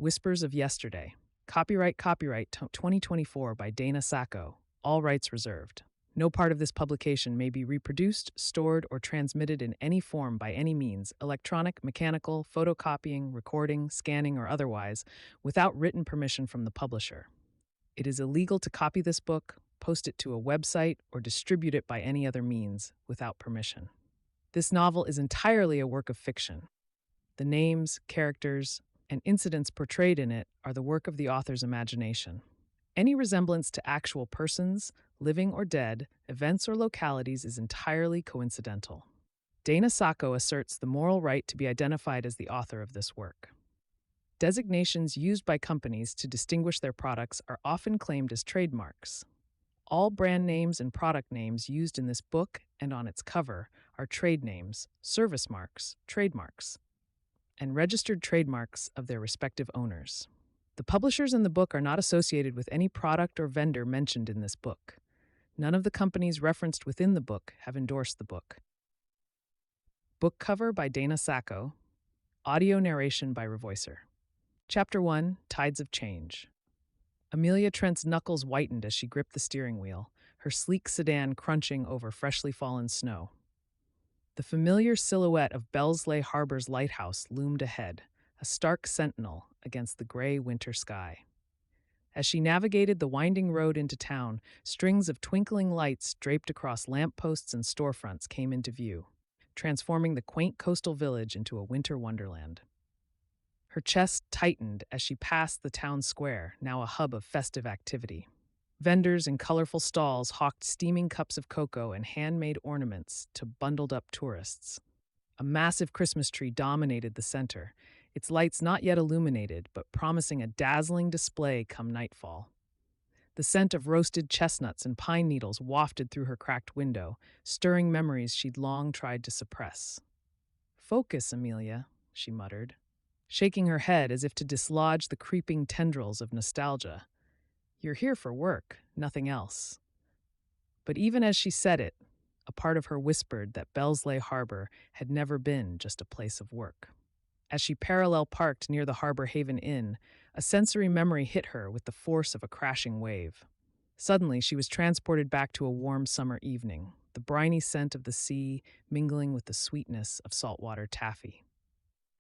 Whispers of Yesterday. Copyright 2024 by Dana Sacco. All rights reserved. No part of this publication may be reproduced, stored, or transmitted in any form by any means, electronic, mechanical, photocopying, recording, scanning, or otherwise, without written permission from the publisher. It is illegal to copy this book, post it to a website, or distribute it by any other means without permission. This novel is entirely a work of fiction. The names, characters, and incidents portrayed in it are the work of the author's imagination. Any resemblance to actual persons, living or dead, events or localities is entirely coincidental. Dana Sacco asserts the moral right to be identified as the author of this work. Designations used by companies to distinguish their products are often claimed as trademarks. All brand names and product names used in this book and on its cover are trade names, service marks, trademarks, and registered trademarks of their respective owners. The publishers in the book are not associated with any product or vendor mentioned in this book. None of the companies referenced within the book have endorsed the book. Book cover by Dana Sacco. Audio narration by Revoicer. Chapter 1, Tides of Change. Amelia Trent's knuckles whitened as she gripped the steering wheel, her sleek sedan crunching over freshly fallen snow. The familiar silhouette of Bellsleigh Harbor's lighthouse loomed ahead, a stark sentinel against the gray winter sky. As she navigated the winding road into town, strings of twinkling lights draped across lampposts and storefronts came into view, transforming the quaint coastal village into a winter wonderland. Her chest tightened as she passed the town square, now a hub of festive activity. Vendors in colorful stalls hawked steaming cups of cocoa and handmade ornaments to bundled-up tourists. A massive Christmas tree dominated the center, its lights not yet illuminated, but promising a dazzling display come nightfall. The scent of roasted chestnuts and pine needles wafted through her cracked window, stirring memories she'd long tried to suppress. "Focus, Amelia," she muttered, shaking her head as if to dislodge the creeping tendrils of nostalgia. "You're here for work, nothing else." But even as she said it, a part of her whispered that Bellsleigh Harbor had never been just a place of work. As she parallel parked near the Harbor Haven Inn, a sensory memory hit her with the force of a crashing wave. Suddenly, she was transported back to a warm summer evening, the briny scent of the sea mingling with the sweetness of saltwater taffy.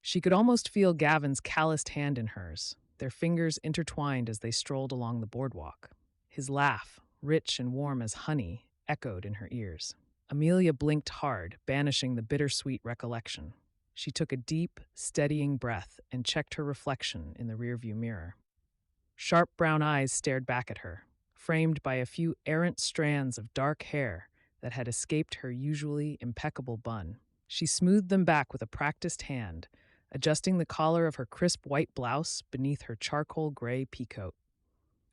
She could almost feel Gavin's calloused hand in hers, their fingers intertwined as they strolled along the boardwalk. His laugh, rich and warm as honey, echoed in her ears. Amelia blinked hard, banishing the bittersweet recollection. She took a deep, steadying breath and checked her reflection in the rearview mirror. Sharp brown eyes stared back at her, framed by a few errant strands of dark hair that had escaped her usually impeccable bun. She smoothed them back with a practiced hand, adjusting the collar of her crisp white blouse beneath her charcoal gray peacoat.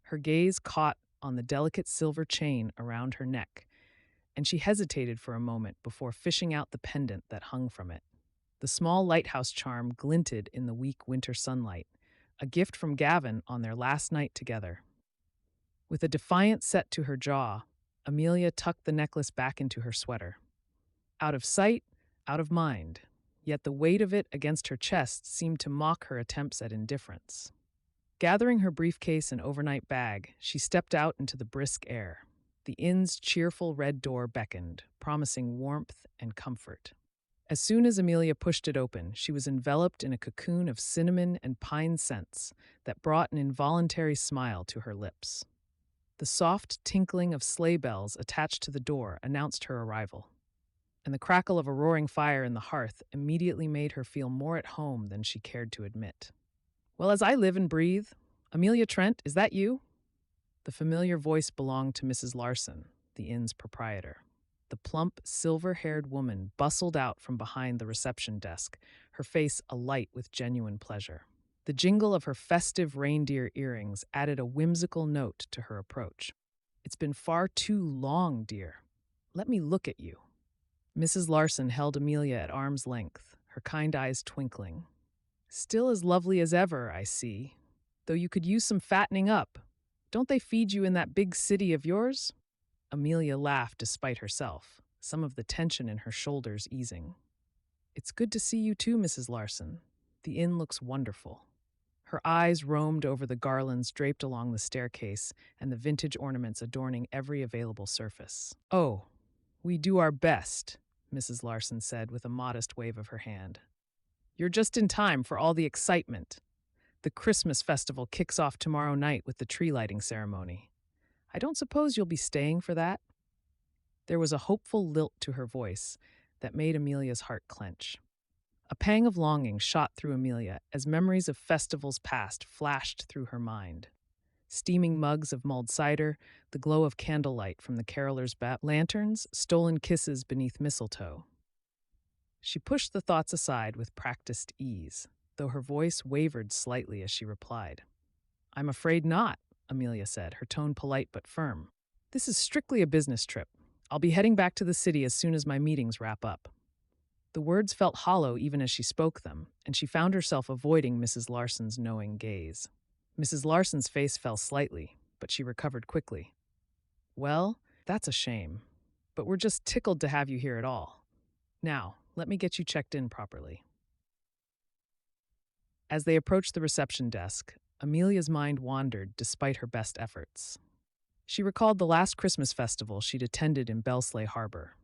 Her gaze caught on the delicate silver chain around her neck, and she hesitated for a moment before fishing out the pendant that hung from it. The small lighthouse charm glinted in the weak winter sunlight, a gift from Gavin on their last night together. With a defiant set to her jaw, Amelia tucked the necklace back into her sweater. Out of sight, out of mind. Yet the weight of it against her chest seemed to mock her attempts at indifference. Gathering her briefcase and overnight bag, she stepped out into the brisk air. The inn's cheerful red door beckoned, promising warmth and comfort. As soon as Amelia pushed it open, she was enveloped in a cocoon of cinnamon and pine scents that brought an involuntary smile to her lips. The soft tinkling of sleigh bells attached to the door announced her arrival, and the crackle of a roaring fire in the hearth immediately made her feel more at home than she cared to admit. "Well, as I live and breathe, Amelia Trent, is that you?" The familiar voice belonged to Mrs. Larson, the inn's proprietor. The plump, silver-haired woman bustled out from behind the reception desk, her face alight with genuine pleasure. The jingle of her festive reindeer earrings added a whimsical note to her approach. "It's been far too long, dear. Let me look at you." Mrs. Larson held Amelia at arm's length, her kind eyes twinkling. "Still as lovely as ever, I see, though you could use some fattening up. Don't they feed you in that big city of yours?" Amelia laughed despite herself, some of the tension in her shoulders easing. "It's good to see you too, Mrs. Larson. The inn looks wonderful." Her eyes roamed over the garlands draped along the staircase and the vintage ornaments adorning every available surface. "Oh, we do our best," Mrs. Larson said with a modest wave of her hand. "You're just in time for all the excitement. The Christmas festival kicks off tomorrow night with the tree lighting ceremony. I don't suppose you'll be staying for that?" There was a hopeful lilt to her voice that made Amelia's heart clench. A pang of longing shot through Amelia as memories of festivals past flashed through her mind. Steaming mugs of mulled cider, the glow of candlelight from the carolers' lanterns, stolen kisses beneath mistletoe. She pushed the thoughts aside with practiced ease, though her voice wavered slightly as she replied. "I'm afraid not," Amelia said, her tone polite but firm. "This is strictly a business trip. I'll be heading back to the city as soon as my meetings wrap up." The words felt hollow even as she spoke them, and she found herself avoiding Mrs. Larson's knowing gaze. Mrs. Larson's face fell slightly, but she recovered quickly. "Well, that's a shame, but we're just tickled to have you here at all. Now, let me get you checked in properly." As they approached the reception desk, Amelia's mind wandered despite her best efforts. She recalled the last Christmas festival she'd attended in Bellsleigh Harbor.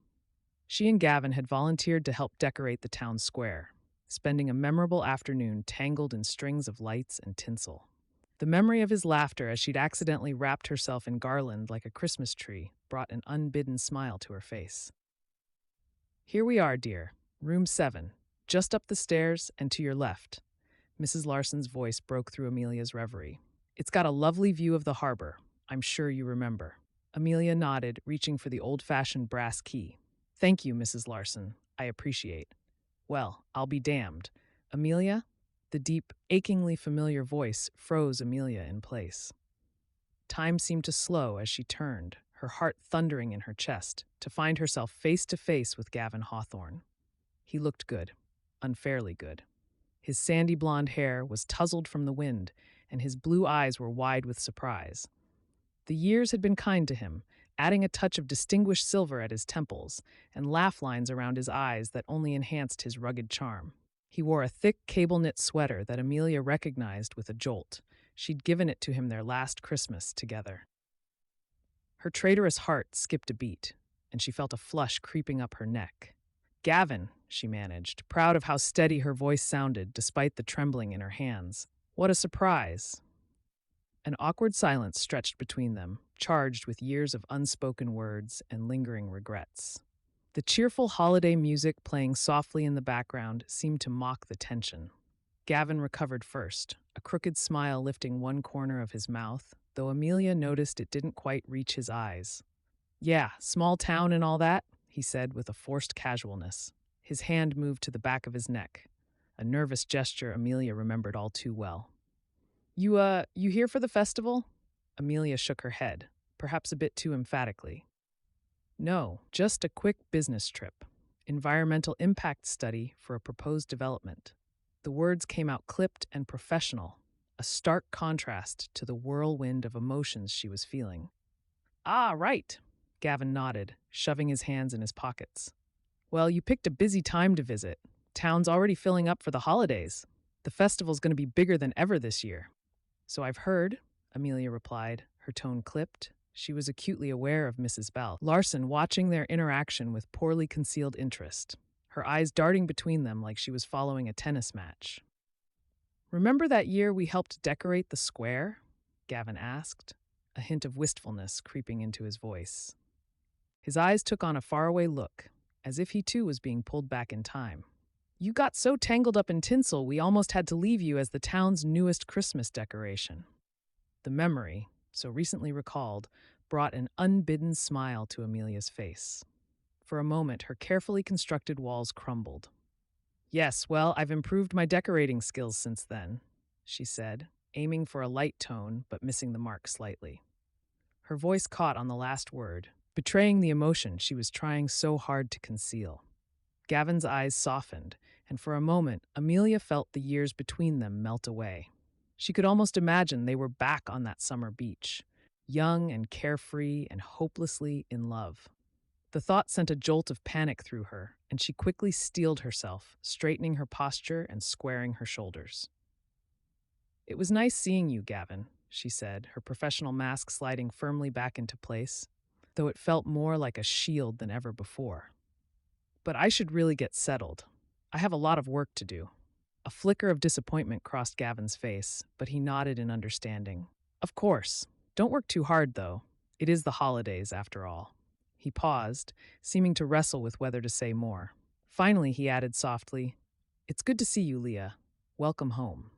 She and Gavin had volunteered to help decorate the town square, spending a memorable afternoon tangled in strings of lights and tinsel. The memory of his laughter as she'd accidentally wrapped herself in garland like a Christmas tree brought an unbidden smile to her face. "Here we are, dear. Room 7, just up the stairs and to your left." Mrs. Larson's voice broke through Amelia's reverie. "It's got a lovely view of the harbor. I'm sure you remember." Amelia nodded, reaching for the old-fashioned brass key. "Thank you, Mrs. Larson. I appreciate." "Well, I'll be damned. Amelia?" The deep, achingly familiar voice froze Amelia in place. Time seemed to slow as she turned, her heart thundering in her chest, to find herself face to face with Gavin Hawthorne. He looked good, unfairly good. His sandy blonde hair was tousled from the wind, and his blue eyes were wide with surprise. The years had been kind to him, adding a touch of distinguished silver at his temples and laugh lines around his eyes that only enhanced his rugged charm. He wore a thick cable-knit sweater that Amelia recognized with a jolt. She'd given it to him their last Christmas together. Her traitorous heart skipped a beat, and she felt a flush creeping up her neck. "Gavin," she managed, proud of how steady her voice sounded despite the trembling in her hands. "What a surprise." An awkward silence stretched between them, charged with years of unspoken words and lingering regrets. The cheerful holiday music playing softly in the background seemed to mock the tension. Gavin recovered first, a crooked smile lifting one corner of his mouth, though Amelia noticed it didn't quite reach his eyes. "Yeah, small town and all that," he said with a forced casualness. His hand moved to the back of his neck, a nervous gesture Amelia remembered all too well. You here for the festival?" Amelia shook her head, perhaps a bit too emphatically. "No, just a quick business trip. Environmental impact study for a proposed development." The words came out clipped and professional, a stark contrast to the whirlwind of emotions she was feeling. "Ah, right," Gavin nodded, shoving his hands in his pockets. "Well, you picked a busy time to visit. Town's already filling up for the holidays. The festival's going to be bigger than ever this year." "So I've heard," Amelia replied, her tone clipped. She was acutely aware of Mrs. Larson watching their interaction with poorly concealed interest, her eyes darting between them like she was following a tennis match. "Remember that year we helped decorate the square?" Gavin asked, a hint of wistfulness creeping into his voice. His eyes took on a faraway look, as if he too was being pulled back in time. "You got so tangled up in tinsel we almost had to leave you as the town's newest Christmas decoration." The memory, so recently recalled, brought an unbidden smile to Amelia's face. For a moment, her carefully constructed walls crumbled. "Yes, well, I've improved my decorating skills since then," she said, aiming for a light tone but missing the mark slightly. Her voice caught on the last word, betraying the emotion she was trying so hard to conceal. Gavin's eyes softened, and for a moment, Amelia felt the years between them melt away. She could almost imagine they were back on that summer beach, young and carefree and hopelessly in love. The thought sent a jolt of panic through her, and she quickly steeled herself, straightening her posture and squaring her shoulders. "It was nice seeing you, Gavin," she said, her professional mask sliding firmly back into place, though it felt more like a shield than ever before. "But I should really get settled. I have a lot of work to do." A flicker of disappointment crossed Gavin's face, but he nodded in understanding. "Of course. Don't work too hard, though. It is the holidays, after all." He paused, seeming to wrestle with whether to say more. Finally, he added softly, "It's good to see you, Leah. Welcome home."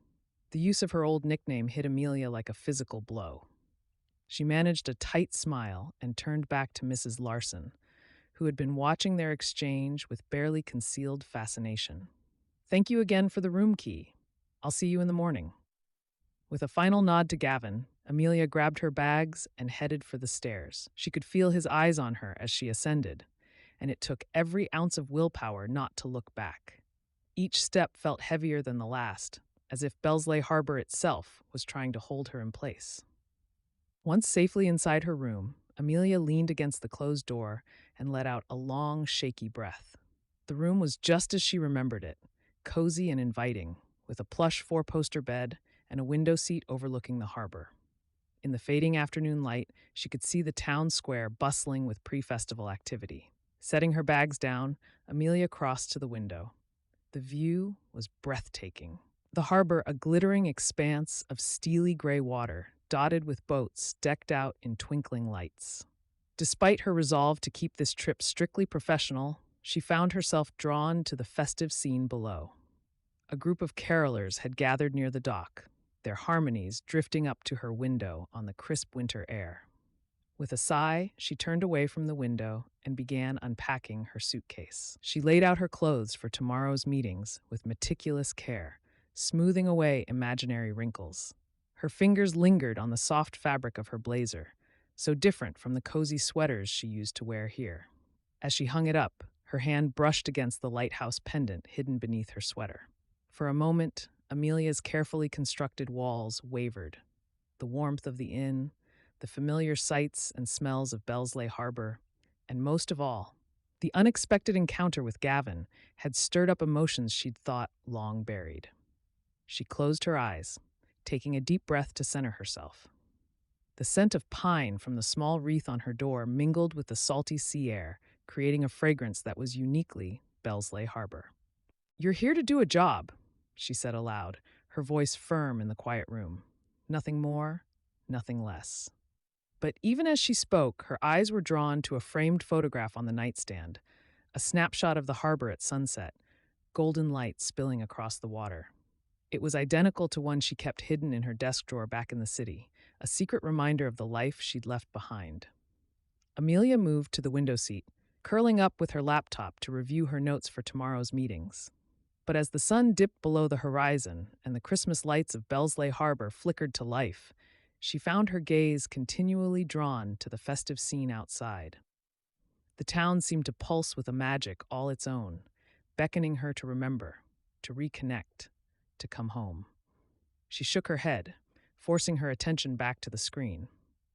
The use of her old nickname hit Amelia like a physical blow. She managed a tight smile and turned back to Mrs. Larson, who had been watching their exchange with barely concealed fascination. "Thank you again for the room key. I'll see you in the morning." With a final nod to Gavin, Amelia grabbed her bags and headed for the stairs. She could feel his eyes on her as she ascended, and it took every ounce of willpower not to look back. Each step felt heavier than the last, as if Bellsleigh Harbor itself was trying to hold her in place. Once safely inside her room, Amelia leaned against the closed door and let out a long, shaky breath. The room was just as she remembered it, cozy and inviting, with a plush four-poster bed and a window seat overlooking the harbor. In the fading afternoon light, she could see the town square bustling with pre-festival activity. Setting her bags down, Amelia crossed to the window. The view was breathtaking. The harbor, a glittering expanse of steely gray water, dotted with boats decked out in twinkling lights. Despite her resolve to keep this trip strictly professional, she found herself drawn to the festive scene below. A group of carolers had gathered near the dock, their harmonies drifting up to her window on the crisp winter air. With a sigh, she turned away from the window and began unpacking her suitcase. She laid out her clothes for tomorrow's meetings with meticulous care, smoothing away imaginary wrinkles. Her fingers lingered on the soft fabric of her blazer, so different from the cozy sweaters she used to wear here. As she hung it up, her hand brushed against the lighthouse pendant hidden beneath her sweater. For a moment, Amelia's carefully constructed walls wavered. The warmth of the inn, the familiar sights and smells of Bellsleigh Harbor, and most of all, the unexpected encounter with Gavin had stirred up emotions she'd thought long buried. She closed her eyes, taking a deep breath to center herself. The scent of pine from the small wreath on her door mingled with the salty sea air, creating a fragrance that was uniquely Bellsleigh Harbor. "You're here to do a job," she said aloud, her voice firm in the quiet room. Nothing more, nothing less. But even as she spoke, her eyes were drawn to a framed photograph on the nightstand, a snapshot of the harbor at sunset, golden light spilling across the water. It was identical to one she kept hidden in her desk drawer back in the city, a secret reminder of the life she'd left behind. Amelia moved to the window seat, curling up with her laptop to review her notes for tomorrow's meetings. But as the sun dipped below the horizon and the Christmas lights of Bellsleigh Harbor flickered to life, she found her gaze continually drawn to the festive scene outside. The town seemed to pulse with a magic all its own, beckoning her to remember, to reconnect, to come home. She shook her head, forcing her attention back to the screen.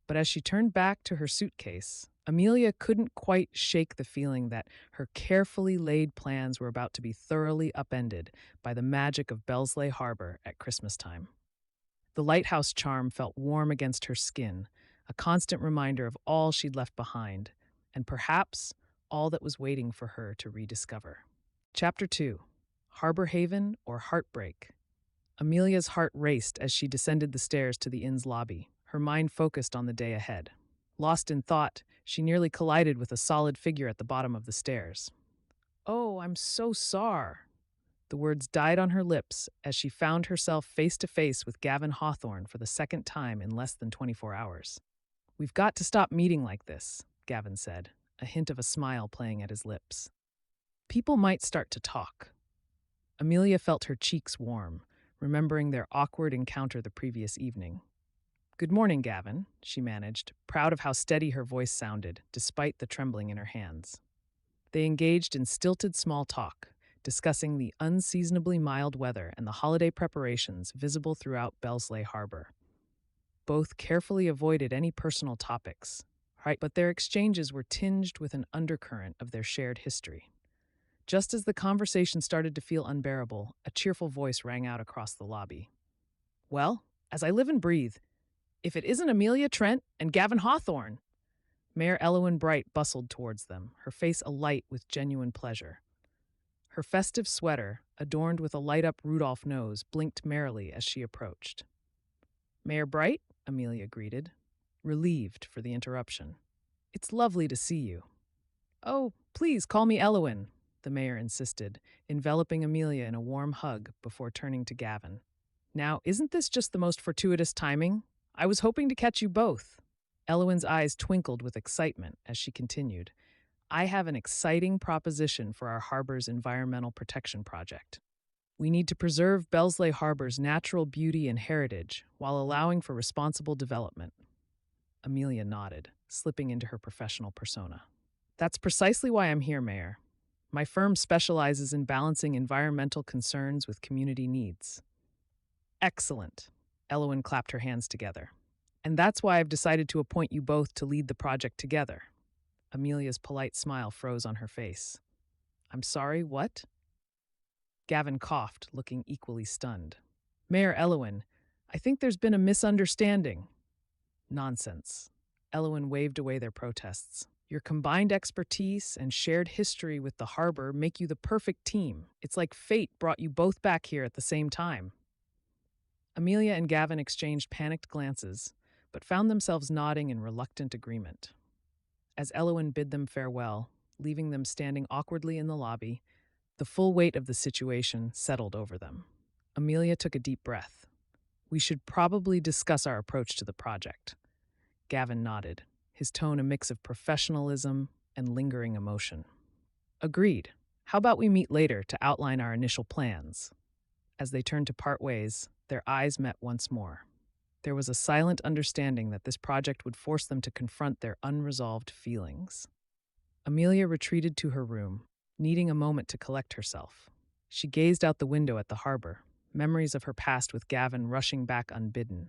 But as she turned back to her suitcase, Amelia couldn't quite shake the feeling that her carefully laid plans were about to be thoroughly upended by the magic of Bellsleigh Harbor at Christmas time. The lighthouse charm felt warm against her skin, a constant reminder of all she'd left behind, and perhaps all that was waiting for her to rediscover. Chapter 2. Harbor Haven or Heartbreak. Amelia's heart raced as she descended the stairs to the inn's lobby, her mind focused on the day ahead. Lost in thought, she nearly collided with a solid figure at the bottom of the stairs. "Oh, I'm so sorry." The words died on her lips as she found herself face to face with Gavin Hawthorne for the second time in less than 24 hours. "We've got to stop meeting like this," Gavin said, a hint of a smile playing at his lips. "People might start to talk." Amelia felt her cheeks warm, remembering their awkward encounter the previous evening. "Good morning, Gavin," she managed, proud of how steady her voice sounded, despite the trembling in her hands. They engaged in stilted small talk, discussing the unseasonably mild weather and the holiday preparations visible throughout Bellsleigh Harbor. Both carefully avoided any personal topics, right? But their exchanges were tinged with an undercurrent of their shared history. Just as the conversation started to feel unbearable, a cheerful voice rang out across the lobby. Well, as I live and breathe, if it isn't Amelia Trent and Gavin Hawthorne. Mayor Elowen Bright bustled towards them, her face alight with genuine pleasure. Her festive sweater, adorned with a light-up Rudolph nose, blinked merrily as she approached. Mayor Bright, Amelia greeted, relieved for the interruption. It's lovely to see you. Oh, please call me Elowen, the mayor insisted, enveloping Amelia in a warm hug before turning to Gavin. Now, isn't this just the most fortuitous timing? I was hoping to catch you both. Elowen's eyes twinkled with excitement as she continued. I have an exciting proposition for our harbor's environmental protection project. We need to preserve Bellsleigh Harbor's natural beauty and heritage while allowing for responsible development. Amelia nodded, slipping into her professional persona. That's precisely why I'm here, Mayor. My firm specializes in balancing environmental concerns with community needs. Excellent. Elowen clapped her hands together. And that's why I've decided to appoint you both to lead the project together. Amelia's polite smile froze on her face. I'm sorry, what? Gavin coughed, looking equally stunned. Mayor Elowen, I think there's been a misunderstanding. Nonsense. Elowen waved away their protests. Your combined expertise and shared history with the harbor make you the perfect team. It's like fate brought you both back here at the same time. Amelia and Gavin exchanged panicked glances, but found themselves nodding in reluctant agreement. As Elowen bid them farewell, leaving them standing awkwardly in the lobby, the full weight of the situation settled over them. Amelia took a deep breath. We should probably discuss our approach to the project. Gavin nodded, his tone a mix of professionalism and lingering emotion. Agreed. How about we meet later to outline our initial plans? As they turned to part ways, their eyes met once more. There was a silent understanding that this project would force them to confront their unresolved feelings. Amelia retreated to her room, needing a moment to collect herself. She gazed out the window at the harbor, memories of her past with Gavin rushing back unbidden.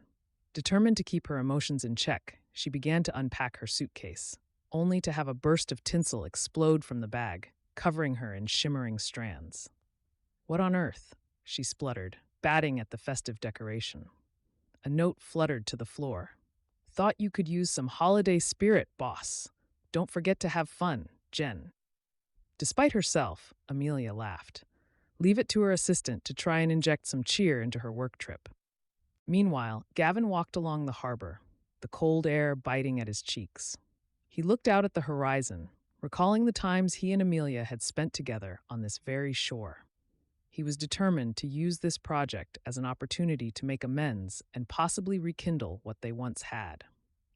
Determined to keep her emotions in check, she began to unpack her suitcase, only to have a burst of tinsel explode from the bag, covering her in shimmering strands. What on earth? She spluttered, batting at the festive decoration. A note fluttered to the floor. Thought you could use some holiday spirit, boss. Don't forget to have fun, Jen. Despite herself, Amelia laughed. Leave it to her assistant to try and inject some cheer into her work trip. Meanwhile, Gavin walked along the harbor, the cold air biting at his cheeks. He looked out at the horizon, recalling the times he and Amelia had spent together on this very shore. He was determined to use this project as an opportunity to make amends and possibly rekindle what they once had.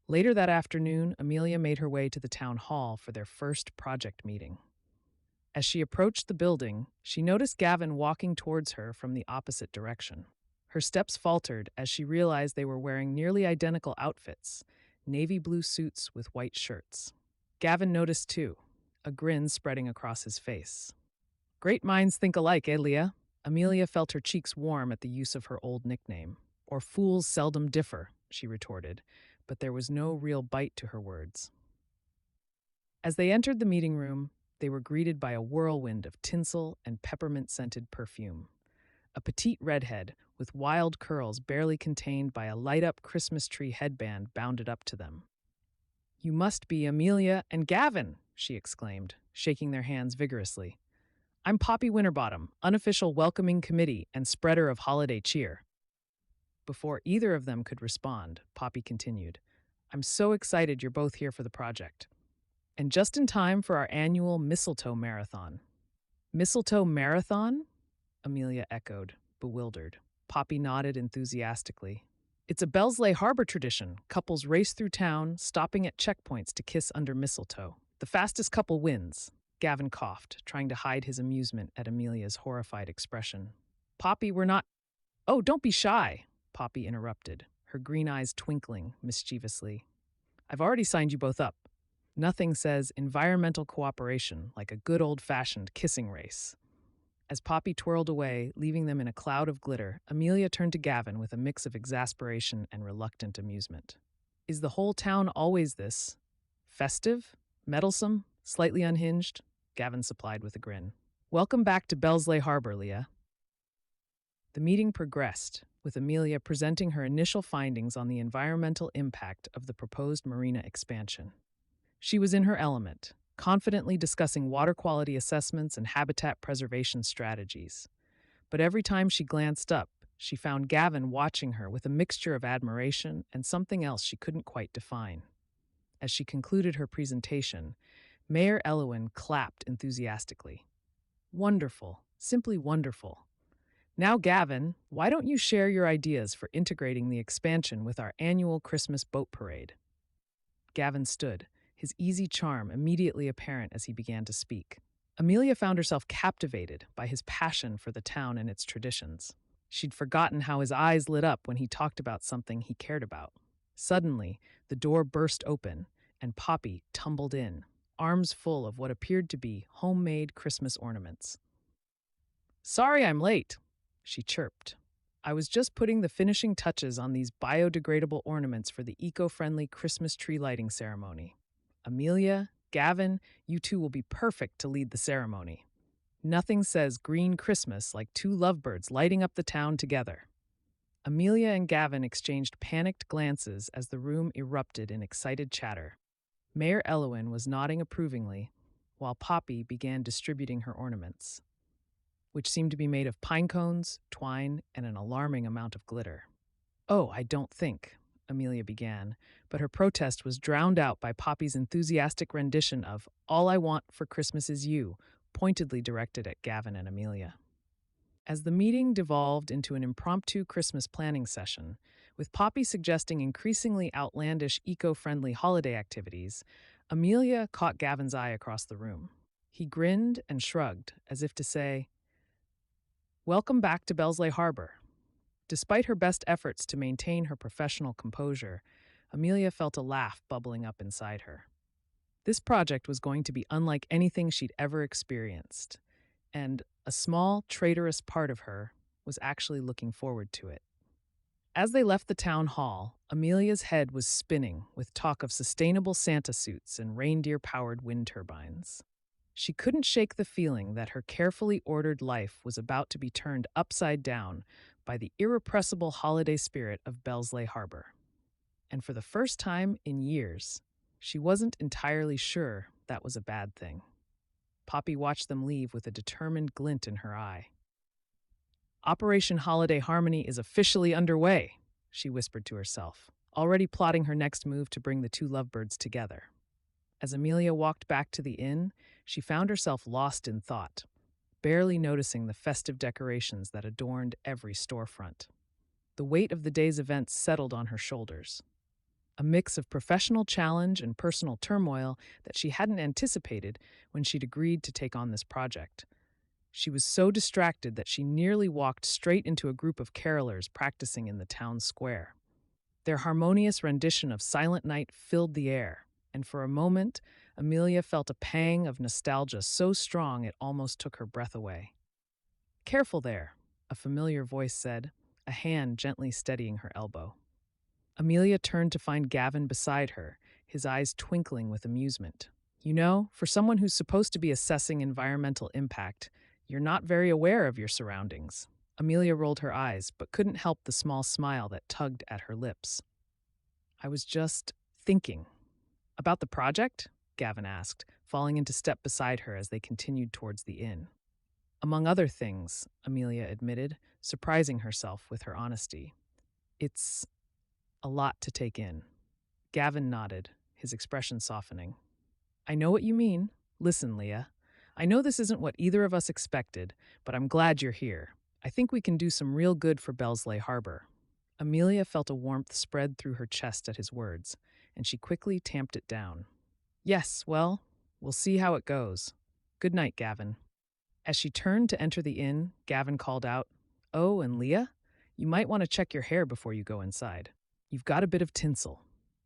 Later that afternoon, Amelia made her way to the town hall for their first project meeting. As she approached the building, she noticed Gavin walking towards her from the opposite direction. Her steps faltered as she realized they were wearing nearly identical outfits, navy blue suits with white shirts. Gavin noticed too, a grin spreading across his face. Great minds think alike, eh, Leah? Amelia felt her cheeks warm at the use of her old nickname. Or fools seldom differ, she retorted, but there was no real bite to her words. As they entered the meeting room, they were greeted by a whirlwind of tinsel and peppermint-scented perfume. A petite redhead with wild curls barely contained by a light-up Christmas tree headband bounded up to them. You must be Amelia and Gavin, she exclaimed, shaking their hands vigorously. I'm Poppy Winterbottom, unofficial welcoming committee and spreader of holiday cheer. Before either of them could respond, Poppy continued, I'm so excited you're both here for the project. And just in time for our annual mistletoe marathon. Mistletoe marathon? Amelia echoed, bewildered. Poppy nodded enthusiastically. It's a Bellsleigh Harbor tradition. Couples race through town, stopping at checkpoints to kiss under mistletoe. The fastest couple wins. Gavin coughed, trying to hide his amusement at Amelia's horrified expression. Poppy, we're not— Oh, don't be shy, Poppy interrupted, her green eyes twinkling mischievously. I've already signed you both up. Nothing says environmental cooperation like a good old-fashioned kissing race. As Poppy twirled away, leaving them in a cloud of glitter, Amelia turned to Gavin with a mix of exasperation and reluctant amusement. Is the whole town always this? Festive? Meddlesome? Slightly unhinged? Gavin supplied with a grin. Welcome back to Bellsleigh Harbor, Leah. The meeting progressed, with Amelia presenting her initial findings on the environmental impact of the proposed marina expansion. She was in her element, confidently discussing water quality assessments and habitat preservation strategies. But every time she glanced up, she found Gavin watching her with a mixture of admiration and something else she couldn't quite define. As she concluded her presentation, Mayor Elowin clapped enthusiastically. Wonderful, simply wonderful. Now, Gavin, why don't you share your ideas for integrating the expansion with our annual Christmas boat parade? Gavin stood, his easy charm immediately apparent as he began to speak. Amelia found herself captivated by his passion for the town and its traditions. She'd forgotten how his eyes lit up when he talked about something he cared about. Suddenly, the door burst open, and Poppy tumbled in, arms full of what appeared to be homemade Christmas ornaments. "Sorry I'm late," she chirped. "I was just putting the finishing touches on these biodegradable ornaments for the eco-friendly Christmas tree lighting ceremony. Amelia, Gavin, you two will be perfect to lead the ceremony. Nothing says green Christmas like two lovebirds lighting up the town together." Amelia and Gavin exchanged panicked glances as the room erupted in excited chatter. Mayor Elowin was nodding approvingly, while Poppy began distributing her ornaments, which seemed to be made of pine cones, twine, and an alarming amount of glitter. "Oh, I don't think," Amelia began, but her protest was drowned out by Poppy's enthusiastic rendition of "All I Want for Christmas Is You," pointedly directed at Gavin and Amelia. As the meeting devolved into an impromptu Christmas planning session, with Poppy suggesting increasingly outlandish eco-friendly holiday activities, Amelia caught Gavin's eye across the room. He grinned and shrugged, as if to say, "Welcome back to Bellsleigh Harbor." Despite her best efforts to maintain her professional composure, Amelia felt a laugh bubbling up inside her. This project was going to be unlike anything she'd ever experienced, and a small, traitorous part of her was actually looking forward to it. As they left the town hall, Amelia's head was spinning with talk of sustainable Santa suits and reindeer-powered wind turbines. She couldn't shake the feeling that her carefully ordered life was about to be turned upside down by the irrepressible holiday spirit of Bellsleigh Harbor. And for the first time in years, she wasn't entirely sure that was a bad thing. Poppy watched them leave with a determined glint in her eye. "Operation Holiday Harmony is officially underway," she whispered to herself, already plotting her next move to bring the two lovebirds together. As Amelia walked back to the inn, she found herself lost in thought, barely noticing the festive decorations that adorned every storefront. The weight of the day's events settled on her shoulders, a mix of professional challenge and personal turmoil that she hadn't anticipated when she'd agreed to take on this project. She was so distracted that she nearly walked straight into a group of carolers practicing in the town square. Their harmonious rendition of Silent Night filled the air, and for a moment, Amelia felt a pang of nostalgia so strong it almost took her breath away. "Careful there," a familiar voice said, a hand gently steadying her elbow. Amelia turned to find Gavin beside her, his eyes twinkling with amusement. "You know, for someone who's supposed to be assessing environmental impact, you're not very aware of your surroundings." Amelia rolled her eyes, but couldn't help the small smile that tugged at her lips. "I was just thinking." "About the project?" Gavin asked, falling into step beside her as they continued towards the inn. "Among other things," Amelia admitted, surprising herself with her honesty. "It's a lot to take in." Gavin nodded, his expression softening. "I know what you mean. Listen, Leah. I know this isn't what either of us expected, but I'm glad you're here. I think we can do some real good for Bellsleigh Harbor." Amelia felt a warmth spread through her chest at his words, and she quickly tamped it down. "Yes, well, we'll see how it goes. Good night, Gavin." As she turned to enter the inn, Gavin called out, "Oh, and Leah, you might want to check your hair before you go inside. You've got a bit of tinsel."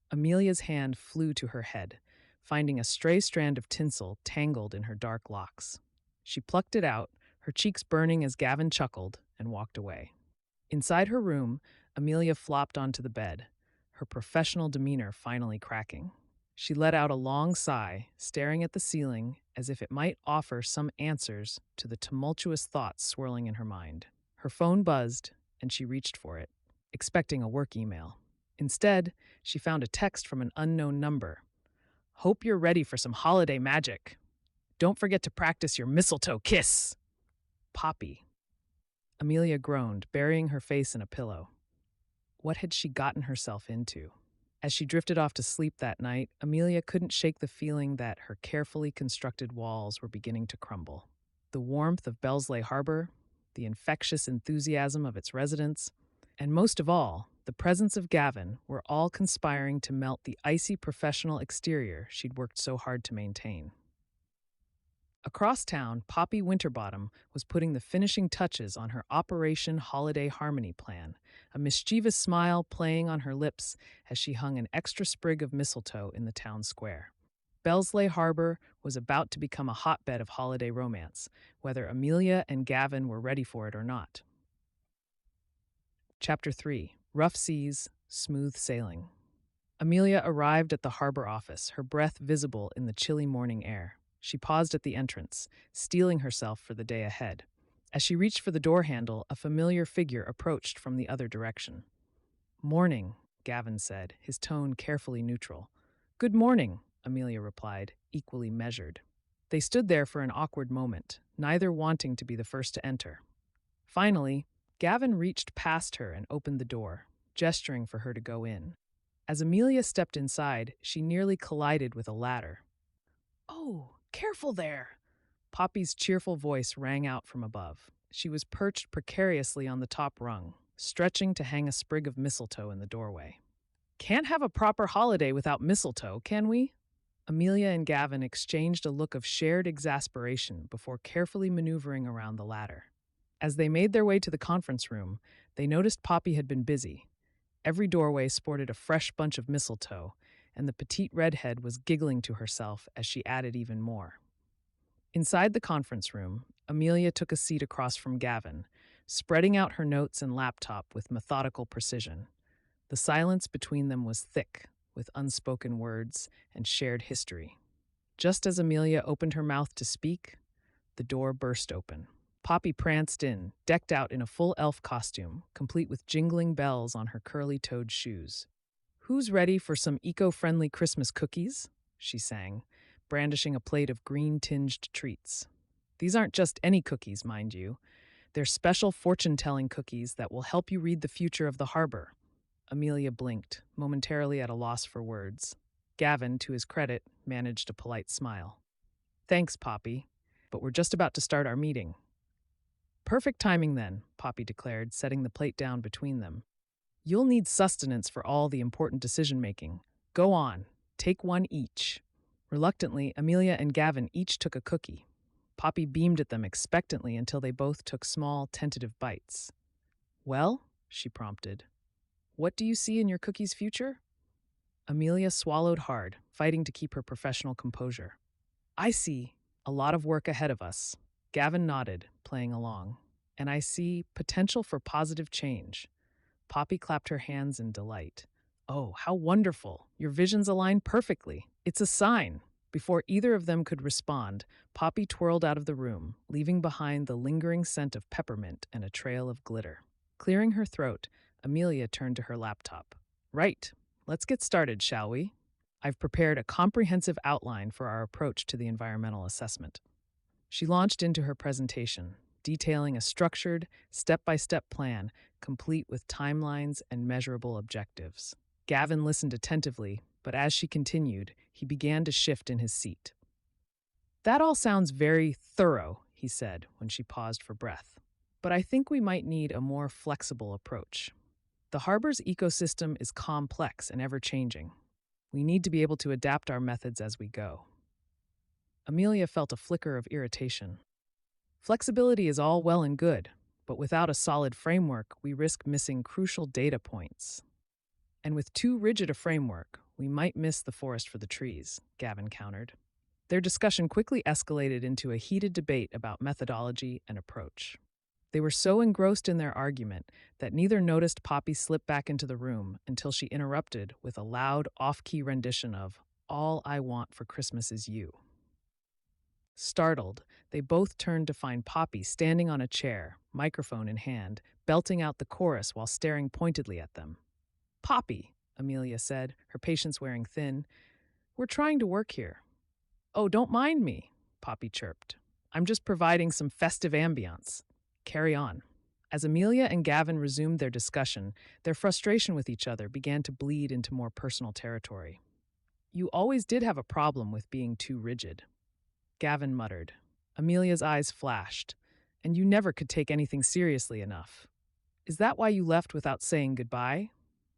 Amelia's hand flew to her head, finding a stray strand of tinsel tangled in her dark locks. She plucked it out, her cheeks burning as Gavin chuckled, and walked away. Inside her room, Amelia flopped onto the bed, her professional demeanor finally cracking. She let out a long sigh, staring at the ceiling as if it might offer some answers to the tumultuous thoughts swirling in her mind. Her phone buzzed, and she reached for it, expecting a work email. Instead, she found a text from an unknown number. "Hope you're ready for some holiday magic. Don't forget to practice your mistletoe kiss. Poppy." Amelia groaned, burying her face in a pillow. What had she gotten herself into? As she drifted off to sleep that night, Amelia couldn't shake the feeling that her carefully constructed walls were beginning to crumble. The warmth of Bellsleigh Harbor, the infectious enthusiasm of its residents, and most of all, the presence of Gavin were all conspiring to melt the icy professional exterior she'd worked so hard to maintain. Across town, Poppy Winterbottom was putting the finishing touches on her Operation Holiday Harmony plan, a mischievous smile playing on her lips as she hung an extra sprig of mistletoe in the town square. Bellsleigh Harbor was about to become a hotbed of holiday romance, whether Amelia and Gavin were ready for it or not. Chapter 3: Rough Seas, Smooth Sailing. Amelia arrived at the harbor office, her breath visible in the chilly morning air. She paused at the entrance, steeling herself for the day ahead. As she reached for the door handle, a familiar figure approached from the other direction. "Morning," Gavin said, his tone carefully neutral. "Good morning," Amelia replied, equally measured. They stood there for an awkward moment, neither wanting to be the first to enter. Finally, Gavin reached past her and opened the door, gesturing for her to go in. As Amelia stepped inside, she nearly collided with a ladder. "Oh, careful there!" Poppy's cheerful voice rang out from above. She was perched precariously on the top rung, stretching to hang a sprig of mistletoe in the doorway. "Can't have a proper holiday without mistletoe, can we?" Amelia and Gavin exchanged a look of shared exasperation before carefully maneuvering around the ladder. As they made their way to the conference room, they noticed Poppy had been busy. Every doorway sported a fresh bunch of mistletoe, and the petite redhead was giggling to herself as she added even more. Inside the conference room, Amelia took a seat across from Gavin, spreading out her notes and laptop with methodical precision. The silence between them was thick, with unspoken words and shared history. Just as Amelia opened her mouth to speak, the door burst open. Poppy pranced in, decked out in a full elf costume, complete with jingling bells on her curly-toed shoes. "Who's ready for some eco-friendly Christmas cookies?" she sang, brandishing a plate of green-tinged treats. "These aren't just any cookies, mind you. They're special fortune-telling cookies that will help you read the future of the harbor." Amelia blinked, momentarily at a loss for words. Gavin, to his credit, managed a polite smile. "Thanks, Poppy, but we're just about to start our meeting." "Perfect timing then," Poppy declared, setting the plate down between them. "You'll need sustenance for all the important decision-making. Go on, take one each." Reluctantly, Amelia and Gavin each took a cookie. Poppy beamed at them expectantly until they both took small, tentative bites. "Well," she prompted, "what do you see in your cookie's future?" Amelia swallowed hard, fighting to keep her professional composure. "I see a lot of work ahead of us." Gavin nodded, playing along. "And I see potential for positive change." Poppy clapped her hands in delight. "Oh, how wonderful! Your visions align perfectly. It's a sign." Before either of them could respond, Poppy twirled out of the room, leaving behind the lingering scent of peppermint and a trail of glitter. Clearing her throat, Amelia turned to her laptop. "Right, let's get started, shall we? I've prepared a comprehensive outline for our approach to the environmental assessment." She launched into her presentation, detailing a structured, step-by-step plan complete with timelines and measurable objectives. Gavin listened attentively, but as she continued, he began to shift in his seat. "That all sounds very thorough," he said when she paused for breath. "But I think we might need a more flexible approach. The harbor's ecosystem is complex and ever-changing. We need to be able to adapt our methods as we go." Amelia felt a flicker of irritation. Flexibility is all well and good, but without a solid framework, we risk missing crucial data points. "And with too rigid a framework, we might miss the forest for the trees," Gavin countered. Their discussion quickly escalated into a heated debate about methodology and approach. They were so engrossed in their argument that neither noticed Poppy slip back into the room until she interrupted with a loud, off-key rendition of "All I Want for Christmas Is You." Startled, they both turned to find Poppy standing on a chair, microphone in hand, belting out the chorus while staring pointedly at them. "Poppy," Amelia said, her patience wearing thin, "we're trying to work here." "Oh, don't mind me," Poppy chirped. "I'm just providing some festive ambiance. Carry on." As Amelia and Gavin resumed their discussion, their frustration with each other began to bleed into more personal territory. "You always did have a problem with being too rigid," Gavin muttered. Amelia's eyes flashed. "And you never could take anything seriously enough. Is that why you left without saying goodbye?"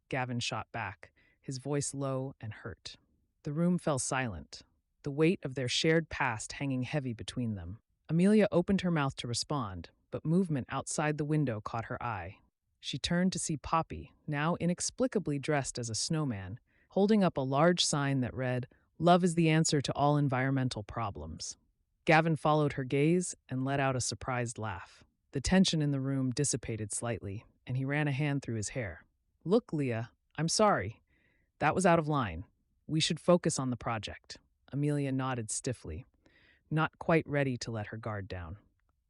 Gavin shot back, his voice low and hurt. The room fell silent, the weight of their shared past hanging heavy between them. Amelia opened her mouth to respond, but movement outside the window caught her eye. She turned to see Poppy, now inexplicably dressed as a snowman, holding up a large sign that read, "Love is the answer to all environmental problems." Gavin followed her gaze and let out a surprised laugh. The tension in the room dissipated slightly, and he ran a hand through his hair. "Look, Leah, I'm sorry. That was out of line. We should focus on the project." Amelia nodded stiffly, not quite ready to let her guard down.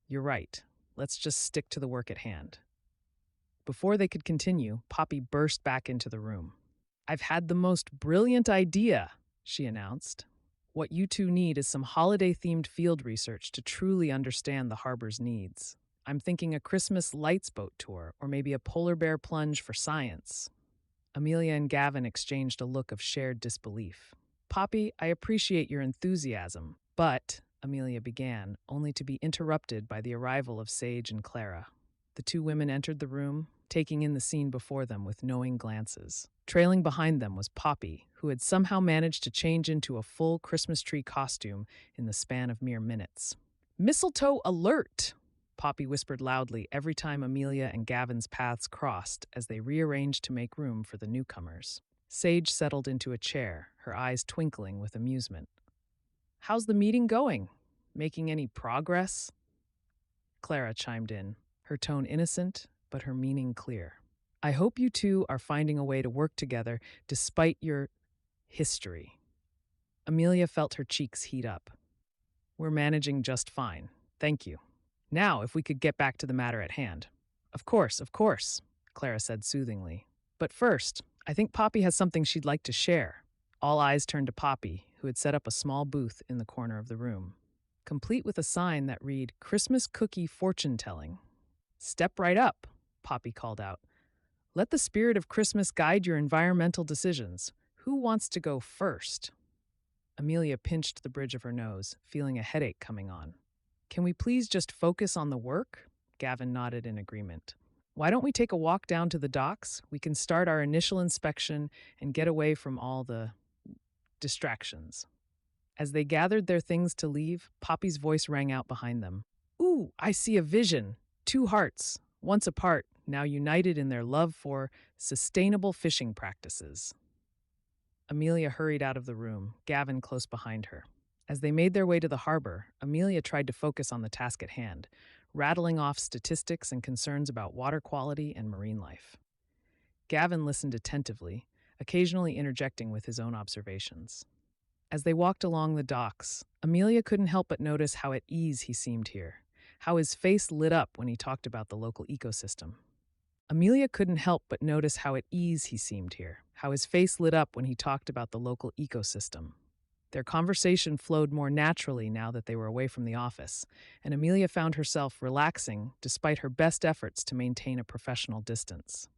"You're right. Let's just stick to the work at hand." Before they could continue, Poppy burst back into the room. "I've had the most brilliant idea," she announced. "What you two need is some holiday-themed field research to truly understand the harbor's needs. I'm thinking a Christmas lights boat tour, or maybe a polar bear plunge for science." Amelia and Gavin exchanged a look of shared disbelief. "Poppy, I appreciate your enthusiasm, but," Amelia began, only to be interrupted by the arrival of Sage and Clara. The two women entered the room, taking in the scene before them with knowing glances. Trailing behind them was Poppy, who had somehow managed to change into a full Christmas tree costume in the span of mere minutes. "Mistletoe alert!" Poppy whispered loudly every time Amelia and Gavin's paths crossed as they rearranged to make room for the newcomers. Sage settled into a chair, her eyes twinkling with amusement. "How's the meeting going? Making any progress?" Clara chimed in, her tone innocent, but her meaning clear. "I hope you two are finding a way to work together despite your history." Amelia felt her cheeks heat up. "We're managing just fine. Thank you. Now, if we could get back to the matter at hand." Of course," Clara said soothingly. "But first, I think Poppy has something she'd like to share." All eyes turned to Poppy, who had set up a small booth in the corner of the room, complete with a sign that read, "Christmas Cookie Fortune Telling." "Step right up," Poppy called out. "Let the spirit of Christmas guide your environmental decisions. Who wants to go first?" Amelia pinched the bridge of her nose, feeling a headache coming on. "Can we please just focus on the work?" Gavin nodded in agreement. "Why don't we take a walk down to the docks? We can start our initial inspection and get away from all the distractions." As they gathered their things to leave, Poppy's voice rang out behind them. "Ooh, I see a vision. Two hearts, once apart, now united in their love for sustainable fishing practices." Amelia hurried out of the room, Gavin close behind her. As they made their way to the harbor, Amelia tried to focus on the task at hand, rattling off statistics and concerns about water quality and marine life. Gavin listened attentively, occasionally interjecting with his own observations. As they walked along the docks, Amelia couldn't help but notice how at ease he seemed here, how his face lit up when he talked about the local ecosystem. Amelia couldn't help but notice how at ease he seemed here, how his face lit up when he talked about the local ecosystem. Their conversation flowed more naturally now that they were away from the office, and Amelia found herself relaxing despite her best efforts to maintain a professional distance.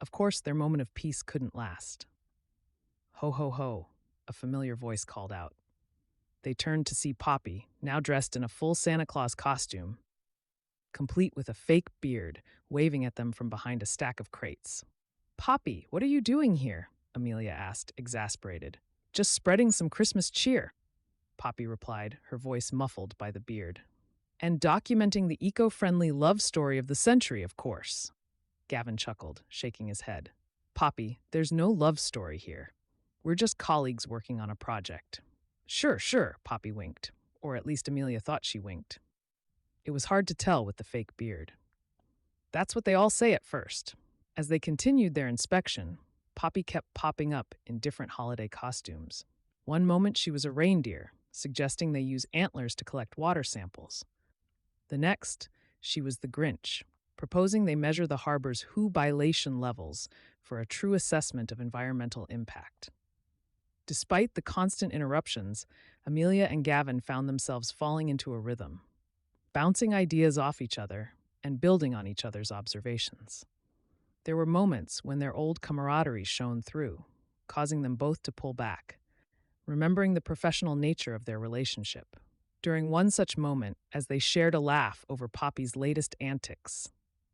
Of course, their moment of peace couldn't last. "Ho, ho, ho," a familiar voice called out. They turned to see Poppy, now dressed in a full Santa Claus costume, complete with a fake beard, waving at them from behind a stack of crates. "Poppy, what are you doing here?" Amelia asked, exasperated. "Just spreading some Christmas cheer," Poppy replied, her voice muffled by the beard. "And documenting the eco-friendly love story of the century, of course." Gavin chuckled, shaking his head. "Poppy, there's no love story here. We're just colleagues working on a project." Sure, Poppy winked. Or at least Amelia thought she winked. It was hard to tell with the fake beard. That's what they all say at first. As they continued their inspection, Poppy kept popping up in different holiday costumes. One moment she was a reindeer, suggesting they use antlers to collect water samples. The next, she was the Grinch, proposing they measure the harbor's who-bilation levels for a true assessment of environmental impact. Despite the constant interruptions, Amelia and Gavin found themselves falling into a rhythm, bouncing ideas off each other and building on each other's observations. There were moments when their old camaraderie shone through, causing them both to pull back, remembering the professional nature of their relationship. During one such moment, as they shared a laugh over Poppy's latest antics,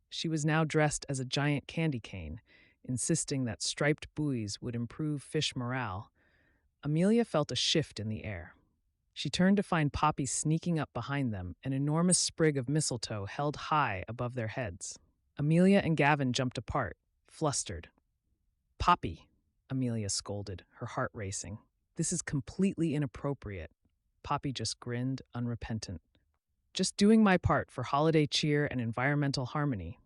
she was now dressed as a giant candy cane, insisting that striped buoys would improve fish morale. Amelia felt a shift in the air. She turned to find Poppy sneaking up behind them, an enormous sprig of mistletoe held high above their heads. Amelia and Gavin jumped apart, flustered. "Poppy," Amelia scolded, her heart racing. "This is completely inappropriate." Poppy just grinned, unrepentant. "Just doing my part for holiday cheer and environmental harmony."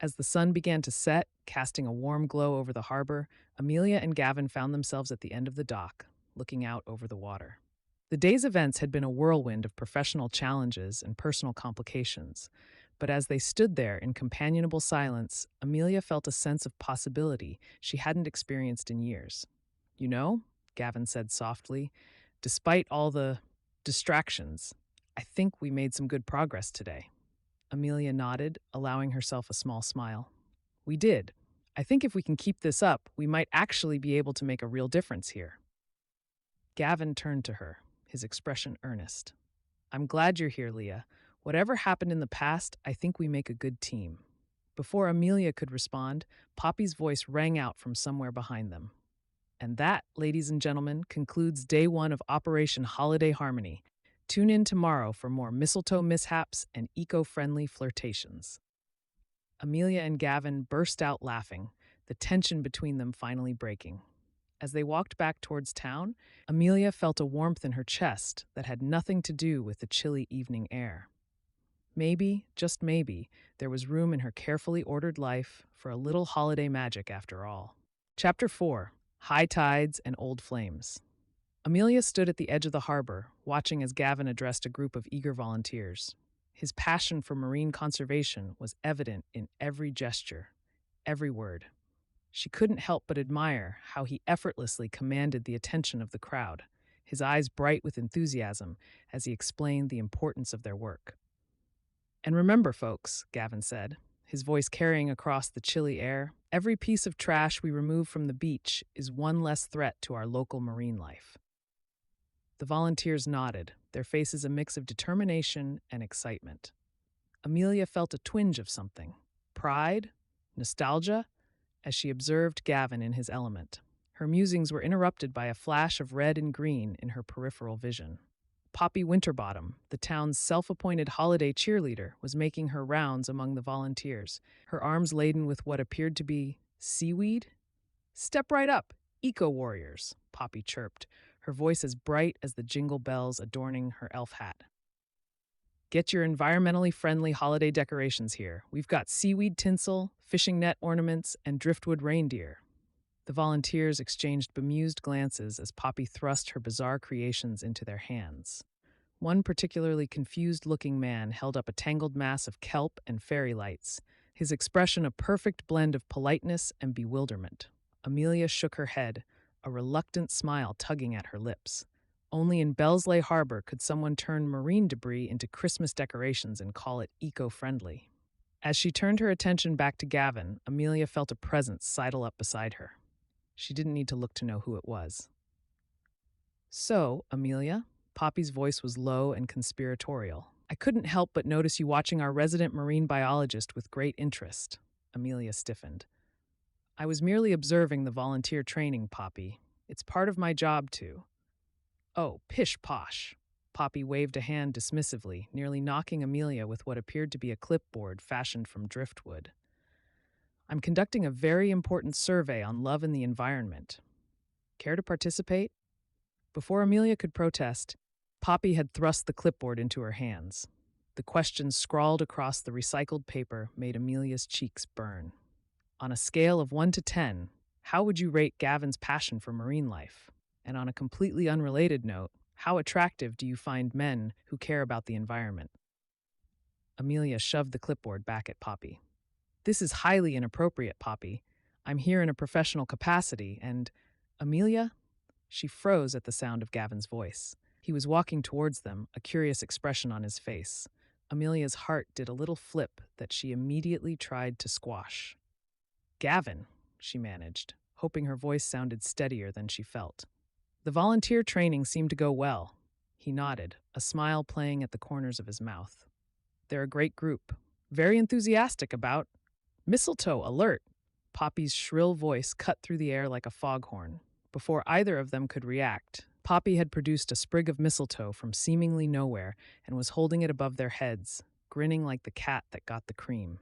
As the sun began to set, casting a warm glow over the harbor, Amelia and Gavin found themselves at the end of the dock, looking out over the water. The day's events had been a whirlwind of professional challenges and personal complications, but as they stood there in companionable silence, Amelia felt a sense of possibility she hadn't experienced in years. "You know," Gavin said softly, "despite all the distractions, I think we made some good progress today." Amelia nodded, allowing herself a small smile. "We did. I think if we can keep this up, we might actually be able to make a real difference here." Gavin turned to her, his expression earnest. "I'm glad you're here, Leah. Whatever happened in the past, I think we make a good team." Before Amelia could respond, Poppy's voice rang out from somewhere behind them. And that, ladies and gentlemen, concludes day one of Operation Holiday Harmony. Tune in tomorrow for more mistletoe mishaps and eco-friendly flirtations. Amelia and Gavin burst out laughing, the tension between them finally breaking. As they walked back towards town, Amelia felt a warmth in her chest that had nothing to do with the chilly evening air. Maybe, just maybe, there was room in her carefully ordered life for a little holiday magic after all. Chapter 4: High Tides and Old Flames. Amelia stood at the edge of the harbor, watching as Gavin addressed a group of eager volunteers. His passion for marine conservation was evident in every gesture, every word. She couldn't help but admire how he effortlessly commanded the attention of the crowd, his eyes bright with enthusiasm as he explained the importance of their work. "And remember, folks," Gavin said, his voice carrying across the chilly air, "every piece of trash we remove from the beach is one less threat to our local marine life." The volunteers nodded, their faces a mix of determination and excitement. Amelia felt a twinge of something, pride, nostalgia, as she observed Gavin in his element. Her musings were interrupted by a flash of red and green in her peripheral vision. Poppy Winterbottom, the town's self-appointed holiday cheerleader, was making her rounds among the volunteers, her arms laden with what appeared to be seaweed. "Step right up, eco-warriors," Poppy chirped, her voice as bright as the jingle bells adorning her elf hat. "Get your environmentally friendly holiday decorations here. We've got seaweed tinsel, fishing net ornaments, and driftwood reindeer." The volunteers exchanged bemused glances as Poppy thrust her bizarre creations into their hands. One particularly confused-looking man held up a tangled mass of kelp and fairy lights, his expression a perfect blend of politeness and bewilderment. Amelia shook her head, a reluctant smile tugging at her lips. Only in Bellsleigh Harbor could someone turn marine debris into Christmas decorations and call it eco-friendly. As she turned her attention back to Gavin, Amelia felt a presence sidle up beside her. She didn't need to look to know who it was. "So, Amelia," Poppy's voice was low and conspiratorial, "I couldn't help but notice you watching our resident marine biologist with great interest." Amelia stiffened. "I was merely observing the volunteer training, Poppy. It's part of my job to—" "Oh, pish-posh." Poppy waved a hand dismissively, nearly knocking Amelia with what appeared to be a clipboard fashioned from driftwood. "I'm conducting a very important survey on love and the environment. Care to participate?" Before Amelia could protest, Poppy had thrust the clipboard into her hands. The questions scrawled across the recycled paper made Amelia's cheeks burn. On a scale of 1 to 10, how would you rate Gavin's passion for marine life? And on a completely unrelated note, how attractive do you find men who care about the environment? Amelia shoved the clipboard back at Poppy. This is highly inappropriate, Poppy. I'm here in a professional capacity, and… Amelia? She froze at the sound of Gavin's voice. He was walking towards them, a curious expression on his face. Amelia's heart did a little flip that she immediately tried to squash. Gavin, she managed, hoping her voice sounded steadier than she felt. The volunteer training seemed to go well. He nodded, a smile playing at the corners of his mouth. They're a great group, very enthusiastic about… Mistletoe alert! Poppy's shrill voice cut through the air like a foghorn. Before either of them could react, Poppy had produced a sprig of mistletoe from seemingly nowhere and was holding it above their heads, grinning like the cat that got the cream.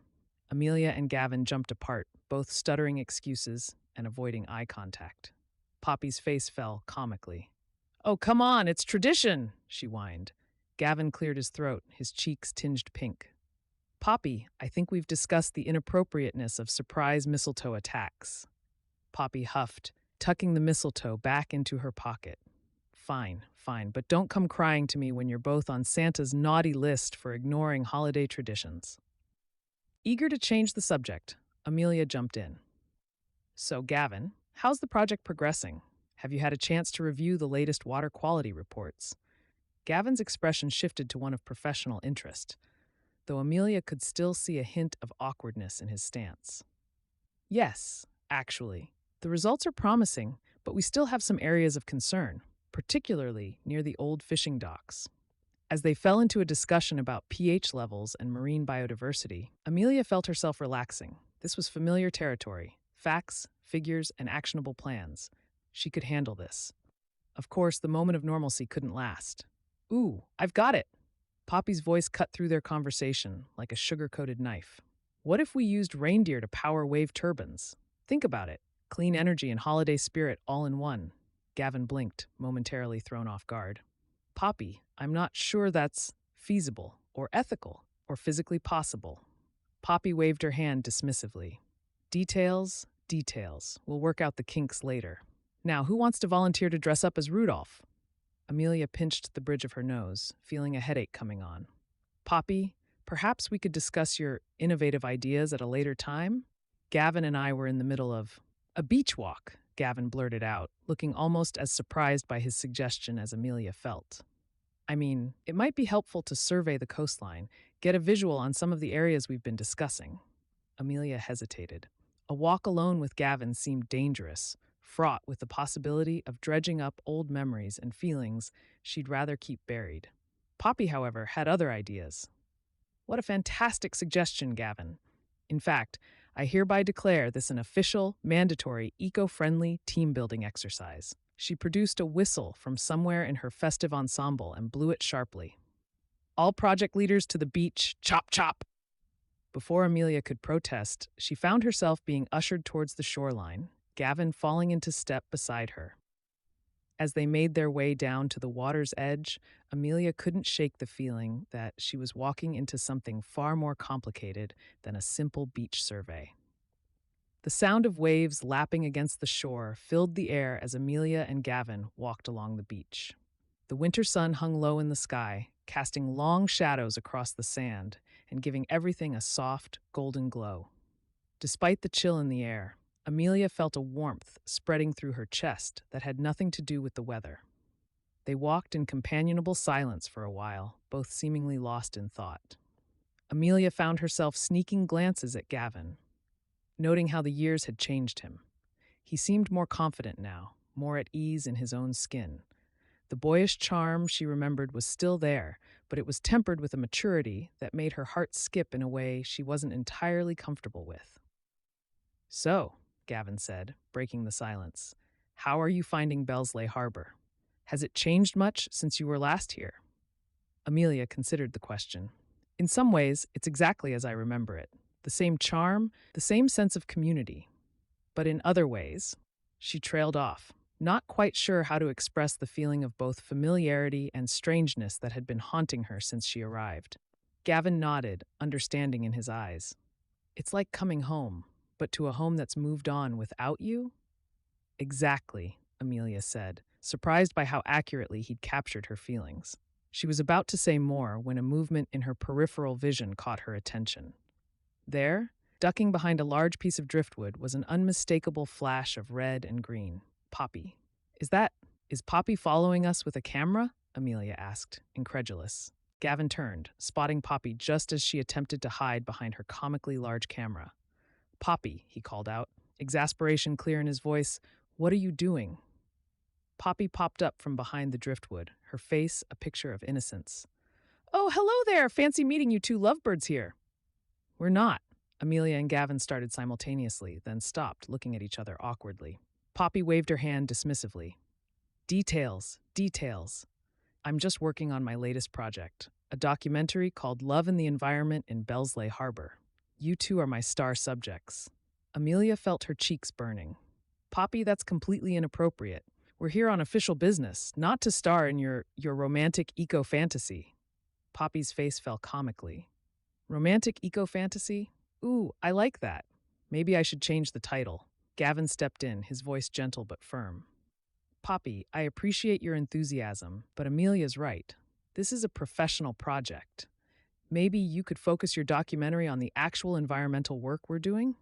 Amelia and Gavin jumped apart, both stuttering excuses and avoiding eye contact. Poppy's face fell comically. "Oh, come on, it's tradition," she whined. Gavin cleared his throat, his cheeks tinged pink. "Poppy, I think we've discussed the inappropriateness of surprise mistletoe attacks." Poppy huffed, tucking the mistletoe back into her pocket. Fine, but don't come crying to me when you're both on Santa's naughty list for ignoring holiday traditions." Eager to change the subject, Amelia jumped in. "So, Gavin, how's the project progressing? Have you had a chance to review the latest water quality reports?" Gavin's expression shifted to one of professional interest, though Amelia could still see a hint of awkwardness in his stance. "Yes, actually. The results are promising, but we still have some areas of concern, particularly near the old fishing docks." As they fell into a discussion about pH levels and marine biodiversity, Amelia felt herself relaxing. This was familiar territory: facts, figures, and actionable plans. She could handle this. Of course, the moment of normalcy couldn't last. "Ooh, I've got it!" Poppy's voice cut through their conversation like a sugar-coated knife. "What if we used reindeer to power wave turbines? Think about it. Clean energy and holiday spirit all in one." Gavin blinked, momentarily thrown off guard. "Poppy, I'm not sure that's feasible or ethical or physically possible." Poppy waved her hand dismissively. Details. We'll work out the kinks later. Now, who wants to volunteer to dress up as Rudolph?" Amelia pinched the bridge of her nose, feeling a headache coming on. "Poppy, perhaps we could discuss your innovative ideas at a later time?" Gavin and I were in the middle of… "A beach walk," Gavin blurted out, looking almost as surprised by his suggestion as Amelia felt. "I mean, it might be helpful to survey the coastline, get a visual on some of the areas we've been discussing." Amelia hesitated. A walk alone with Gavin seemed dangerous, fraught with the possibility of dredging up old memories and feelings she'd rather keep buried. Poppy, however, had other ideas. "What a fantastic suggestion, Gavin. In fact, I hereby declare this an official, mandatory, eco-friendly team-building exercise." She produced a whistle from somewhere in her festive ensemble and blew it sharply. "All project leaders to the beach, chop chop!" Before Amelia could protest, she found herself being ushered towards the shoreline, Gavin falling into step beside her. As they made their way down to the water's edge, Amelia couldn't shake the feeling that she was walking into something far more complicated than a simple beach survey. The sound of waves lapping against the shore filled the air as Amelia and Gavin walked along the beach. The winter sun hung low in the sky, casting long shadows across the sand and giving everything a soft, golden glow. Despite the chill in the air, Amelia felt a warmth spreading through her chest that had nothing to do with the weather. They walked in companionable silence for a while, both seemingly lost in thought. Amelia found herself sneaking glances at Gavin, noting how the years had changed him. He seemed more confident now, more at ease in his own skin. The boyish charm she remembered was still there, but it was tempered with a maturity that made her heart skip in a way she wasn't entirely comfortable with. "So," Gavin said, breaking the silence, "how are you finding Bellsleigh Harbor? Has it changed much since you were last here?" Amelia considered the question. "In some ways, it's exactly as I remember it. The same charm, the same sense of community. But in other ways," she trailed off, not quite sure how to express the feeling of both familiarity and strangeness that had been haunting her since she arrived. Gavin nodded, understanding in his eyes. "It's like coming home, but to a home that's moved on without you?" "Exactly," Amelia said, surprised by how accurately he'd captured her feelings. She was about to say more when a movement in her peripheral vision caught her attention. There, ducking behind a large piece of driftwood, was an unmistakable flash of red and green. Poppy. Is that... is Poppy following us with a camera? Amelia asked, incredulous. Gavin turned, spotting Poppy just as she attempted to hide behind her comically large camera. Poppy, he called out, exasperation clear in his voice. What are you doing? Poppy popped up from behind the driftwood, her face a picture of innocence. Oh, hello there! Fancy meeting you two lovebirds here. We're not. Amelia and Gavin started simultaneously, then stopped, looking at each other awkwardly. Poppy waved her hand dismissively. Details, details. I'm just working on my latest project, a documentary called Love and the Environment in Bellsleigh Harbor. You two are my star subjects. Amelia felt her cheeks burning. Poppy, that's completely inappropriate. We're here on official business, not to star in your romantic eco-fantasy. Poppy's face fell comically. Romantic eco-fantasy? Ooh, I like that. Maybe I should change the title. Gavin stepped in, his voice gentle but firm. Poppy, I appreciate your enthusiasm, but Amelia's right. This is a professional project. Maybe you could focus your documentary on the actual environmental work we're doing?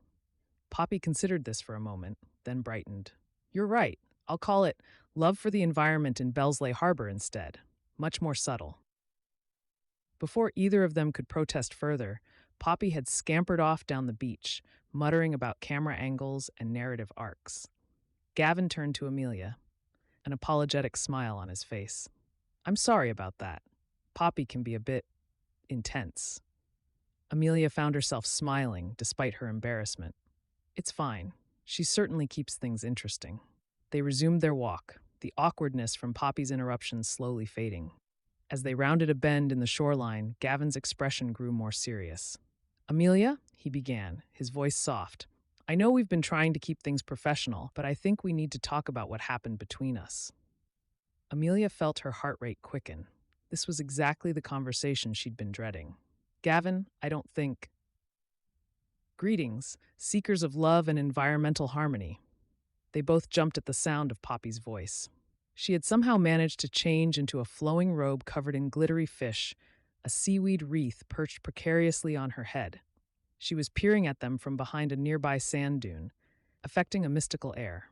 Poppy considered this for a moment, then brightened. You're right. I'll call it Love for the Environment in Bellsleigh Harbor instead. Much more subtle. Before either of them could protest further, Poppy had scampered off down the beach, muttering about camera angles and narrative arcs. Gavin turned to Amelia, an apologetic smile on his face. I'm sorry about that. Poppy can be a bit intense. Amelia found herself smiling despite her embarrassment. It's fine. She certainly keeps things interesting. They resumed their walk, the awkwardness from Poppy's interruption slowly fading. As they rounded a bend in the shoreline, Gavin's expression grew more serious. Amelia, he began, his voice soft. I know we've been trying to keep things professional, but I think we need to talk about what happened between us. Amelia felt her heart rate quicken. This was exactly the conversation she'd been dreading. Gavin, I don't think... Greetings, seekers of love and environmental harmony. They both jumped at the sound of Poppy's voice. She had somehow managed to change into a flowing robe covered in glittery fish, a seaweed wreath perched precariously on her head. She was peering at them from behind a nearby sand dune, affecting a mystical air.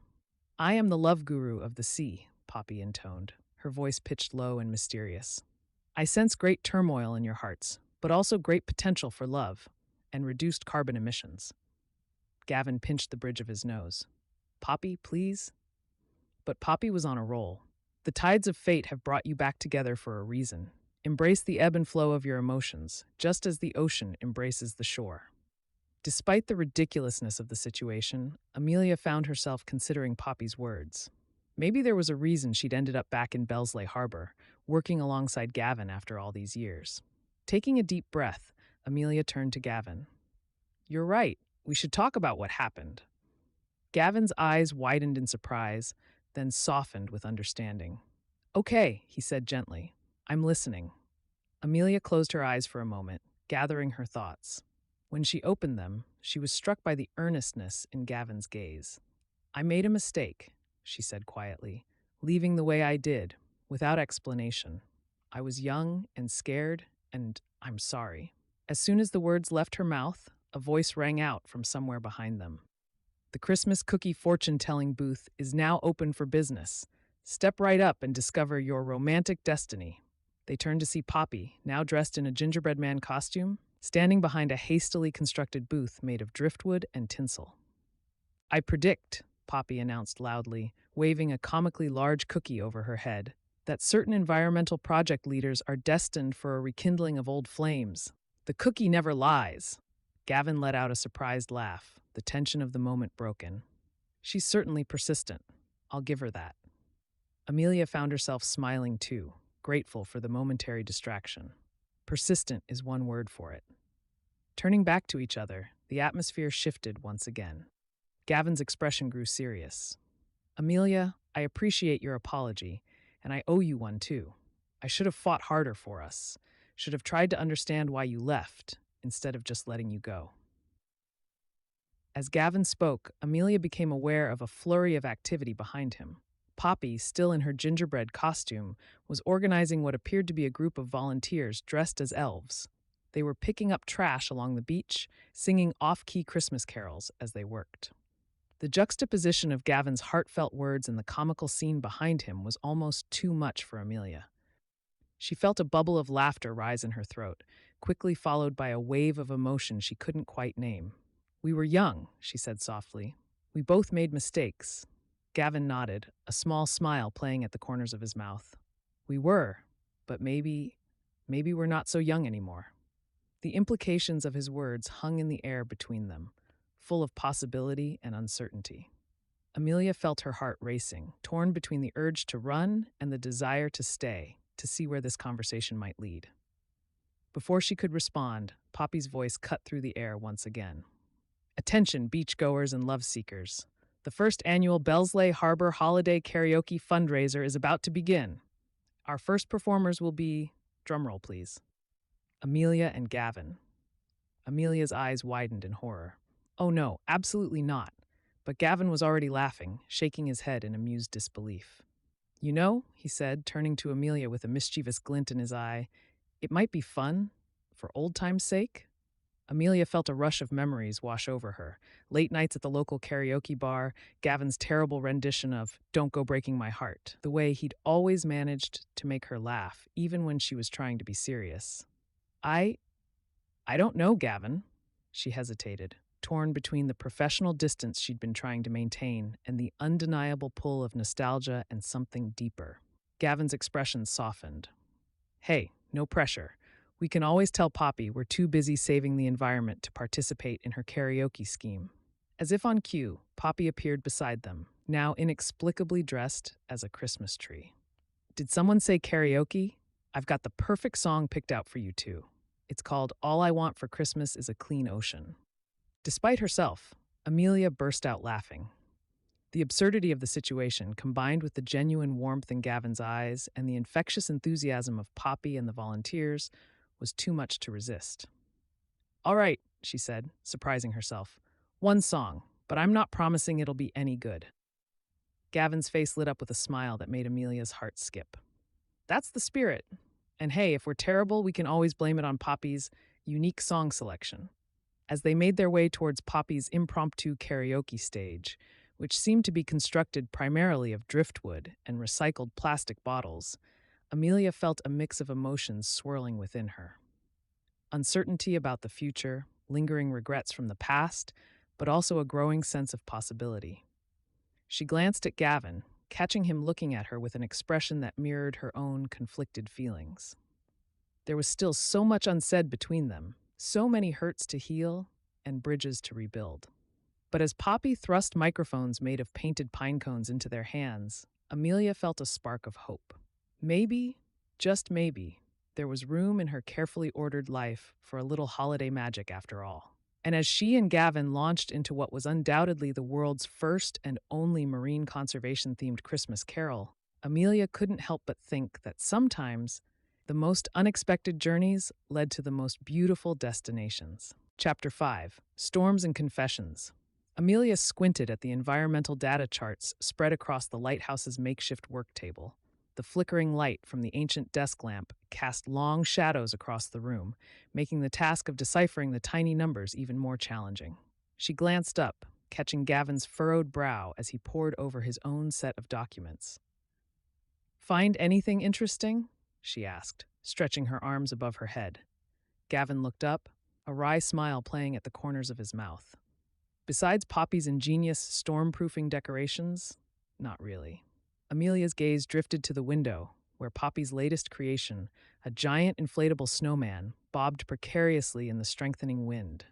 I am the love guru of the sea, Poppy intoned, her voice pitched low and mysterious. I sense great turmoil in your hearts, but also great potential for love and reduced carbon emissions. Gavin pinched the bridge of his nose. Poppy, please? But Poppy was on a roll. The tides of fate have brought you back together for a reason. Embrace the ebb and flow of your emotions, just as the ocean embraces the shore. Despite the ridiculousness of the situation, Amelia found herself considering Poppy's words. Maybe there was a reason she'd ended up back in Bellsleigh Harbor, working alongside Gavin after all these years. Taking a deep breath, Amelia turned to Gavin. You're right. We should talk about what happened. Gavin's eyes widened in surprise, then softened with understanding. Okay, he said gently. I'm listening. Amelia closed her eyes for a moment, gathering her thoughts. When she opened them, she was struck by the earnestness in Gavin's gaze. I made a mistake, she said quietly, leaving the way I did, without explanation. I was young and scared, and I'm sorry. As soon as the words left her mouth, a voice rang out from somewhere behind them. The Christmas cookie fortune-telling booth is now open for business. Step right up and discover your romantic destiny. They turned to see Poppy, now dressed in a gingerbread man costume, standing behind a hastily constructed booth made of driftwood and tinsel. I predict, Poppy announced loudly, waving a comically large cookie over her head, that certain environmental project leaders are destined for a rekindling of old flames. The cookie never lies. Gavin let out a surprised laugh, the tension of the moment broken. She's certainly persistent. I'll give her that. Amelia found herself smiling too, grateful for the momentary distraction. Persistent is one word for it. Turning back to each other, the atmosphere shifted once again. Gavin's expression grew serious. Amelia, I appreciate your apology, and I owe you one too. I should have fought harder for us, should have tried to understand why you left, instead of just letting you go. As Gavin spoke, Amelia became aware of a flurry of activity behind him. Poppy, still in her gingerbread costume, was organizing what appeared to be a group of volunteers dressed as elves. They were picking up trash along the beach, singing off-key Christmas carols as they worked. The juxtaposition of Gavin's heartfelt words and the comical scene behind him was almost too much for Amelia. She felt a bubble of laughter rise in her throat, quickly followed by a wave of emotion she couldn't quite name. "We were young," she said softly. "We both made mistakes." Gavin nodded, a small smile playing at the corners of his mouth. "We were, but maybe we're not so young anymore." The implications of his words hung in the air between them, full of possibility and uncertainty. Amelia felt her heart racing, torn between the urge to run and the desire to stay, to see where this conversation might lead. Before she could respond, Poppy's voice cut through the air once again. "Attention, beachgoers and love-seekers. The first annual Bellsleigh Harbor Holiday Karaoke fundraiser is about to begin. Our first performers will be, drumroll please, Amelia and Gavin." Amelia's eyes widened in horror. "Oh no, absolutely not." But Gavin was already laughing, shaking his head in amused disbelief. "You know," he said, turning to Amelia with a mischievous glint in his eye, "it might be fun, for old time's sake." Amelia felt a rush of memories wash over her. Late nights at the local karaoke bar, Gavin's terrible rendition of "Don't Go Breaking My Heart," the way he'd always managed to make her laugh, even when she was trying to be serious. I don't know, Gavin." She hesitated, torn between the professional distance she'd been trying to maintain and the undeniable pull of nostalgia and something deeper. Gavin's expression softened. "Hey, no pressure. We can always tell Poppy we're too busy saving the environment to participate in her karaoke scheme." As if on cue, Poppy appeared beside them, now inexplicably dressed as a Christmas tree. "Did someone say karaoke? I've got the perfect song picked out for you two. It's called All I Want for Christmas is a Clean Ocean." Despite herself, Amelia burst out laughing. The absurdity of the situation, combined with the genuine warmth in Gavin's eyes and the infectious enthusiasm of Poppy and the volunteers, was too much to resist. "All right," she said, surprising herself. "One song, but I'm not promising it'll be any good." Gavin's face lit up with a smile that made Amelia's heart skip. "That's the spirit. And hey, if we're terrible, we can always blame it on Poppy's unique song selection." As they made their way towards Poppy's impromptu karaoke stage, which seemed to be constructed primarily of driftwood and recycled plastic bottles, Amelia felt a mix of emotions swirling within her. Uncertainty about the future, lingering regrets from the past, but also a growing sense of possibility. She glanced at Gavin, catching him looking at her with an expression that mirrored her own conflicted feelings. There was still so much unsaid between them, so many hurts to heal and bridges to rebuild. But as Poppy thrust microphones made of painted pine cones into their hands, Amelia felt a spark of hope. Maybe, just maybe, there was room in her carefully ordered life for a little holiday magic after all. And as she and Gavin launched into what was undoubtedly the world's first and only marine conservation-themed Christmas carol, Amelia couldn't help but think that sometimes the most unexpected journeys led to the most beautiful destinations. Chapter 5. Storms and Confessions. Amelia squinted at the environmental data charts spread across the lighthouse's makeshift work table. The flickering light from the ancient desk lamp cast long shadows across the room, making the task of deciphering the tiny numbers even more challenging. She glanced up, catching Gavin's furrowed brow as he pored over his own set of documents. "Find anything interesting?" she asked, stretching her arms above her head. Gavin looked up, a wry smile playing at the corners of his mouth. Besides Poppy's ingenious storm-proofing decorations, not really. Amelia's gaze drifted to the window, where Poppy's latest creation, a giant inflatable snowman, bobbed precariously in the strengthening wind.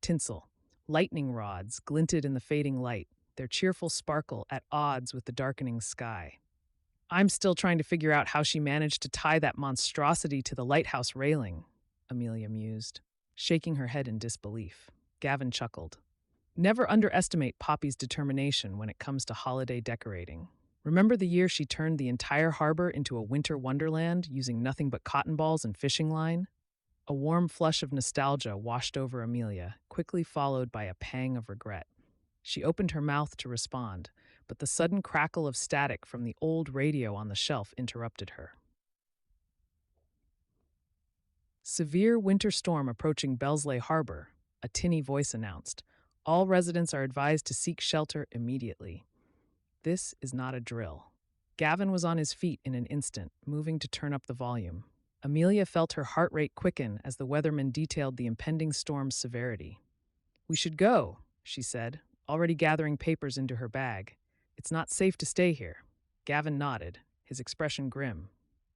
Tinsel, lightning rods glinted in the fading light, their cheerful sparkle at odds with the darkening sky. "I'm still trying to figure out how she managed to tie that monstrosity to the lighthouse railing," Amelia mused, shaking her head in disbelief. Gavin chuckled. "Never underestimate Poppy's determination when it comes to holiday decorating. Remember the year she turned the entire harbor into a winter wonderland using nothing but cotton balls and fishing line?" A warm flush of nostalgia washed over Amelia, quickly followed by a pang of regret. She opened her mouth to respond, but the sudden crackle of static from the old radio on the shelf interrupted her. Severe winter storm approaching Bellsleigh Harbor, a tinny voice announced. All residents are advised to seek shelter immediately. This is not a drill. Gavin was on his feet in an instant, moving to turn up the volume. Amelia felt her heart rate quicken as the weatherman detailed the impending storm's severity. "We should go," she said, already gathering papers into her bag. "It's not safe to stay here." Gavin nodded, his expression grim.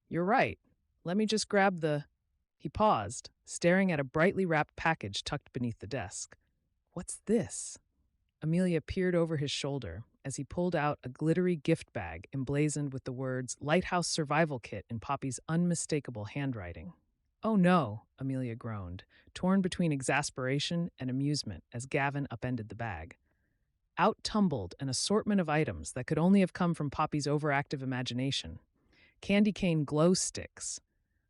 "You're right. Let me just grab the—" He paused, staring at a brightly wrapped package tucked beneath the desk. "What's this?" Amelia peered over his shoulder as he pulled out a glittery gift bag emblazoned with the words Lighthouse Survival Kit in Poppy's unmistakable handwriting. "Oh no," Amelia groaned, torn between exasperation and amusement as Gavin upended the bag. Out tumbled an assortment of items that could only have come from Poppy's overactive imagination. Candy cane glow sticks,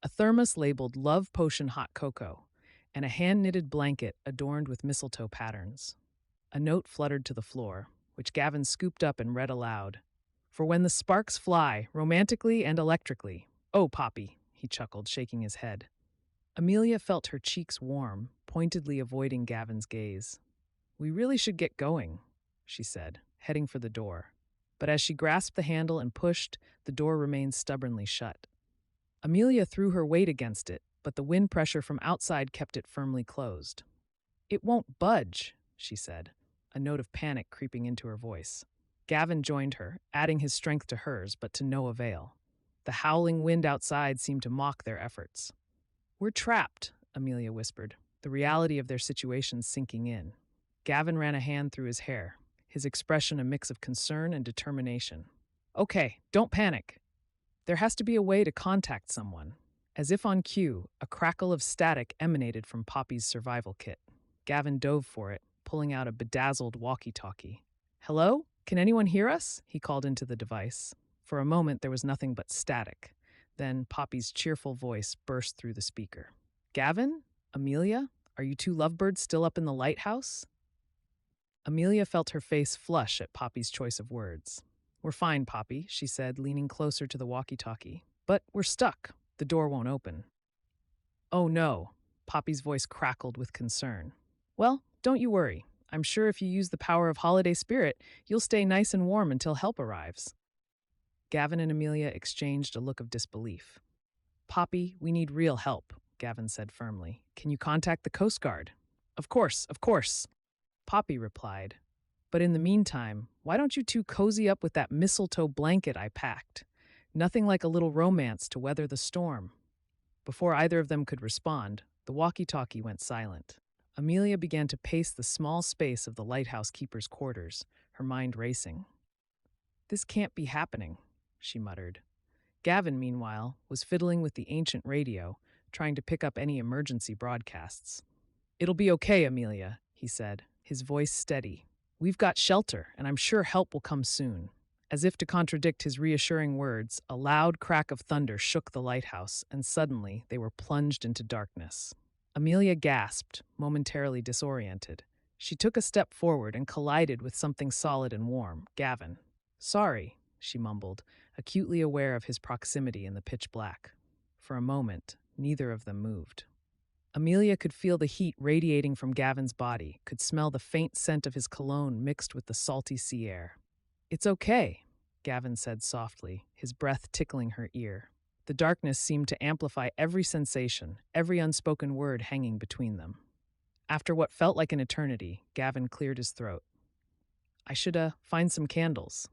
a thermos labeled Love Potion Hot Cocoa, and a hand-knitted blanket adorned with mistletoe patterns. A note fluttered to the floor, which Gavin scooped up and read aloud. "For when the sparks fly, romantically and electrically. Oh, Poppy," he chuckled, shaking his head. Amelia felt her cheeks warm, pointedly avoiding Gavin's gaze. "We really should get going," she said, heading for the door. But as she grasped the handle and pushed, the door remained stubbornly shut. Amelia threw her weight against it, but the wind pressure from outside kept it firmly closed. "It won't budge," she said, a note of panic creeping into her voice. Gavin joined her, adding his strength to hers, but to no avail. The howling wind outside seemed to mock their efforts. "We're trapped," Amelia whispered, the reality of their situation sinking in. Gavin ran a hand through his hair, his expression a mix of concern and determination. "Okay, don't panic. There has to be a way to contact someone." As if on cue, a crackle of static emanated from Poppy's survival kit. Gavin dove for it, pulling out a bedazzled walkie-talkie. "Hello? Can anyone hear us?" he called into the device. For a moment, there was nothing but static. Then Poppy's cheerful voice burst through the speaker. "Gavin? Amelia? Are you two lovebirds still up in the lighthouse?" Amelia felt her face flush at Poppy's choice of words. "We're fine, Poppy," she said, leaning closer to the walkie-talkie. "But we're stuck. The door won't open." "Oh no," Poppy's voice crackled with concern. "Well, don't you worry. I'm sure if you use the power of holiday spirit, you'll stay nice and warm until help arrives." Gavin and Amelia exchanged a look of disbelief. "Poppy, we need real help," Gavin said firmly. "Can you contact the Coast Guard?" Of course," Poppy replied. "But in the meantime, why don't you two cozy up with that mistletoe blanket I packed? Nothing like a little romance to weather the storm." Before either of them could respond, the walkie-talkie went silent. Amelia began to pace the small space of the lighthouse keeper's quarters, her mind racing. "This can't be happening," she muttered. Gavin, meanwhile, was fiddling with the ancient radio, trying to pick up any emergency broadcasts. "It'll be okay, Amelia," he said, his voice steady. "We've got shelter, and I'm sure help will come soon." As if to contradict his reassuring words, a loud crack of thunder shook the lighthouse, and suddenly they were plunged into darkness. Amelia gasped, momentarily disoriented. She took a step forward and collided with something solid and warm, Gavin. "Sorry," she mumbled, acutely aware of his proximity in the pitch black. For a moment, neither of them moved. Amelia could feel the heat radiating from Gavin's body, could smell the faint scent of his cologne mixed with the salty sea air. "It's okay," Gavin said softly, his breath tickling her ear. The darkness seemed to amplify every sensation, every unspoken word hanging between them. After what felt like an eternity, Gavin cleared his throat. "I should, find some candles."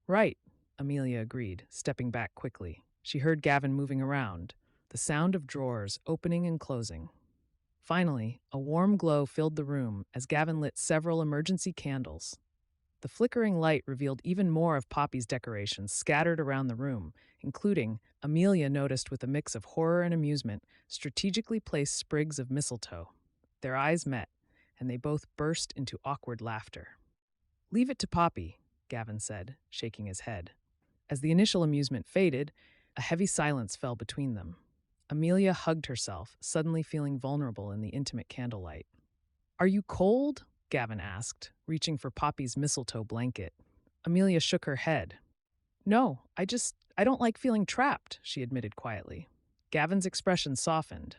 "Right," Amelia agreed, stepping back quickly. She heard Gavin moving around, the sound of drawers opening and closing. Finally, a warm glow filled the room as Gavin lit several emergency candles. The flickering light revealed even more of Poppy's decorations scattered around the room, including, Amelia noticed with a mix of horror and amusement, strategically placed sprigs of mistletoe. Their eyes met, and they both burst into awkward laughter. "Leave it to Poppy," Gavin said, shaking his head. As the initial amusement faded, a heavy silence fell between them. Amelia hugged herself, suddenly feeling vulnerable in the intimate candlelight. "Are you cold?" Gavin asked, reaching for Poppy's mistletoe blanket. Amelia shook her head. No, I don't like feeling trapped, she admitted quietly. Gavin's expression softened.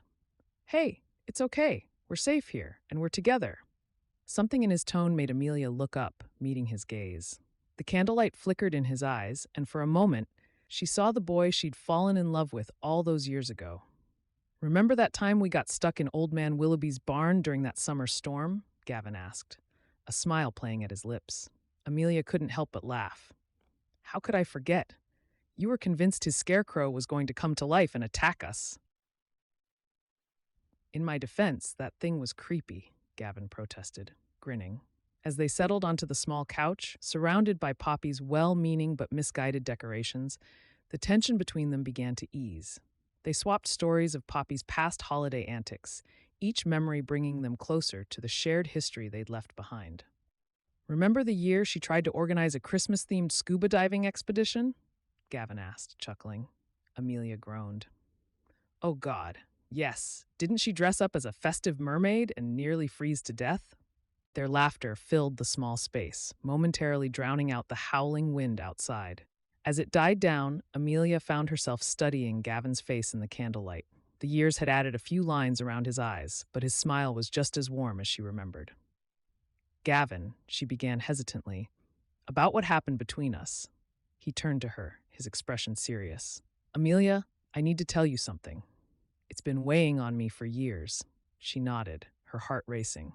Hey, it's okay. We're safe here, and we're together. Something in his tone made Amelia look up, meeting his gaze. The candlelight flickered in his eyes, and for a moment, she saw the boy she'd fallen in love with all those years ago. Remember that time we got stuck in Old Man Willoughby's barn during that summer storm? Gavin asked, a smile playing at his lips. Amelia couldn't help but laugh. How could I forget? You were convinced his scarecrow was going to come to life and attack us. In my defense, that thing was creepy, Gavin protested, grinning. As they settled onto the small couch, surrounded by Poppy's well-meaning but misguided decorations, the tension between them began to ease. They swapped stories of Poppy's past holiday antics, each memory bringing them closer to the shared history they'd left behind. Remember the year she tried to organize a Christmas-themed scuba diving expedition? Gavin asked, chuckling. Amelia groaned. Oh, God. Yes. Didn't she dress up as a festive mermaid and nearly freeze to death? Their laughter filled the small space, momentarily drowning out the howling wind outside. As it died down, Amelia found herself studying Gavin's face in the candlelight. The years had added a few lines around his eyes, but his smile was just as warm as she remembered. Gavin, she began hesitantly, about what happened between us. He turned to her, his expression serious. Amelia, I need to tell you something. It's been weighing on me for years. She nodded, her heart racing.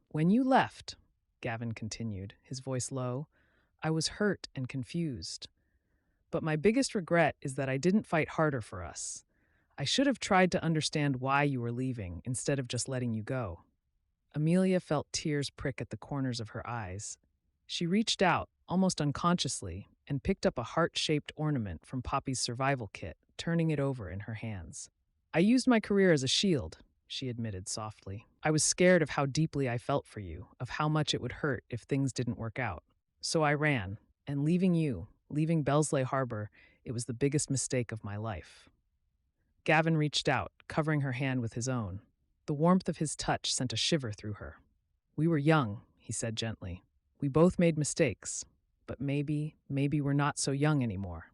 When you left, Gavin continued, his voice low, I was hurt and confused. But my biggest regret is that I didn't fight harder for us. I should have tried to understand why you were leaving instead of just letting you go. Amelia felt tears prick at the corners of her eyes. She reached out, almost unconsciously, and picked up a heart-shaped ornament from Poppy's survival kit, turning it over in her hands. I used my career as a shield, she admitted softly. I was scared of how deeply I felt for you, of how much it would hurt if things didn't work out. So I ran, and leaving Bellsleigh Harbor, it was the biggest mistake of my life. Gavin reached out, covering her hand with his own. The warmth of his touch sent a shiver through her. We were young, he said gently. We both made mistakes, but maybe we're not so young anymore.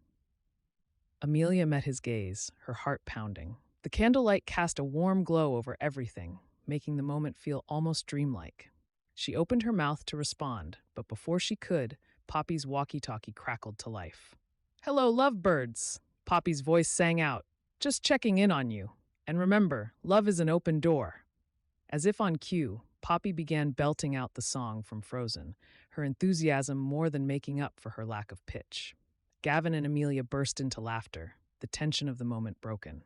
Amelia met his gaze, her heart pounding. The candlelight cast a warm glow over everything, making the moment feel almost dreamlike. She opened her mouth to respond, but before she could, Poppy's walkie-talkie crackled to life. Hello, lovebirds, Poppy's voice sang out. Just checking in on you. And remember, love is an open door. As if on cue, Poppy began belting out the song from Frozen, her enthusiasm more than making up for her lack of pitch. Gavin and Amelia burst into laughter, the tension of the moment broken.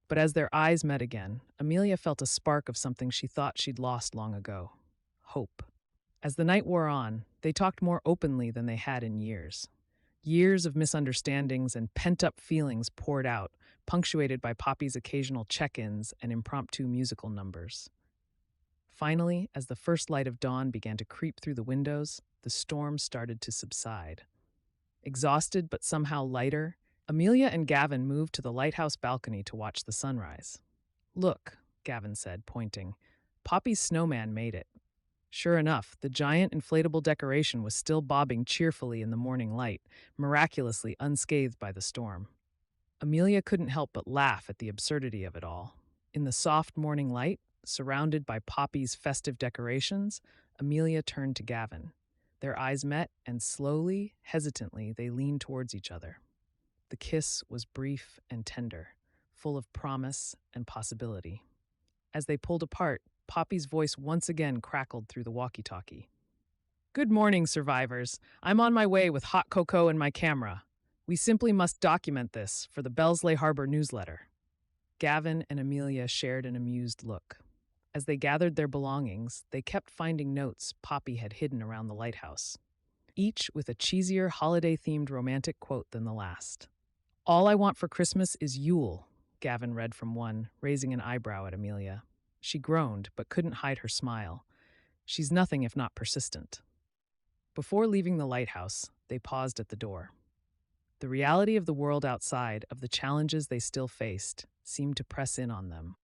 But as their eyes met again, Amelia felt a spark of something she thought she'd lost long ago. Hope. As the night wore on, they talked more openly than they had in years. Years of misunderstandings and pent-up feelings poured out, punctuated by Poppy's occasional check-ins and impromptu musical numbers. Finally, as the first light of dawn began to creep through the windows, the storm started to subside. Exhausted but somehow lighter, Amelia and Gavin moved to the lighthouse balcony to watch the sunrise. Look, Gavin said, pointing. Poppy's snowman made it. Sure enough, the giant inflatable decoration was still bobbing cheerfully in the morning light, miraculously unscathed by the storm. Amelia couldn't help but laugh at the absurdity of it all. In the soft morning light, surrounded by Poppy's festive decorations, Amelia turned to Gavin. Their eyes met, and slowly, hesitantly, they leaned towards each other. The kiss was brief and tender, full of promise and possibility. As they pulled apart, Poppy's voice once again crackled through the walkie-talkie. Good morning, survivors. I'm on my way with hot cocoa and my camera. We simply must document this for the Bellsleigh Harbor newsletter. Gavin and Amelia shared an amused look. As they gathered their belongings, they kept finding notes Poppy had hidden around the lighthouse, each with a cheesier holiday-themed romantic quote than the last. All I want for Christmas is Yule, Gavin read from one, raising an eyebrow at Amelia. She groaned, but couldn't hide her smile. She's nothing if not persistent. Before leaving the lighthouse, they paused at the door. The reality of the world outside, of the challenges they still faced, seemed to press in on them.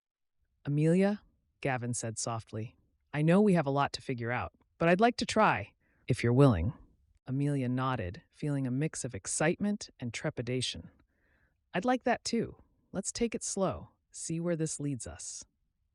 Amelia, Gavin said softly, I know we have a lot to figure out, but I'd like to try, if you're willing. Amelia nodded, feeling a mix of excitement and trepidation. I'd like that too. Let's take it slow, see where this leads us.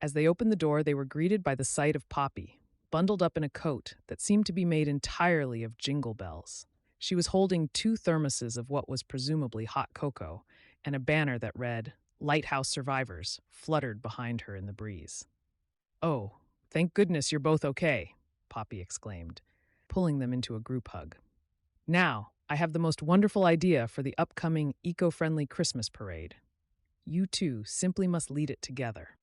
As they opened the door, they were greeted by the sight of Poppy, bundled up in a coat that seemed to be made entirely of jingle bells. She was holding 2 thermoses of what was presumably hot cocoa, and a banner that read, Lighthouse Survivors, fluttered behind her in the breeze. Oh, thank goodness you're both okay, Poppy exclaimed, pulling them into a group hug. Now, I have the most wonderful idea for the upcoming eco-friendly Christmas parade. You two simply must lead it together.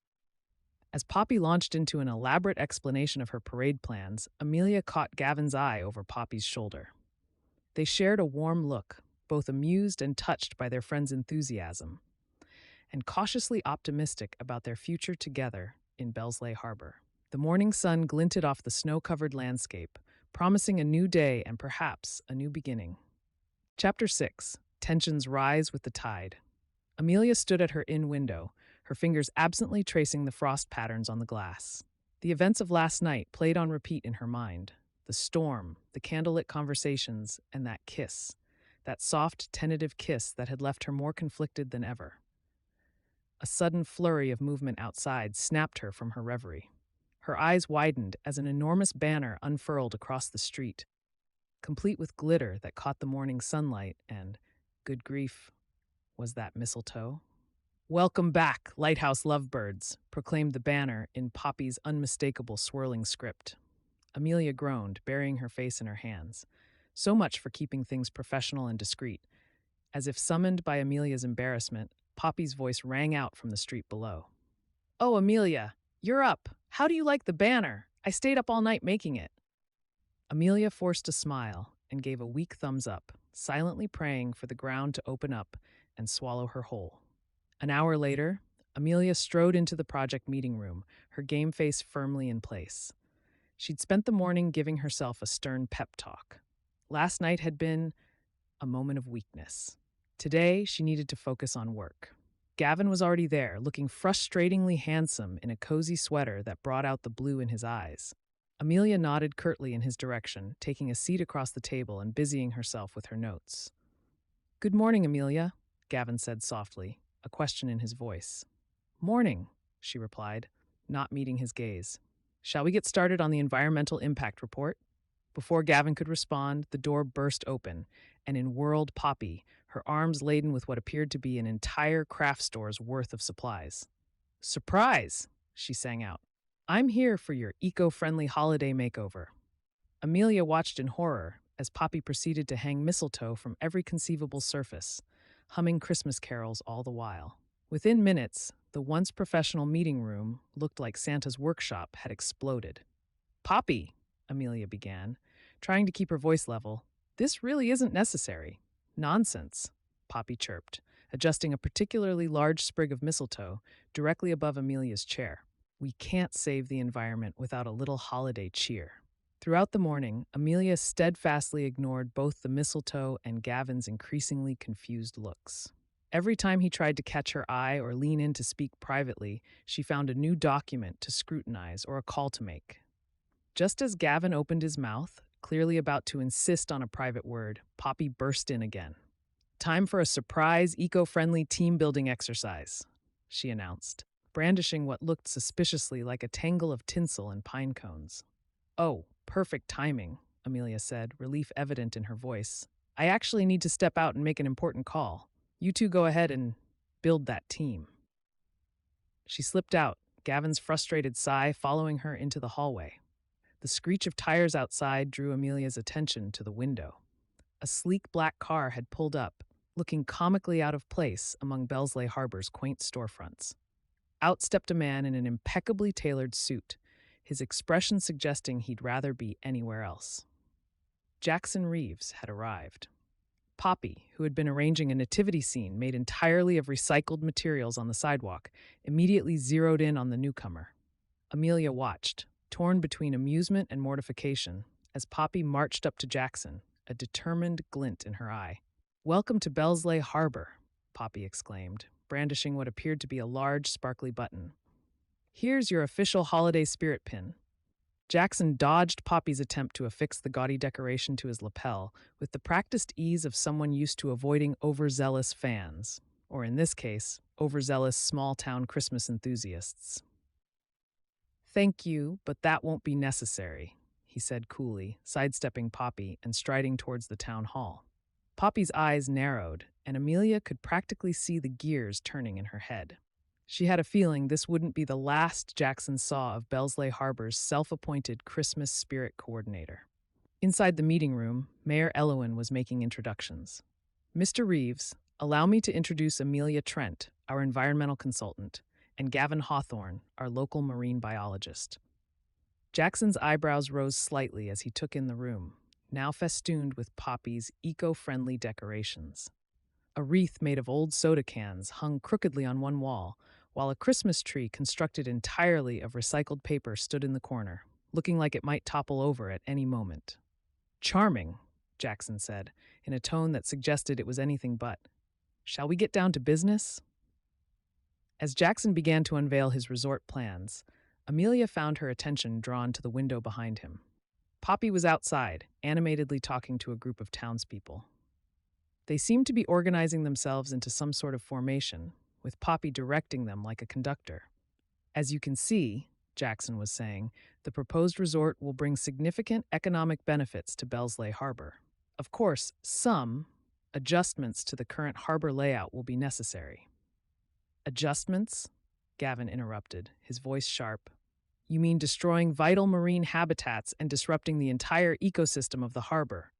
As Poppy launched into an elaborate explanation of her parade plans, Amelia caught Gavin's eye over Poppy's shoulder. They shared a warm look, both amused and touched by their friend's enthusiasm, and cautiously optimistic about their future together in Bellsleigh Harbor. The morning sun glinted off the snow-covered landscape, promising a new day and perhaps a new beginning. Chapter 6. Tensions rise with the tide. Amelia stood at her inn window, her fingers absently tracing the frost patterns on the glass. The events of last night played on repeat in her mind. The storm, the candlelit conversations, and that kiss. That soft, tentative kiss that had left her more conflicted than ever. A sudden flurry of movement outside snapped her from her reverie. Her eyes widened as an enormous banner unfurled across the street, complete with glitter that caught the morning sunlight and, good grief, was that mistletoe? Welcome back, lighthouse lovebirds, proclaimed the banner in Poppy's unmistakable swirling script. Amelia groaned, burying her face in her hands. So much for keeping things professional and discreet. As if summoned by Amelia's embarrassment, Poppy's voice rang out from the street below. Oh, Amelia, you're up. How do you like the banner? I stayed up all night making it. Amelia forced a smile and gave a weak thumbs up, silently praying for the ground to open up and swallow her whole. An hour later, Amelia strode into the project meeting room, her game face firmly in place. She'd spent the morning giving herself a stern pep talk. Last night had been a moment of weakness. Today, she needed to focus on work. Gavin was already there, looking frustratingly handsome in a cozy sweater that brought out the blue in his eyes. Amelia nodded curtly in his direction, taking a seat across the table and busying herself with her notes. Good morning, Amelia, Gavin said softly, a question in his voice. Morning, she replied, not meeting his gaze. Shall we get started on the environmental impact report? Before Gavin could respond, the door burst open, and in whirled Poppy, her arms laden with what appeared to be an entire craft store's worth of supplies. Surprise, she sang out. I'm here for your eco-friendly holiday makeover. Amelia watched in horror as Poppy proceeded to hang mistletoe from every conceivable surface, humming Christmas carols all the while. Within minutes, the once professional meeting room looked like Santa's workshop had exploded. Poppy, Amelia began, trying to keep her voice level. This really isn't necessary. Nonsense, Poppy chirped, adjusting a particularly large sprig of mistletoe directly above Amelia's chair. We can't save the environment without a little holiday cheer. Throughout the morning, Amelia steadfastly ignored both the mistletoe and Gavin's increasingly confused looks. Every time he tried to catch her eye or lean in to speak privately, she found a new document to scrutinize or a call to make. Just as Gavin opened his mouth, clearly about to insist on a private word, Poppy burst in again. Time for a surprise, eco-friendly team-building exercise, she announced, brandishing what looked suspiciously like a tangle of tinsel and pine cones. Oh, perfect timing, Amelia said, relief evident in her voice. I actually need to step out and make an important call. You two go ahead and build that team. She slipped out, Gavin's frustrated sigh following her into the hallway. The screech of tires outside drew Amelia's attention to the window. A sleek black car had pulled up, looking comically out of place among Bellsleigh Harbor's quaint storefronts. Out stepped a man in an impeccably tailored suit, his expression suggesting he'd rather be anywhere else. Jackson Reeves had arrived. Poppy, who had been arranging a nativity scene made entirely of recycled materials on the sidewalk, immediately zeroed in on the newcomer. Amelia watched, torn between amusement and mortification, as Poppy marched up to Jackson, a determined glint in her eye. Welcome to Bellsleigh Harbor, Poppy exclaimed, brandishing what appeared to be a large, sparkly button. Here's your official holiday spirit pin. Jackson dodged Poppy's attempt to affix the gaudy decoration to his lapel with the practiced ease of someone used to avoiding overzealous fans, or in this case, overzealous small-town Christmas enthusiasts. "Thank you, but that won't be necessary," he said coolly, sidestepping Poppy and striding towards the town hall. Poppy's eyes narrowed, and Amelia could practically see the gears turning in her head. She had a feeling this wouldn't be the last Jackson saw of Bellsleigh Harbor's self-appointed Christmas spirit coordinator. Inside the meeting room, Mayor Elowen was making introductions. "Mr. Reeves, allow me to introduce Amelia Trent, our environmental consultant, and Gavin Hawthorne, our local marine biologist." Jackson's eyebrows rose slightly as he took in the room, now festooned with Poppy's eco-friendly decorations. A wreath made of old soda cans hung crookedly on one wall, while a Christmas tree constructed entirely of recycled paper stood in the corner, looking like it might topple over at any moment. "Charming," Jackson said, in a tone that suggested it was anything but. "Shall we get down to business?" As Jackson began to unveil his resort plans, Amelia found her attention drawn to the window behind him. Poppy was outside, animatedly talking to a group of townspeople. They seemed to be organizing themselves into some sort of formation, with Poppy directing them like a conductor. "As you can see," Jackson was saying, "the proposed resort will bring significant economic benefits to Bellsleigh Harbor. Of course, some adjustments to the current harbor layout will be necessary." "Adjustments?" Gavin interrupted, his voice sharp. "You mean destroying vital marine habitats and disrupting the entire ecosystem of the harbor?"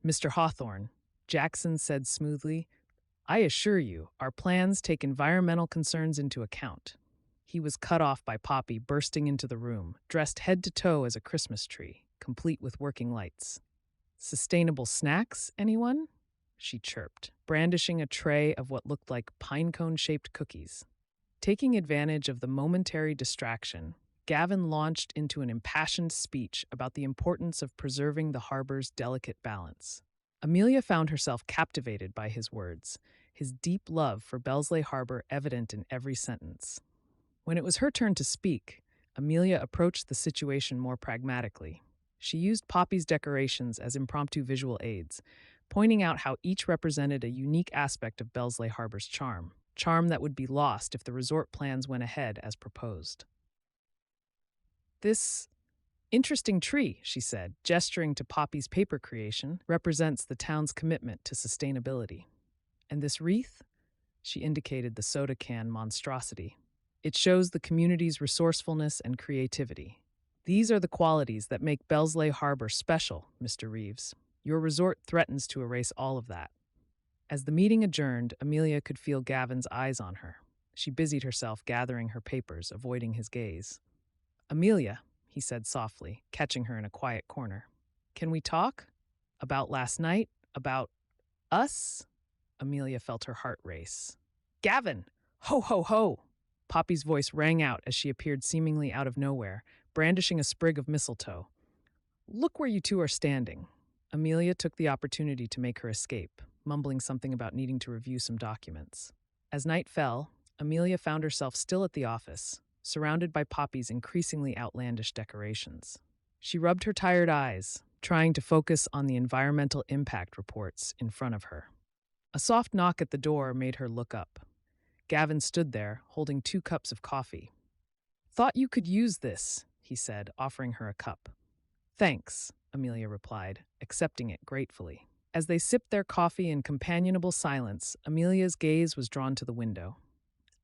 "Mr. Hawthorne," Jackson said smoothly, "I assure you, our plans take environmental concerns into account." He was cut off by Poppy bursting into the room, dressed head to toe as a Christmas tree, complete with working lights. "Sustainable snacks, anyone?" she chirped, brandishing a tray of what looked like pine-cone-shaped cookies. Taking advantage of the momentary distraction, Gavin launched into an impassioned speech about the importance of preserving the harbor's delicate balance. Amelia found herself captivated by his words, his deep love for Bellsleigh Harbor evident in every sentence. When it was her turn to speak, Amelia approached the situation more pragmatically. She used Poppy's decorations as impromptu visual aids, pointing out how each represented a unique aspect of Bellsleigh Harbor's charm that would be lost if the resort plans went ahead as proposed. "This interesting tree," she said, gesturing to Poppy's paper creation, "represents the town's commitment to sustainability. And this wreath?" She indicated the soda can monstrosity. "It shows the community's resourcefulness and creativity. These are the qualities that make Bellsleigh Harbor special, Mr. Reeves. Your resort threatens to erase all of that." As the meeting adjourned, Amelia could feel Gavin's eyes on her. She busied herself gathering her papers, avoiding his gaze. "Amelia," he said softly, catching her in a quiet corner. "Can we talk? About last night? About us?" Amelia felt her heart race. "Gavin! Ho, ho, ho!" Poppy's voice rang out as she appeared seemingly out of nowhere, brandishing a sprig of mistletoe. "Look where you two are standing." Amelia took the opportunity to make her escape, mumbling something about needing to review some documents. As night fell, Amelia found herself still at the office, surrounded by Poppy's increasingly outlandish decorations. She rubbed her tired eyes, trying to focus on the environmental impact reports in front of her. A soft knock at the door made her look up. Gavin stood there, holding 2 cups of coffee. "Thought you could use this," he said, offering her a cup. "Thanks," Amelia replied, accepting it gratefully. As they sipped their coffee in companionable silence, Amelia's gaze was drawn to the window.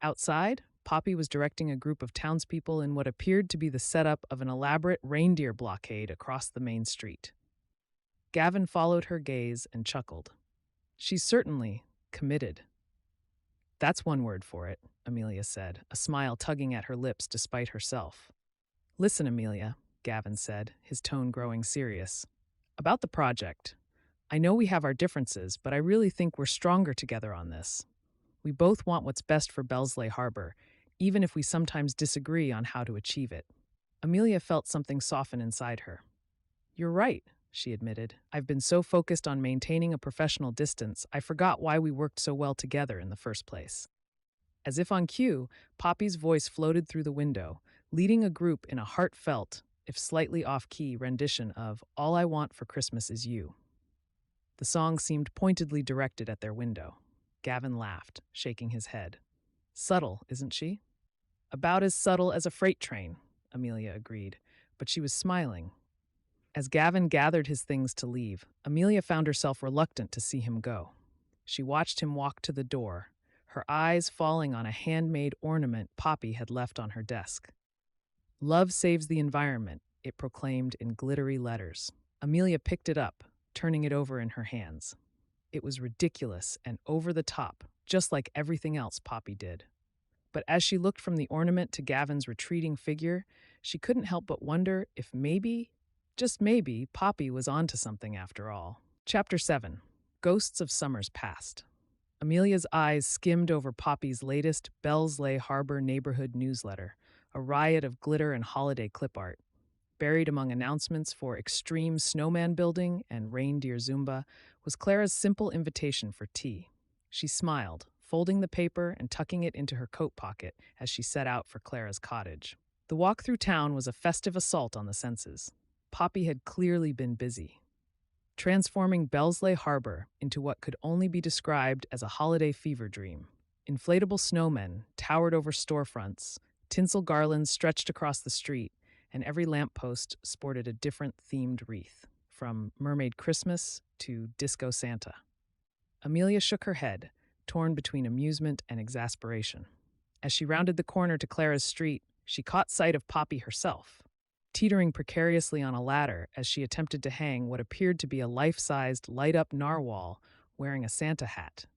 Outside, Poppy was directing a group of townspeople in what appeared to be the setup of an elaborate reindeer blockade across the main street. Gavin followed her gaze and chuckled. "She's certainly committed." "That's one word for it," Amelia said, a smile tugging at her lips despite herself. "Listen, Amelia," Gavin said, his tone growing serious. "About the project. I know we have our differences, but I really think we're stronger together on this. We both want what's best for Bellsleigh Harbor, even if we sometimes disagree on how to achieve it." Amelia felt something soften inside her. "You're right," she admitted. "I've been so focused on maintaining a professional distance, I forgot why we worked so well together in the first place." As if on cue, Poppy's voice floated through the window, leading a group in a heartfelt, if slightly off-key, rendition of All I Want for Christmas Is You. The song seemed pointedly directed at their window. Gavin laughed, shaking his head. Subtle, isn't she? About as subtle as a freight train, Amelia agreed, but she was smiling. As Gavin gathered his things to leave, Amelia found herself reluctant to see him go. She watched him walk to the door, her eyes falling on a handmade ornament Poppy had left on her desk. Love saves the environment, it proclaimed in glittery letters. Amelia picked it up, turning it over in her hands. It was ridiculous and over the top, just like everything else Poppy did. But as she looked from the ornament to Gavin's retreating figure, she couldn't help but wonder if maybe, just maybe, Poppy was onto something after all. Chapter 7. Ghosts of Summers Past. Amelia's eyes skimmed over Poppy's latest Bellsleigh Harbor neighborhood newsletter, a riot of glitter and holiday clip art. Buried among announcements for extreme snowman building and reindeer Zumba was Clara's simple invitation for tea. She smiled, folding the paper and tucking it into her coat pocket as she set out for Clara's cottage. The walk through town was a festive assault on the senses. Poppy had clearly been busy, transforming Bellsleigh Harbor into what could only be described as a holiday fever dream. Inflatable snowmen towered over storefronts, tinsel garlands stretched across the street, and every lamppost sported a different themed wreath, from Mermaid Christmas to Disco Santa. Amelia shook her head, torn between amusement and exasperation. As she rounded the corner to Clara's street, she caught sight of Poppy herself, teetering precariously on a ladder as she attempted to hang what appeared to be a life-sized, light-up narwhal wearing a Santa hat.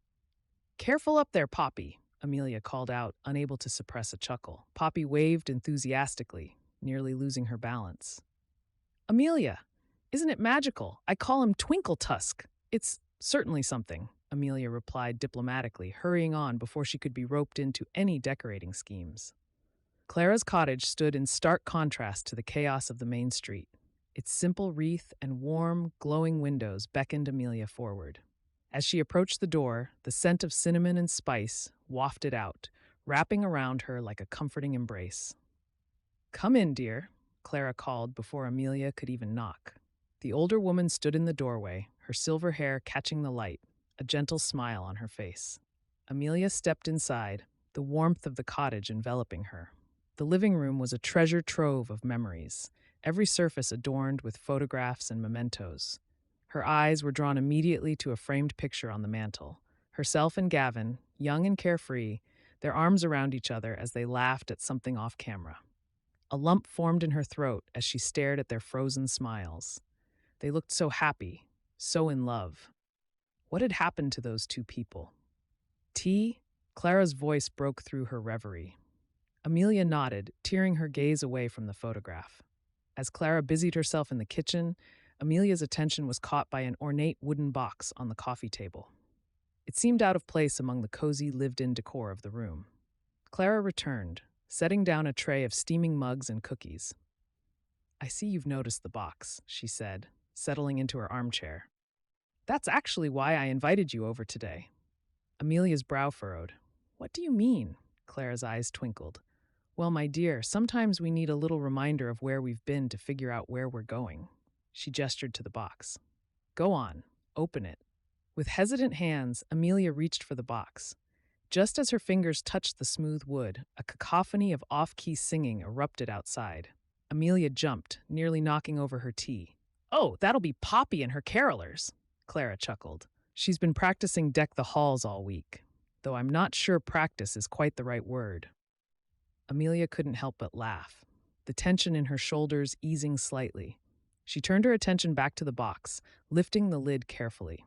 "Careful up there, Poppy," Amelia called out, unable to suppress a chuckle. Poppy waved enthusiastically, nearly losing her balance. "Amelia, isn't it magical? I call him Twinkle Tusk." "It's certainly something," Amelia replied diplomatically, hurrying on before she could be roped into any decorating schemes. Clara's cottage stood in stark contrast to the chaos of the main street. Its simple wreath and warm, glowing windows beckoned Amelia forward. As she approached the door, the scent of cinnamon and spice wafted out, wrapping around her like a comforting embrace. "Come in, dear," Clara called before Amelia could even knock. The older woman stood in the doorway, her silver hair catching the light, a gentle smile on her face. Amelia stepped inside, the warmth of the cottage enveloping her. The living room was a treasure trove of memories, every surface adorned with photographs and mementos. Her eyes were drawn immediately to a framed picture on the mantel. Herself and Gavin, young and carefree, their arms around each other as they laughed at something off camera. A lump formed in her throat as she stared at their frozen smiles. They looked so happy, so in love. What had happened to those two people? "Tea?" Clara's voice broke through her reverie. Amelia nodded, tearing her gaze away from the photograph. As Clara busied herself in the kitchen, Amelia's attention was caught by an ornate wooden box on the coffee table. It seemed out of place among the cozy, lived-in decor of the room. Clara returned, setting down a tray of steaming mugs and cookies. "I see you've noticed the box," she said, settling into her armchair. "That's actually why I invited you over today." Amelia's brow furrowed. "What do you mean?" Clara's eyes twinkled. "Well, my dear, sometimes we need a little reminder of where we've been to figure out where we're going." She gestured to the box. "Go on, open it." With hesitant hands, Amelia reached for the box. Just as her fingers touched the smooth wood, a cacophony of off-key singing erupted outside. Amelia jumped, nearly knocking over her tea. "Oh, that'll be Poppy and her carolers," Clara chuckled. "She's been practicing Deck the Halls all week, though I'm not sure practice is quite the right word." Amelia couldn't help but laugh, the tension in her shoulders easing slightly. She turned her attention back to the box, lifting the lid carefully.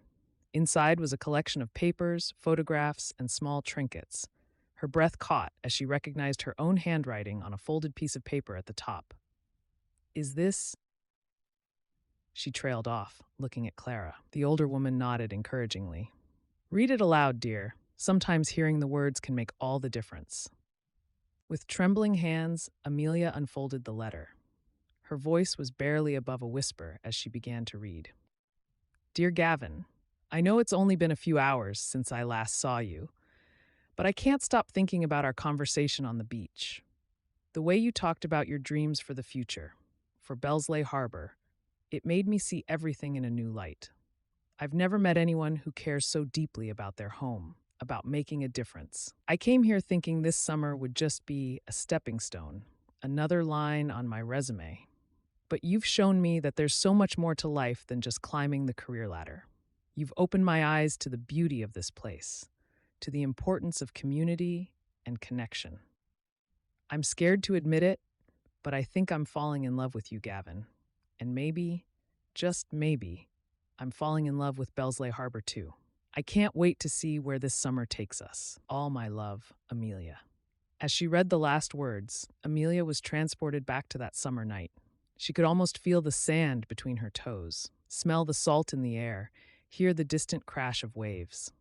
Inside was a collection of papers, photographs, and small trinkets. Her breath caught as she recognized her own handwriting on a folded piece of paper at the top. "Is this—" She trailed off, looking at Clara. The older woman nodded encouragingly. "Read it aloud, dear. Sometimes hearing the words can make all the difference." With trembling hands, Amelia unfolded the letter. Her voice was barely above a whisper as she began to read. "Dear Gavin, I know it's only been a few hours since I last saw you, but I can't stop thinking about our conversation on the beach. The way you talked about your dreams for the future, for Bellsleigh Harbor, it made me see everything in a new light. I've never met anyone who cares so deeply about their home, about making a difference. I came here thinking this summer would just be a stepping stone, another line on my resume. But you've shown me that there's so much more to life than just climbing the career ladder. You've opened my eyes to the beauty of this place, to the importance of community and connection. I'm scared to admit it, but I think I'm falling in love with you, Gavin. And maybe, just maybe, I'm falling in love with Bellsleigh Harbor too. I can't wait to see where this summer takes us. All my love, Amelia. As she read the last words, Amelia was transported back to that summer night. She could almost feel the sand between her toes, smell the salt in the air, hear the distant crash of waves.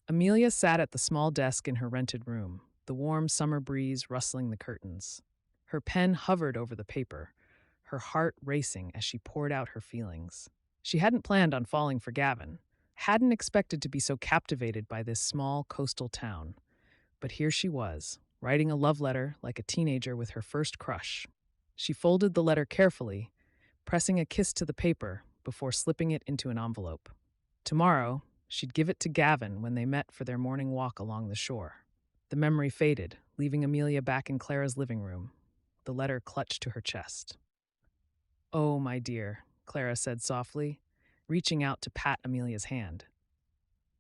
Amelia sat at the small desk in her rented room, the warm summer breeze rustling the curtains. Her pen hovered over the paper, her heart racing as she poured out her feelings. She hadn't planned on falling for Gavin, hadn't expected to be so captivated by this small coastal town. But here she was, writing a love letter like a teenager with her first crush. She folded the letter carefully, pressing a kiss to the paper before slipping it into an envelope. Tomorrow, she'd give it to Gavin when they met for their morning walk along the shore. The memory faded, leaving Amelia back in Clara's living room, the letter clutched to her chest. "Oh, my dear," Clara said softly, reaching out to pat Amelia's hand.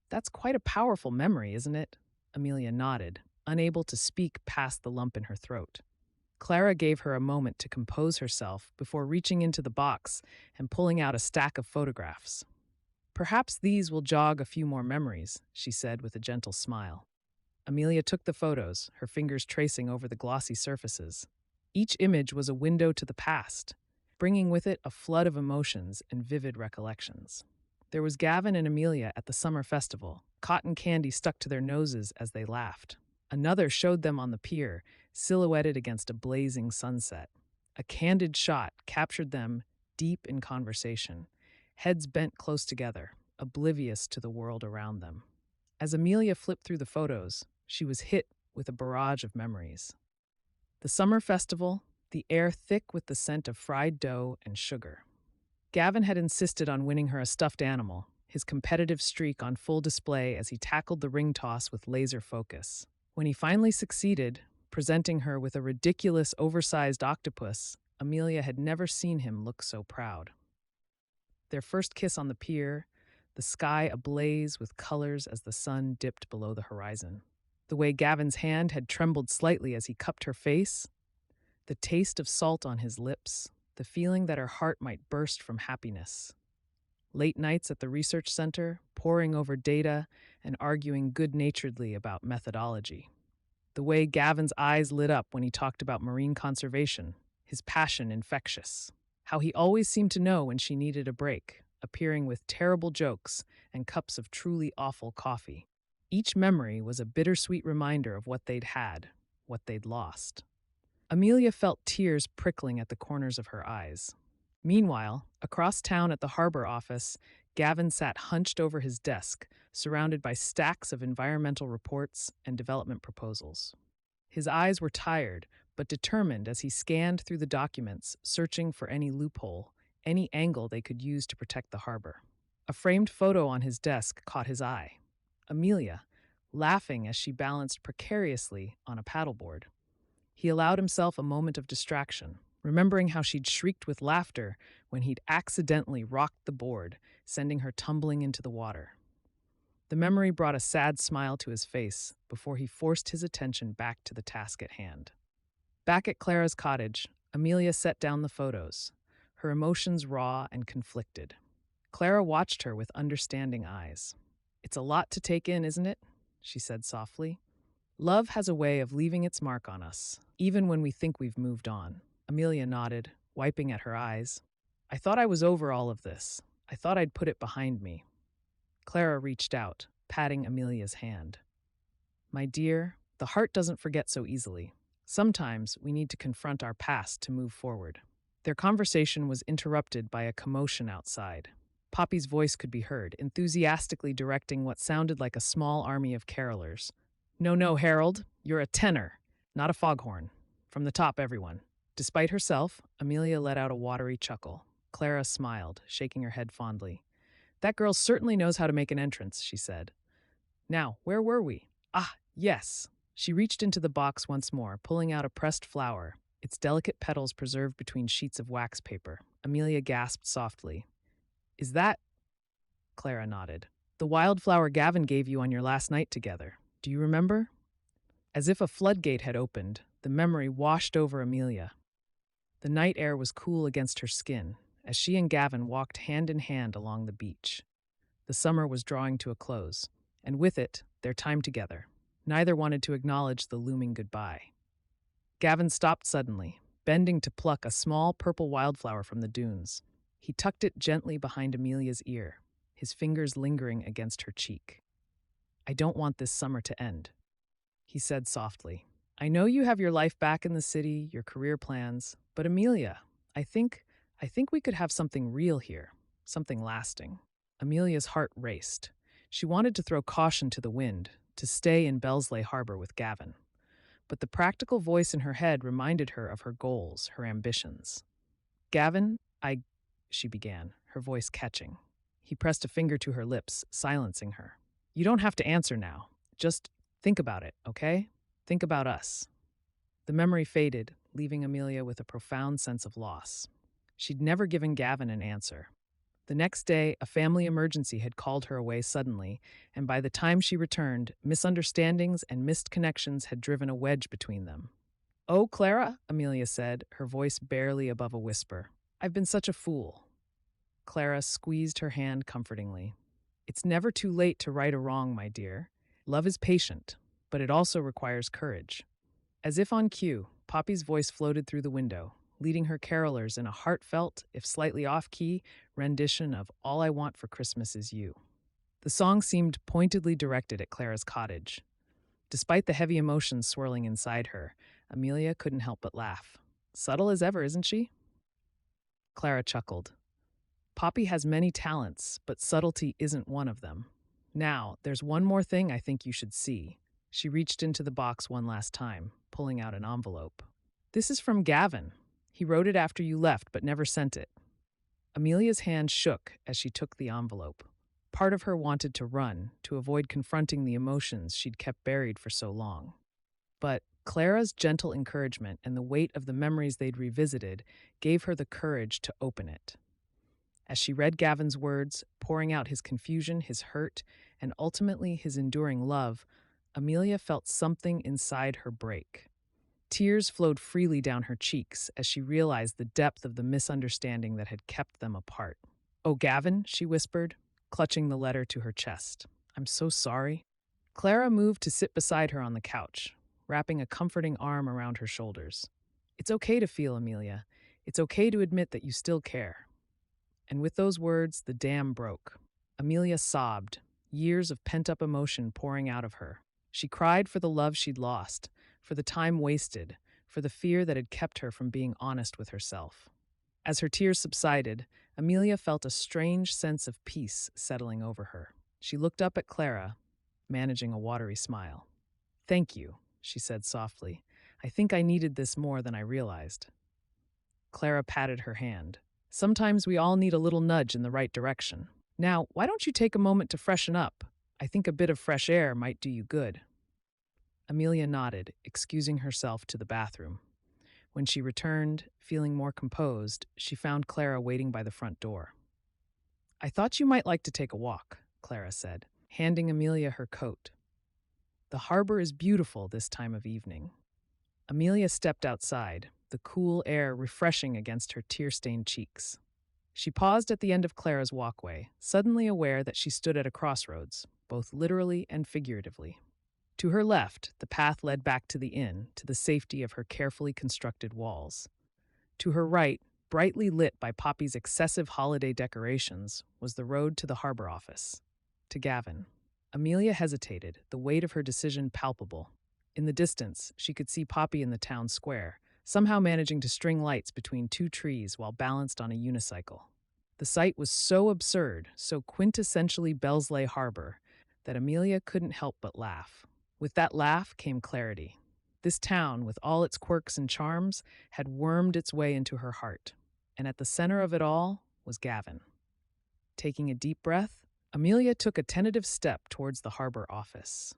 "That's quite a powerful memory, isn't it?" Amelia nodded, unable to speak past the lump in her throat. Clara gave her a moment to compose herself before reaching into the box and pulling out a stack of photographs. "Perhaps these will jog a few more memories," she said with a gentle smile. Amelia took the photos, her fingers tracing over the glossy surfaces. Each image was a window to the past, bringing with it a flood of emotions and vivid recollections. There was Gavin and Amelia at the summer festival, cotton candy stuck to their noses as they laughed. Another showed them on the pier, silhouetted against a blazing sunset. A candid shot captured them deep in conversation, heads bent close together, oblivious to the world around them. As Amelia flipped through the photos, she was hit with a barrage of memories. The summer festival, the air thick with the scent of fried dough and sugar. Gavin had insisted on winning her a stuffed animal, his competitive streak on full display as he tackled the ring toss with laser focus. When he finally succeeded, presenting her with a ridiculous oversized octopus, Amelia had never seen him look so proud. Their first kiss on the pier, the sky ablaze with colors as the sun dipped below the horizon. The way Gavin's hand had trembled slightly as he cupped her face, the taste of salt on his lips, the feeling that her heart might burst from happiness. Late nights at the research center, poring over data and arguing good-naturedly about methodology. The way Gavin's eyes lit up when he talked about marine conservation, his passion infectious. How he always seemed to know when she needed a break, appearing with terrible jokes and cups of truly awful coffee. Each memory was a bittersweet reminder of what they'd had, what they'd lost. Amelia felt tears prickling at the corners of her eyes. Meanwhile, across town at the harbor office, Gavin sat hunched over his desk, surrounded by stacks of environmental reports and development proposals. His eyes were tired, but determined as he scanned through the documents, searching for any loophole, any angle they could use to protect the harbor. A framed photo on his desk caught his eye. Amelia, laughing as she balanced precariously on a paddleboard. He allowed himself a moment of distraction, remembering how she'd shrieked with laughter when he'd accidentally rocked the board, sending her tumbling into the water. The memory brought a sad smile to his face before he forced his attention back to the task at hand. Back at Clara's cottage, Amelia set down the photos, her emotions raw and conflicted. Clara watched her with understanding eyes. "It's a lot to take in, isn't it?" she said softly. "Love has a way of leaving its mark on us, even when we think we've moved on." Amelia nodded, wiping at her eyes. "I thought I was over all of this. I thought I'd put it behind me." Clara reached out, patting Amelia's hand. "My dear, the heart doesn't forget so easily. Sometimes we need to confront our past to move forward." Their conversation was interrupted by a commotion outside. Poppy's voice could be heard, enthusiastically directing what sounded like a small army of carolers. "No, no, Harold, you're a tenor, not a foghorn. From the top, everyone." Despite herself, Amelia let out a watery chuckle. Clara smiled, shaking her head fondly. That girl certainly knows how to make an entrance, she said. Now, where were we? Ah, yes. She reached into the box once more, pulling out a pressed flower, its delicate petals preserved between sheets of wax paper. Amelia gasped softly. Is that? Clara nodded. The wildflower Gavin gave you on your last night together. Do you remember? As if a floodgate had opened, the memory washed over Amelia. The night air was cool against her skin as she and Gavin walked hand in hand along the beach. The summer was drawing to a close, and with it, their time together. Neither wanted to acknowledge the looming goodbye. Gavin stopped suddenly, bending to pluck a small purple wildflower from the dunes. He tucked it gently behind Amelia's ear, his fingers lingering against her cheek. I don't want this summer to end, he said softly. I know you have your life back in the city, your career plans, but Amelia, I think we could have something real here, something lasting. Amelia's heart raced. She wanted to throw caution to the wind, to stay in Bellsleigh Harbor with Gavin. But the practical voice in her head reminded her of her goals, her ambitions. Gavin, she began, her voice catching. He pressed a finger to her lips, silencing her. You don't have to answer now. Just think about it, okay? Think about us. The memory faded, leaving Amelia with a profound sense of loss. She'd never given Gavin an answer. The next day, a family emergency had called her away suddenly, and by the time she returned, misunderstandings and missed connections had driven a wedge between them. Oh, Clara, Amelia said, her voice barely above a whisper. I've been such a fool. Clara squeezed her hand comfortingly. It's never too late to right a wrong, my dear. Love is patient, but it also requires courage. As if on cue, Poppy's voice floated through the window, leading her carolers in a heartfelt, if slightly off-key, rendition of All I Want for Christmas Is You. The song seemed pointedly directed at Clara's cottage. Despite the heavy emotions swirling inside her, Amelia couldn't help but laugh. Subtle as ever, isn't she? Clara chuckled. Poppy has many talents, but subtlety isn't one of them. Now, there's one more thing I think you should see. She reached into the box one last time, pulling out an envelope. This is from Gavin. He wrote it after you left, but never sent it. Amelia's hand shook as she took the envelope. Part of her wanted to run, to avoid confronting the emotions she'd kept buried for so long. But Clara's gentle encouragement and the weight of the memories they'd revisited gave her the courage to open it. As she read Gavin's words, pouring out his confusion, his hurt, and ultimately his enduring love, Amelia felt something inside her break. Tears flowed freely down her cheeks as she realized the depth of the misunderstanding that had kept them apart. Oh, Gavin, she whispered, clutching the letter to her chest. I'm so sorry. Clara moved to sit beside her on the couch, wrapping a comforting arm around her shoulders. It's okay to feel, Amelia. It's okay to admit that you still care. And with those words, the dam broke. Amelia sobbed, years of pent-up emotion pouring out of her. She cried for the love she'd lost, for the time wasted, for the fear that had kept her from being honest with herself. As her tears subsided, Amelia felt a strange sense of peace settling over her. She looked up at Clara, managing a watery smile. Thank you, she said softly. I think I needed this more than I realized. Clara patted her hand. Sometimes we all need a little nudge in the right direction. Now, why don't you take a moment to freshen up? I think a bit of fresh air might do you good. Amelia nodded, excusing herself to the bathroom. When she returned, feeling more composed, she found Clara waiting by the front door. I thought you might like to take a walk, Clara said, handing Amelia her coat. The harbor is beautiful this time of evening. Amelia stepped outside, the cool air refreshing against her tear-stained cheeks. She paused at the end of Clara's walkway, suddenly aware that she stood at a crossroads, both literally and figuratively. To her left, the path led back to the inn, to the safety of her carefully constructed walls. To her right, brightly lit by Poppy's excessive holiday decorations, was the road to the harbor office. To Gavin. Amelia hesitated, the weight of her decision palpable. In the distance, she could see Poppy in the town square, somehow managing to string lights between two trees while balanced on a unicycle. The sight was so absurd, so quintessentially Bellsleigh Harbor, that Amelia couldn't help but laugh. With that laugh came clarity. This town, with all its quirks and charms, had wormed its way into her heart. And at the center of it all was Gavin. Taking a deep breath, Amelia took a tentative step towards the harbor office.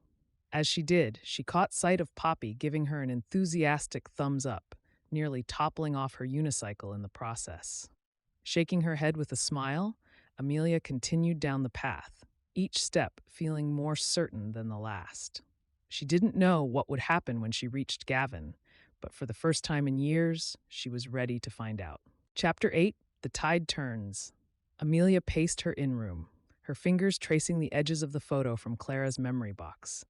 As she did, she caught sight of Poppy giving her an enthusiastic thumbs up, nearly toppling off her unicycle in the process. Shaking her head with a smile, Amelia continued down the path, each step feeling more certain than the last. She didn't know what would happen when she reached Gavin, but for the first time in years, she was ready to find out. Chapter 8, The Tide Turns. Amelia paced her in-room, her fingers tracing the edges of the photo from Clara's memory box.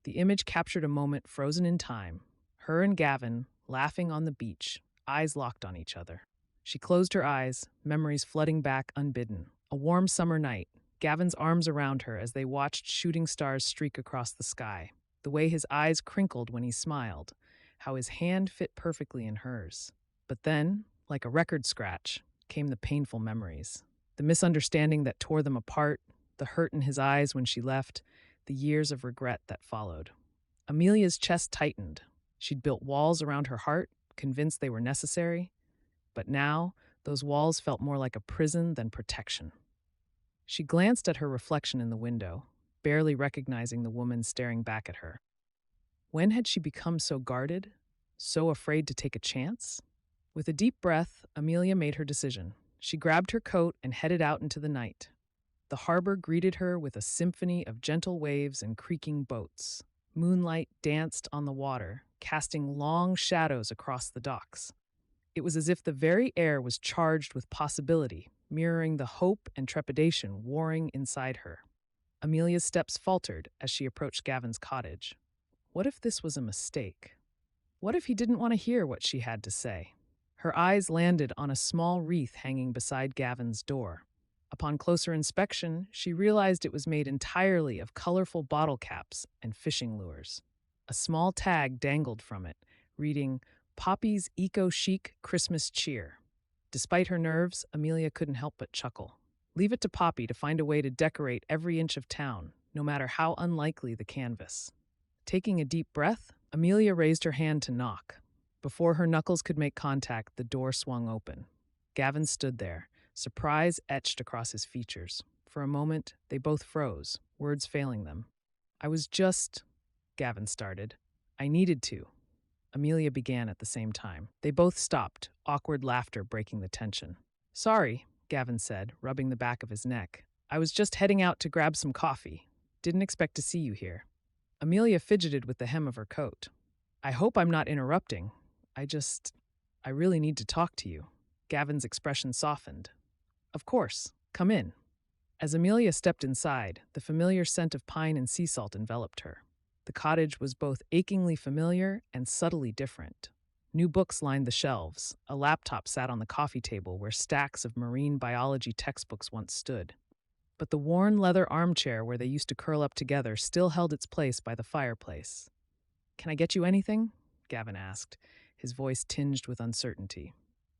The image captured a moment frozen in time, her and Gavin laughing on the beach, eyes locked on each other. She closed her eyes, memories flooding back unbidden. A warm summer night, Gavin's arms around her as they watched shooting stars streak across the sky. The way his eyes crinkled when he smiled, how his hand fit perfectly in hers. But then, like a record scratch, came the painful memories. The misunderstanding that tore them apart, the hurt in his eyes when she left, the years of regret that followed. Amelia's chest tightened. She'd built walls around her heart, convinced they were necessary. But now, those walls felt more like a prison than protection. She glanced at her reflection in the window, barely recognizing the woman staring back at her. When had she become so guarded, so afraid to take a chance? With a deep breath, Amelia made her decision. She grabbed her coat and headed out into the night. The harbor greeted her with a symphony of gentle waves and creaking boats. Moonlight danced on the water, casting long shadows across the docks. It was as if the very air was charged with possibility, mirroring the hope and trepidation warring inside her. Amelia's steps faltered as she approached Gavin's cottage. What if this was a mistake? What if he didn't want to hear what she had to say? Her eyes landed on a small wreath hanging beside Gavin's door. Upon closer inspection, she realized it was made entirely of colorful bottle caps and fishing lures. A small tag dangled from it, reading, "Poppy's Eco-Chic Christmas Cheer." Despite her nerves, Amelia couldn't help but chuckle. Leave it to Poppy to find a way to decorate every inch of town, no matter how unlikely the canvas. Taking a deep breath, Amelia raised her hand to knock. Before her knuckles could make contact, the door swung open. Gavin stood there, surprise etched across his features. For a moment, they both froze, words failing them. Gavin started. "I needed to." Amelia began at the same time. They both stopped, awkward laughter breaking the tension. "Sorry," Gavin said, rubbing the back of his neck. "I was just heading out to grab some coffee. Didn't expect to see you here." Amelia fidgeted with the hem of her coat. "I hope I'm not interrupting. I really need to talk to you." Gavin's expression softened. "Of course, come in." As Amelia stepped inside, the familiar scent of pine and sea salt enveloped her. The cottage was both achingly familiar and subtly different. New books lined the shelves. A laptop sat on the coffee table where stacks of marine biology textbooks once stood. But the worn leather armchair where they used to curl up together still held its place by the fireplace. "Can I get you anything?" Gavin asked, his voice tinged with uncertainty.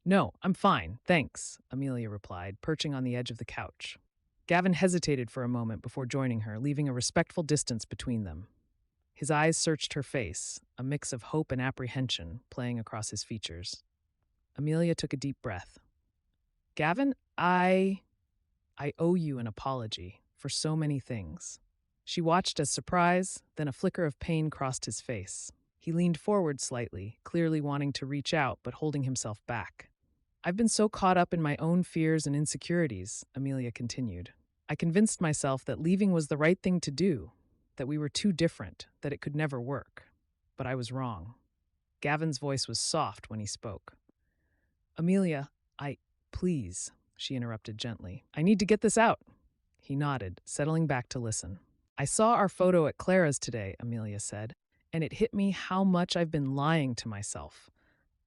"No, I'm fine, thanks," Amelia replied, perching on the edge of the couch. Gavin hesitated for a moment before joining her, leaving a respectful distance between them. His eyes searched her face, a mix of hope and apprehension playing across his features. Amelia took a deep breath. "Gavin, I owe you an apology for so many things." She watched as surprise, then a flicker of pain crossed his face. He leaned forward slightly, clearly wanting to reach out but holding himself back. "I've been so caught up in my own fears and insecurities," Amelia continued. "I convinced myself that leaving was the right thing to do, that we were too different, that it could never work. But I was wrong." Gavin's voice was soft when he spoke. "Amelia, please," she interrupted gently. "I need to get this out." He nodded, settling back to listen. "I saw our photo at Clara's today," Amelia said, "and it hit me how much I've been lying to myself.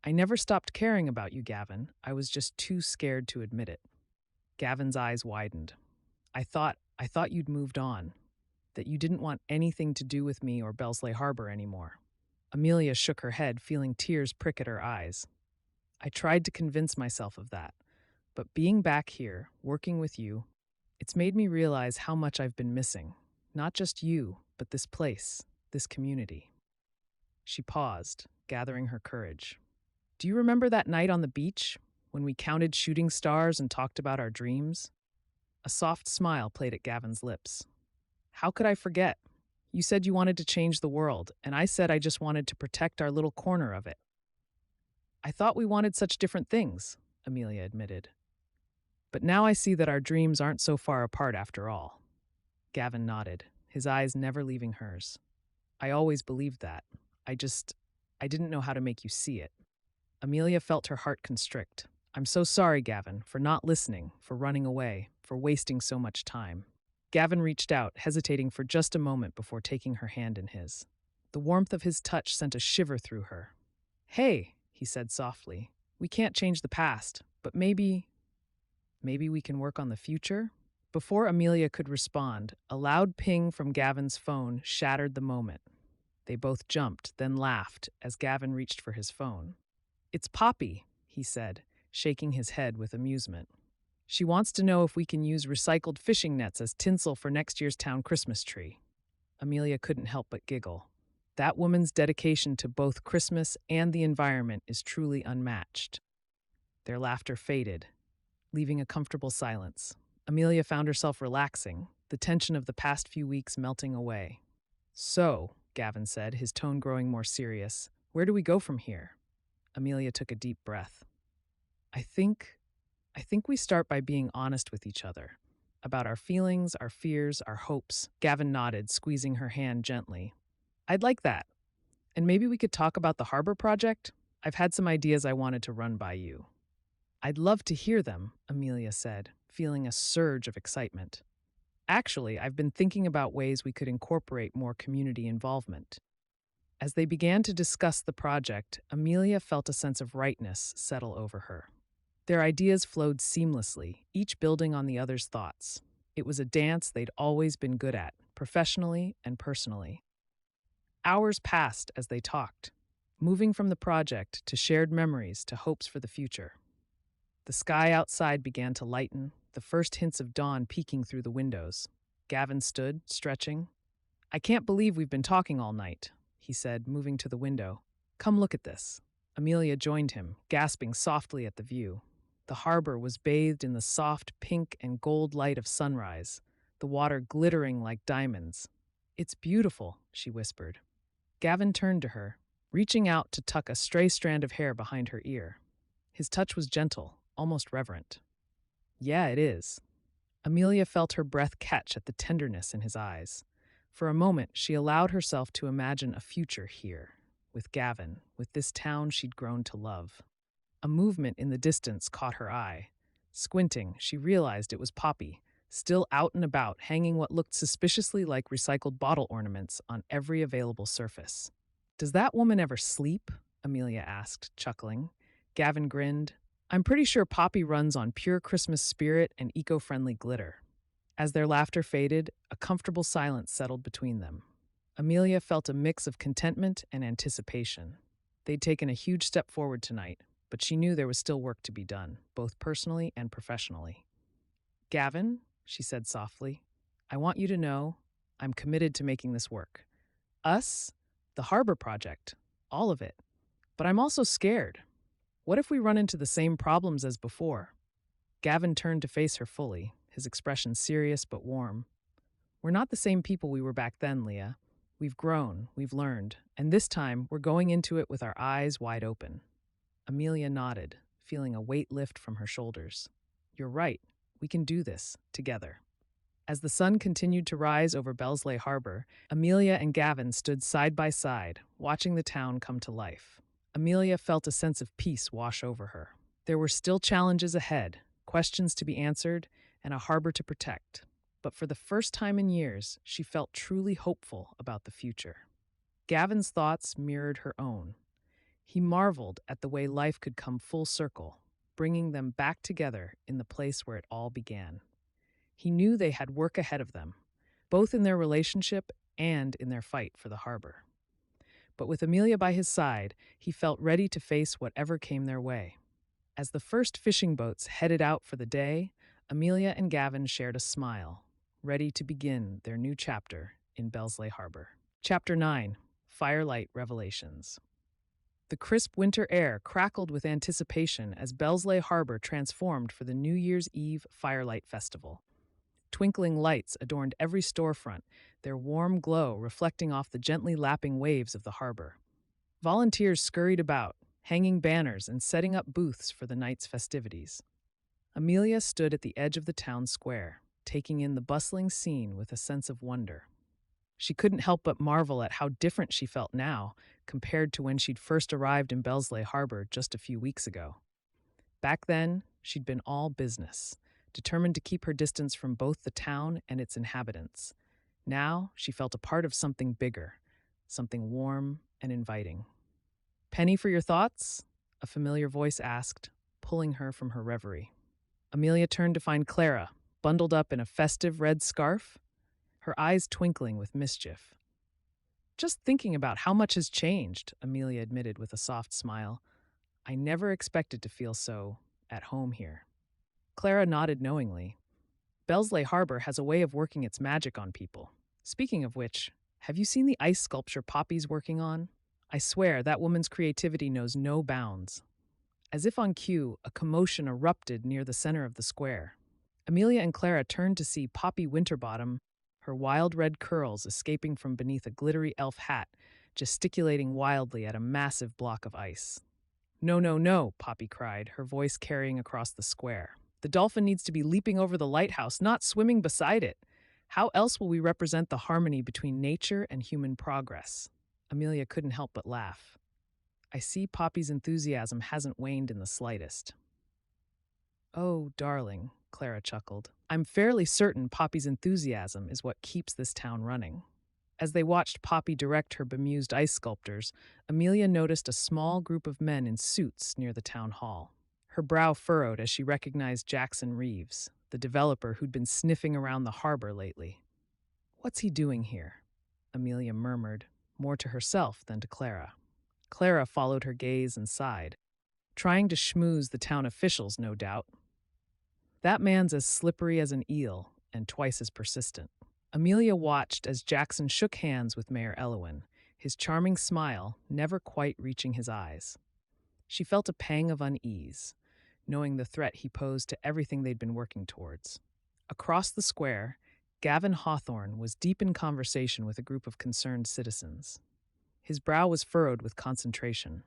I never stopped caring about you, Gavin. I was just too scared to admit it." Gavin's eyes widened. I thought you'd moved on, that you didn't want anything to do with me or Bellsleigh Harbor anymore." Amelia shook her head, feeling tears prick at her eyes. "I tried to convince myself of that, but being back here, working with you, it's made me realize how much I've been missing. Not just you, but this place, this community." She paused, gathering her courage. Do you remember that night on the beach, when we counted shooting stars and talked about our dreams? A soft smile played at Gavin's lips. How could I forget? You said you wanted to change the world, and I said I just wanted to protect our little corner of it. I thought we wanted such different things, Amelia admitted. But now I see that our dreams aren't so far apart after all. Gavin nodded, his eyes never leaving hers. I always believed that. I didn't know how to make you see it. Amelia felt her heart constrict. I'm so sorry, Gavin, for not listening, for running away, for wasting so much time. Gavin reached out, hesitating for just a moment before taking her hand in his. The warmth of his touch sent a shiver through her. Hey, he said softly, we can't change the past, but maybe we can work on the future? Before Amelia could respond, a loud ping from Gavin's phone shattered the moment. They both jumped, then laughed as Gavin reached for his phone. It's Poppy, he said, shaking his head with amusement. She wants to know if we can use recycled fishing nets as tinsel for next year's town Christmas tree. Amelia couldn't help but giggle. That woman's dedication to both Christmas and the environment is truly unmatched. Their laughter faded, leaving a comfortable silence. Amelia found herself relaxing, the tension of the past few weeks melting away. So, Gavin said, his tone growing more serious, where do we go from here? Amelia took a deep breath. I think we start by being honest with each other. About our feelings, our fears, our hopes. Gavin nodded, squeezing her hand gently. I'd like that. And maybe we could talk about the harbor project? I've had some ideas I wanted to run by you. I'd love to hear them, Amelia said, feeling a surge of excitement. Actually, I've been thinking about ways we could incorporate more community involvement. As they began to discuss the project, Amelia felt a sense of rightness settle over her. Their ideas flowed seamlessly, each building on the other's thoughts. It was a dance they'd always been good at, professionally and personally. Hours passed as they talked, moving from the project to shared memories to hopes for the future. The sky outside began to lighten, the first hints of dawn peeking through the windows. Gavin stood, stretching. I can't believe we've been talking all night, he said, moving to the window. Come look at this. Amelia joined him, gasping softly at the view. The harbor was bathed in the soft pink and gold light of sunrise, the water glittering like diamonds. It's beautiful, she whispered. Gavin turned to her, reaching out to tuck a stray strand of hair behind her ear. His touch was gentle, almost reverent. Yeah, it is. Amelia felt her breath catch at the tenderness in his eyes. For a moment, she allowed herself to imagine a future here, with Gavin, with this town she'd grown to love. A movement in the distance caught her eye. Squinting, she realized it was Poppy, still out and about, hanging what looked suspiciously like recycled bottle ornaments on every available surface. Does that woman ever sleep? Amelia asked, chuckling. Gavin grinned. I'm pretty sure Poppy runs on pure Christmas spirit and eco-friendly glitter. As their laughter faded, a comfortable silence settled between them. Amelia felt a mix of contentment and anticipation. They'd taken a huge step forward tonight, but she knew there was still work to be done, both personally and professionally. Gavin, she said softly, I want you to know I'm committed to making this work. Us, the harbor project, all of it. But I'm also scared. What if we run into the same problems as before? Gavin turned to face her fully, his expression serious but warm. We're not the same people we were back then, Leah. We've grown, we've learned, and this time we're going into it with our eyes wide open. Amelia nodded, feeling a weight lift from her shoulders. You're right, we can do this, together. As the sun continued to rise over Bellsleigh Harbor, Amelia and Gavin stood side by side, watching the town come to life. Amelia felt a sense of peace wash over her. There were still challenges ahead, questions to be answered, and a harbor to protect. But for the first time in years, she felt truly hopeful about the future. Gavin's thoughts mirrored her own. He marveled at the way life could come full circle, bringing them back together in the place where it all began. He knew they had work ahead of them, both in their relationship and in their fight for the harbor. But with Amelia by his side, he felt ready to face whatever came their way. As the first fishing boats headed out for the day, Amelia and Gavin shared a smile, ready to begin their new chapter in Bellsleigh Harbor. Chapter 9. Firelight Revelations. The crisp winter air crackled with anticipation as Bellsleigh Harbor transformed for the New Year's Eve Firelight Festival. Twinkling lights adorned every storefront, their warm glow reflecting off the gently lapping waves of the harbor. Volunteers scurried about, hanging banners and setting up booths for the night's festivities. Amelia stood at the edge of the town square, taking in the bustling scene with a sense of wonder. She couldn't help but marvel at how different she felt now compared to when she'd first arrived in Bellsleigh Harbor just a few weeks ago. Back then, she'd been all business, determined to keep her distance from both the town and its inhabitants. Now, she felt a part of something bigger, something warm and inviting. "Penny for your thoughts?" a familiar voice asked, pulling her from her reverie. Amelia turned to find Clara, bundled up in a festive red scarf, her eyes twinkling with mischief. "Just thinking about how much has changed," Amelia admitted with a soft smile. "I never expected to feel so at home here." Clara nodded knowingly. Bellsleigh Harbor has a way of working its magic on people. Speaking of which, have you seen the ice sculpture Poppy's working on? I swear that woman's creativity knows no bounds. As if on cue, a commotion erupted near the center of the square. Amelia and Clara turned to see Poppy Winterbottom, her wild red curls escaping from beneath a glittery elf hat, gesticulating wildly at a massive block of ice. "No, no, no," Poppy cried, her voice carrying across the square. "The dolphin needs to be leaping over the lighthouse, not swimming beside it. How else will we represent the harmony between nature and human progress?" Amelia couldn't help but laugh. "I see Poppy's enthusiasm hasn't waned in the slightest." "Oh, darling," Clara chuckled. "I'm fairly certain Poppy's enthusiasm is what keeps this town running." As they watched Poppy direct her bemused ice sculptors, Amelia noticed a small group of men in suits near the town hall. Her brow furrowed as she recognized Jackson Reeves, the developer who'd been sniffing around the harbor lately. "What's he doing here?" Amelia murmured, more to herself than to Clara. Clara followed her gaze and sighed. "Trying to schmooze the town officials, no doubt. That man's as slippery as an eel and twice as persistent." Amelia watched as Jackson shook hands with Mayor Elowin, his charming smile never quite reaching his eyes. She felt a pang of unease, knowing the threat he posed to everything they'd been working towards. Across the square, Gavin Hawthorne was deep in conversation with a group of concerned citizens. His brow was furrowed with concentration,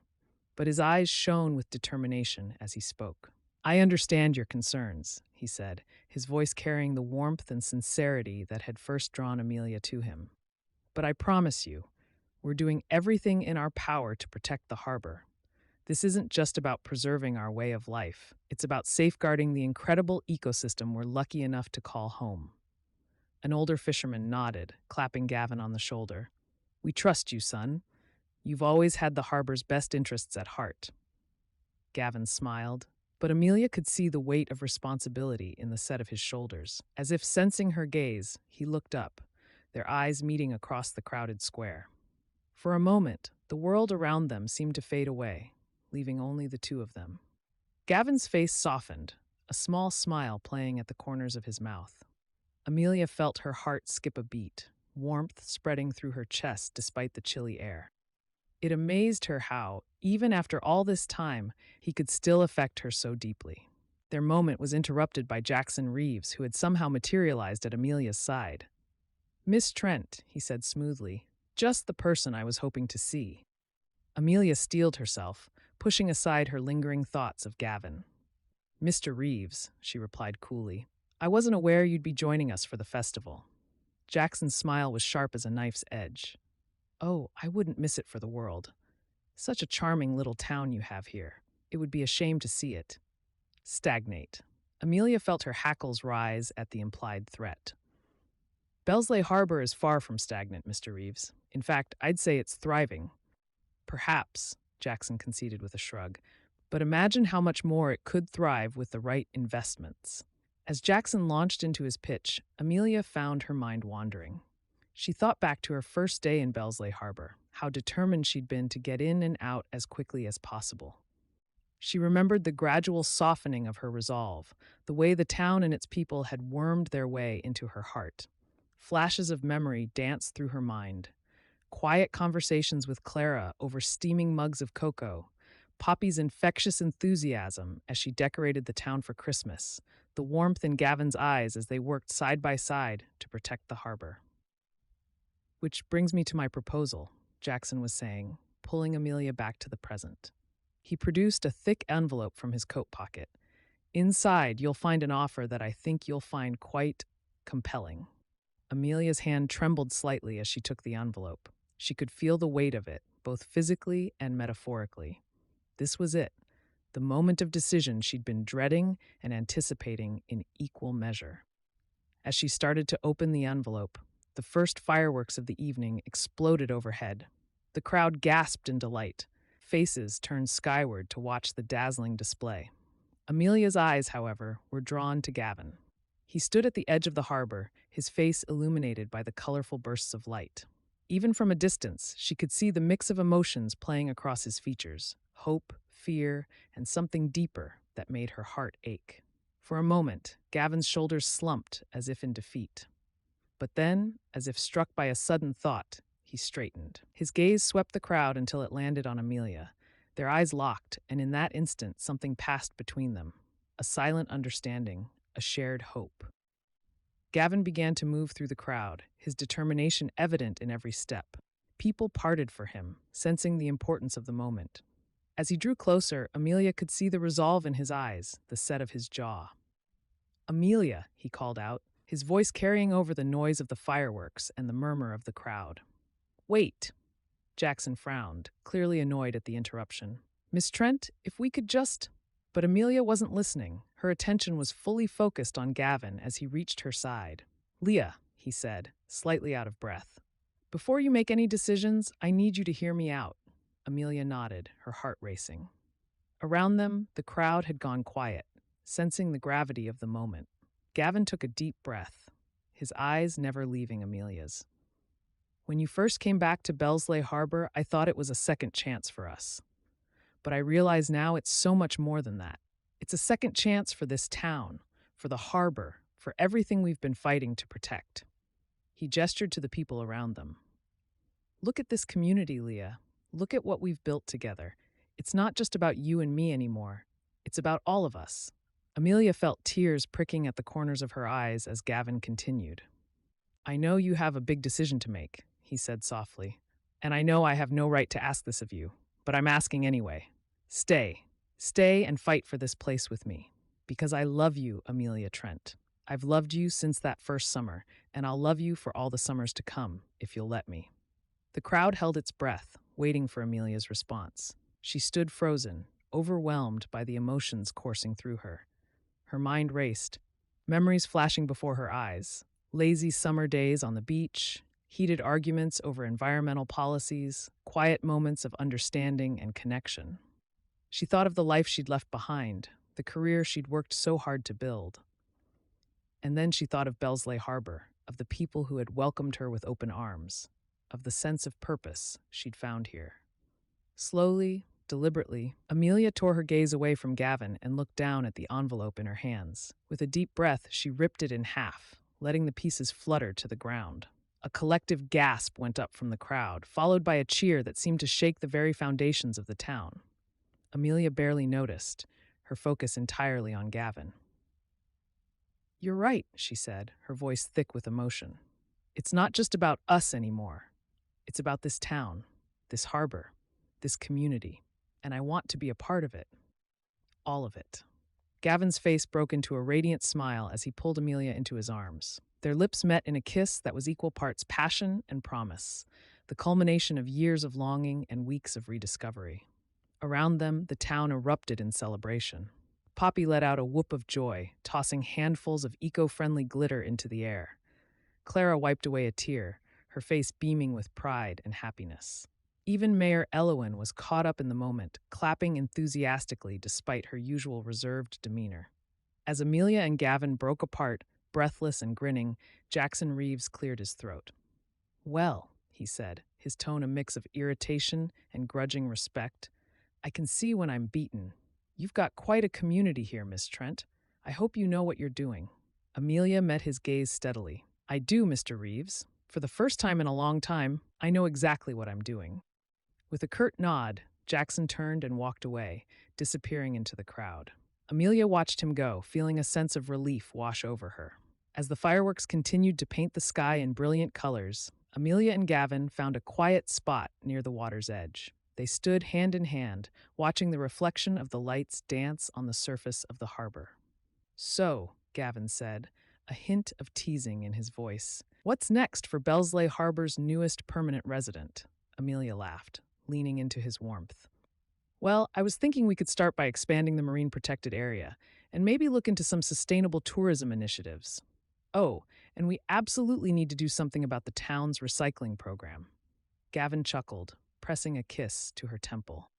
but his eyes shone with determination as he spoke. "I understand your concerns," he said, his voice carrying the warmth and sincerity that had first drawn Amelia to him. "But I promise you, we're doing everything in our power to protect the harbor. This isn't just about preserving our way of life. It's about safeguarding the incredible ecosystem we're lucky enough to call home." An older fisherman nodded, clapping Gavin on the shoulder. "We trust you, son. You've always had the harbor's best interests at heart." Gavin smiled, but Amelia could see the weight of responsibility in the set of his shoulders. As if sensing her gaze, he looked up, their eyes meeting across the crowded square. For a moment, the world around them seemed to fade away, leaving only the two of them. Gavin's face softened, a small smile playing at the corners of his mouth. Amelia felt her heart skip a beat, warmth spreading through her chest despite the chilly air. It amazed her how, even after all this time, he could still affect her so deeply. Their moment was interrupted by Jackson Reeves, who had somehow materialized at Amelia's side. "Miss Trent," he said smoothly, "just the person I was hoping to see." Amelia steeled herself, pushing aside her lingering thoughts of Gavin. "Mr. Reeves," she replied coolly, "I wasn't aware you'd be joining us for the festival." Jackson's smile was sharp as a knife's edge. "Oh, I wouldn't miss it for the world. Such a charming little town you have here. It would be a shame to see it stagnate." Amelia felt her hackles rise at the implied threat. "Bellsleigh Harbor is far from stagnant, Mr. Reeves. In fact, I'd say it's thriving." "Perhaps," Jackson conceded with a shrug, "but imagine how much more it could thrive with the right investments." As Jackson launched into his pitch, Amelia found her mind wandering. She thought back to her first day in Bellsleigh Harbor, how determined she'd been to get in and out as quickly as possible. She remembered the gradual softening of her resolve, the way the town and its people had wormed their way into her heart. Flashes of memory danced through her mind. quiet conversations with Clara over steaming mugs of cocoa, Poppy's infectious enthusiasm as she decorated the town for Christmas, the warmth in Gavin's eyes as they worked side by side to protect the harbor. Which brings me to my proposal, Jackson was saying, pulling Amelia back to the present. He produced a thick envelope from his coat pocket. Inside, you'll find an offer that I think you'll find quite compelling. Amelia's hand trembled slightly as she took the envelope. She could feel the weight of it, both physically and metaphorically. This was it, the moment of decision she'd been dreading and anticipating in equal measure. As she started to open the envelope, the first fireworks of the evening exploded overhead. The crowd gasped in delight. Faces turned skyward to watch the dazzling display. Amelia's eyes, however, were drawn to Gavin. He stood at the edge of the harbor, his face illuminated by the colorful bursts of light. Even from a distance, she could see the mix of emotions playing across his features: hope, fear, and something deeper that made her heart ache. For a moment, Gavin's shoulders slumped as if in defeat. But then, as if struck by a sudden thought, he straightened. His gaze swept the crowd until it landed on Amelia. Their eyes locked, and in that instant something passed between them. A silent understanding, a shared hope. Gavin began to move through the crowd, his determination evident in every step. People parted for him, sensing the importance of the moment. As he drew closer, Amelia could see the resolve in his eyes, the set of his jaw. "Amelia," he called out, his voice carrying over the noise of the fireworks and the murmur of the crowd. "Wait." Jackson frowned, clearly annoyed at the interruption. "Miss Trent, if we could just—" But Amelia wasn't listening. Her attention was fully focused on Gavin as he reached her side. "Leah," he said, slightly out of breath. "Before you make any decisions, I need you to hear me out." Amelia nodded, her heart racing. Around them, the crowd had gone quiet, sensing the gravity of the moment. Gavin took a deep breath, his eyes never leaving Amelia's. "When you first came back to Bellsleigh Harbor, I thought it was a second chance for us. But I realize now it's so much more than that. It's a second chance for this town, for the harbor, for everything we've been fighting to protect." He gestured to the people around them. "Look at this community, Leah. Look at what we've built together. It's not just about you and me anymore. It's about all of us." Amelia felt tears pricking at the corners of her eyes as Gavin continued. "I know you have a big decision to make," he said softly. "And I know I have no right to ask this of you, but I'm asking anyway. Stay. Stay and fight for this place with me. Because I love you, Amelia Trent. I've loved you since that first summer, and I'll love you for all the summers to come, if you'll let me." The crowd held its breath, waiting for Amelia's response. She stood frozen, overwhelmed by the emotions coursing through her. Her mind raced, memories flashing before her eyes. Lazy summer days on the beach, heated arguments over environmental policies, quiet moments of understanding and connection. She thought of the life she'd left behind, the career she'd worked so hard to build. And then she thought of Bellsleigh Harbor, of the people who had welcomed her with open arms, of the sense of purpose she'd found here. Slowly, deliberately, Amelia tore her gaze away from Gavin and looked down at the envelope in her hands. With a deep breath, she ripped it in half, letting the pieces flutter to the ground. A collective gasp went up from the crowd, followed by a cheer that seemed to shake the very foundations of the town. Amelia barely noticed, her focus entirely on Gavin. "You're right," she said, her voice thick with emotion. "It's not just about us anymore. It's about this town, this harbor, this community, and I want to be a part of it. All of it." Gavin's face broke into a radiant smile as he pulled Amelia into his arms. Their lips met in a kiss that was equal parts passion and promise, the culmination of years of longing and weeks of rediscovery. Around them, the town erupted in celebration. Poppy let out a whoop of joy, tossing handfuls of eco-friendly glitter into the air. Clara wiped away a tear, her face beaming with pride and happiness. Even Mayor Elowen was caught up in the moment, clapping enthusiastically despite her usual reserved demeanor. As Amelia and Gavin broke apart, breathless and grinning, Jackson Reeves cleared his throat. "Well," he said, his tone a mix of irritation and grudging respect, "I can see when I'm beaten. You've got quite a community here, Miss Trent. I hope you know what you're doing." Amelia met his gaze steadily. "I do, Mr. Reeves. For the first time in a long time, I know exactly what I'm doing. With a curt nod, Jackson turned and walked away, disappearing into the crowd. Amelia watched him go, feeling a sense of relief wash over her. As the fireworks continued to paint the sky in brilliant colors, Amelia and Gavin found a quiet spot near the water's edge. They stood hand in hand, watching the reflection of the lights dance on the surface of the harbor. "So," Gavin said, a hint of teasing in his voice, "what's next for Bellsleigh Harbor's newest permanent resident?" Amelia laughed, leaning into his warmth. "Well, I was thinking we could start by expanding the marine protected area and maybe look into some sustainable tourism initiatives. Oh, and we absolutely need to do something about the town's recycling program." Gavin chuckled, pressing a kiss to her temple.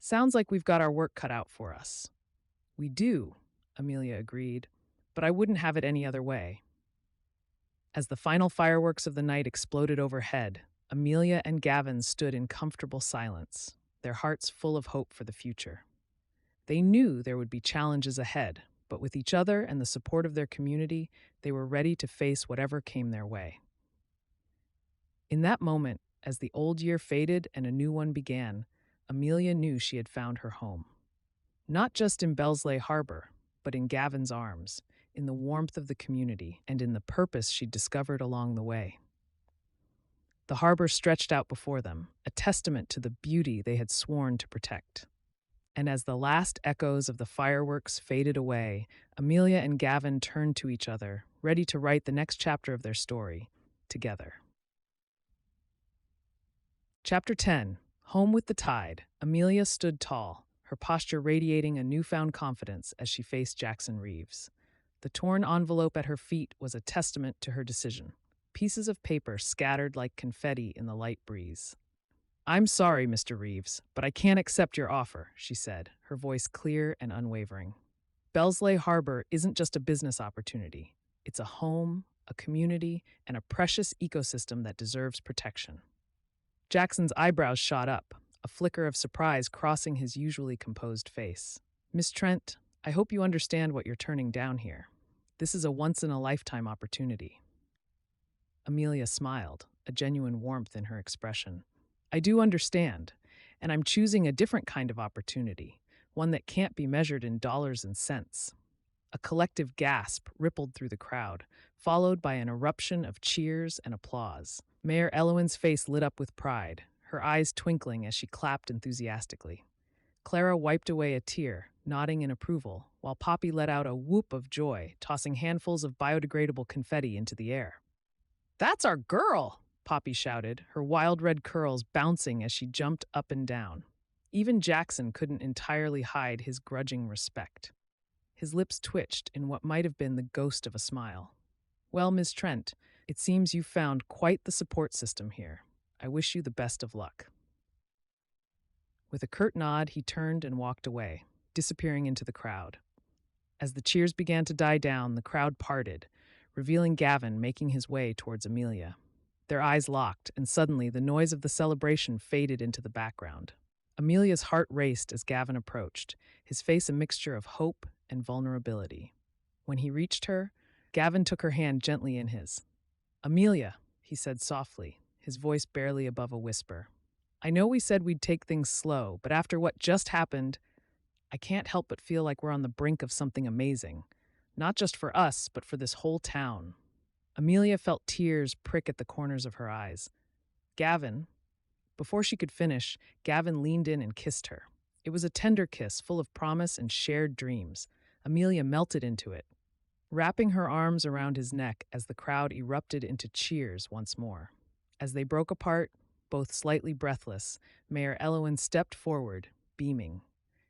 "Sounds like we've got our work cut out for us." "We do," Amelia agreed, "but I wouldn't have it any other way." As the final fireworks of the night exploded overhead, Amelia and Gavin stood in comfortable silence, their hearts full of hope for the future. They knew there would be challenges ahead, but with each other and the support of their community, they were ready to face whatever came their way. In that moment, as the old year faded and a new one began, Amelia knew she had found her home. Not just in Bellsleigh Harbor, but in Gavin's arms, in the warmth of the community, and in the purpose she'd discovered along the way. The harbor stretched out before them, a testament to the beauty they had sworn to protect. And as the last echoes of the fireworks faded away, Amelia and Gavin turned to each other, ready to write the next chapter of their story, together. Chapter 10. Home with the Tide. Amelia stood tall, her posture radiating a newfound confidence as she faced Jackson Reeves. The torn envelope at her feet was a testament to her decision, pieces of paper scattered like confetti in the light breeze. "I'm sorry, Mr. Reeves, but I can't accept your offer," she said, her voice clear and unwavering. "Bellsleigh Harbor isn't just a business opportunity. It's a home, a community, and a precious ecosystem that deserves protection." Jackson's eyebrows shot up, a flicker of surprise crossing his usually composed face. "Miss Trent, I hope you understand what you're turning down here. This is a once-in-a-lifetime opportunity." Amelia smiled, a genuine warmth in her expression. "I do understand, and I'm choosing a different kind of opportunity, one that can't be measured in dollars and cents." A collective gasp rippled through the crowd, followed by an eruption of cheers and applause. Mayor Elowen's face lit up with pride, her eyes twinkling as she clapped enthusiastically. Clara wiped away a tear, nodding in approval, while Poppy let out a whoop of joy, tossing handfuls of biodegradable confetti into the air. "That's our girl!" Poppy shouted, her wild red curls bouncing as she jumped up and down. Even Jackson couldn't entirely hide his grudging respect. His lips twitched in what might have been the ghost of a smile. "Well, Ms. Trent, it seems you've found quite the support system here. I wish you the best of luck." With a curt nod, he turned and walked away, disappearing into the crowd. As the cheers began to die down, the crowd parted, revealing Gavin making his way towards Amelia. Their eyes locked, and suddenly the noise of the celebration faded into the background. Amelia's heart raced as Gavin approached, his face a mixture of hope and vulnerability. When he reached her, Gavin took her hand gently in his. "Amelia," he said softly, his voice barely above a whisper. "I know we said we'd take things slow, but after what just happened, I can't help but feel like we're on the brink of something amazing. Not just for us, but for this whole town." Amelia felt tears prick at the corners of her eyes. Before she could finish, Gavin leaned in and kissed her. It was a tender kiss full of promise and shared dreams. Amelia melted into it, wrapping her arms around his neck as the crowd erupted into cheers once more. As they broke apart, both slightly breathless, Mayor Elowen stepped forward, beaming.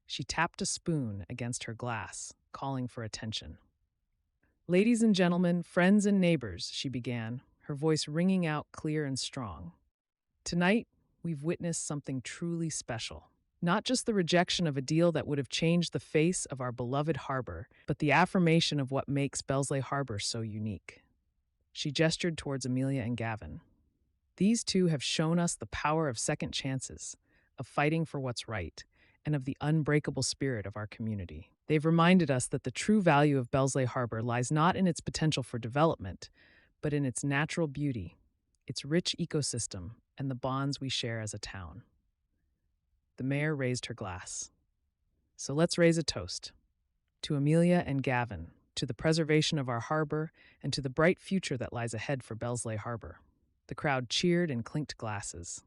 She tapped a spoon against her glass, calling for attention. "Ladies and gentlemen, friends and neighbors," she began, her voice ringing out clear and strong. "Tonight, we've witnessed something truly special. Not just the rejection of a deal that would have changed the face of our beloved harbor, but the affirmation of what makes Bellsleigh Harbor so unique." She gestured towards Amelia and Gavin. "These two have shown us the power of second chances, of fighting for what's right, and of the unbreakable spirit of our community. They've reminded us that the true value of Bellsleigh Harbor lies not in its potential for development, but in its natural beauty, its rich ecosystem, and the bonds we share as a town. The mayor raised her glass. So let's raise a toast. To Amelia and Gavin, to the preservation of our harbor, and to the bright future that lies ahead for Bellsleigh Harbor. The crowd cheered and clinked glasses.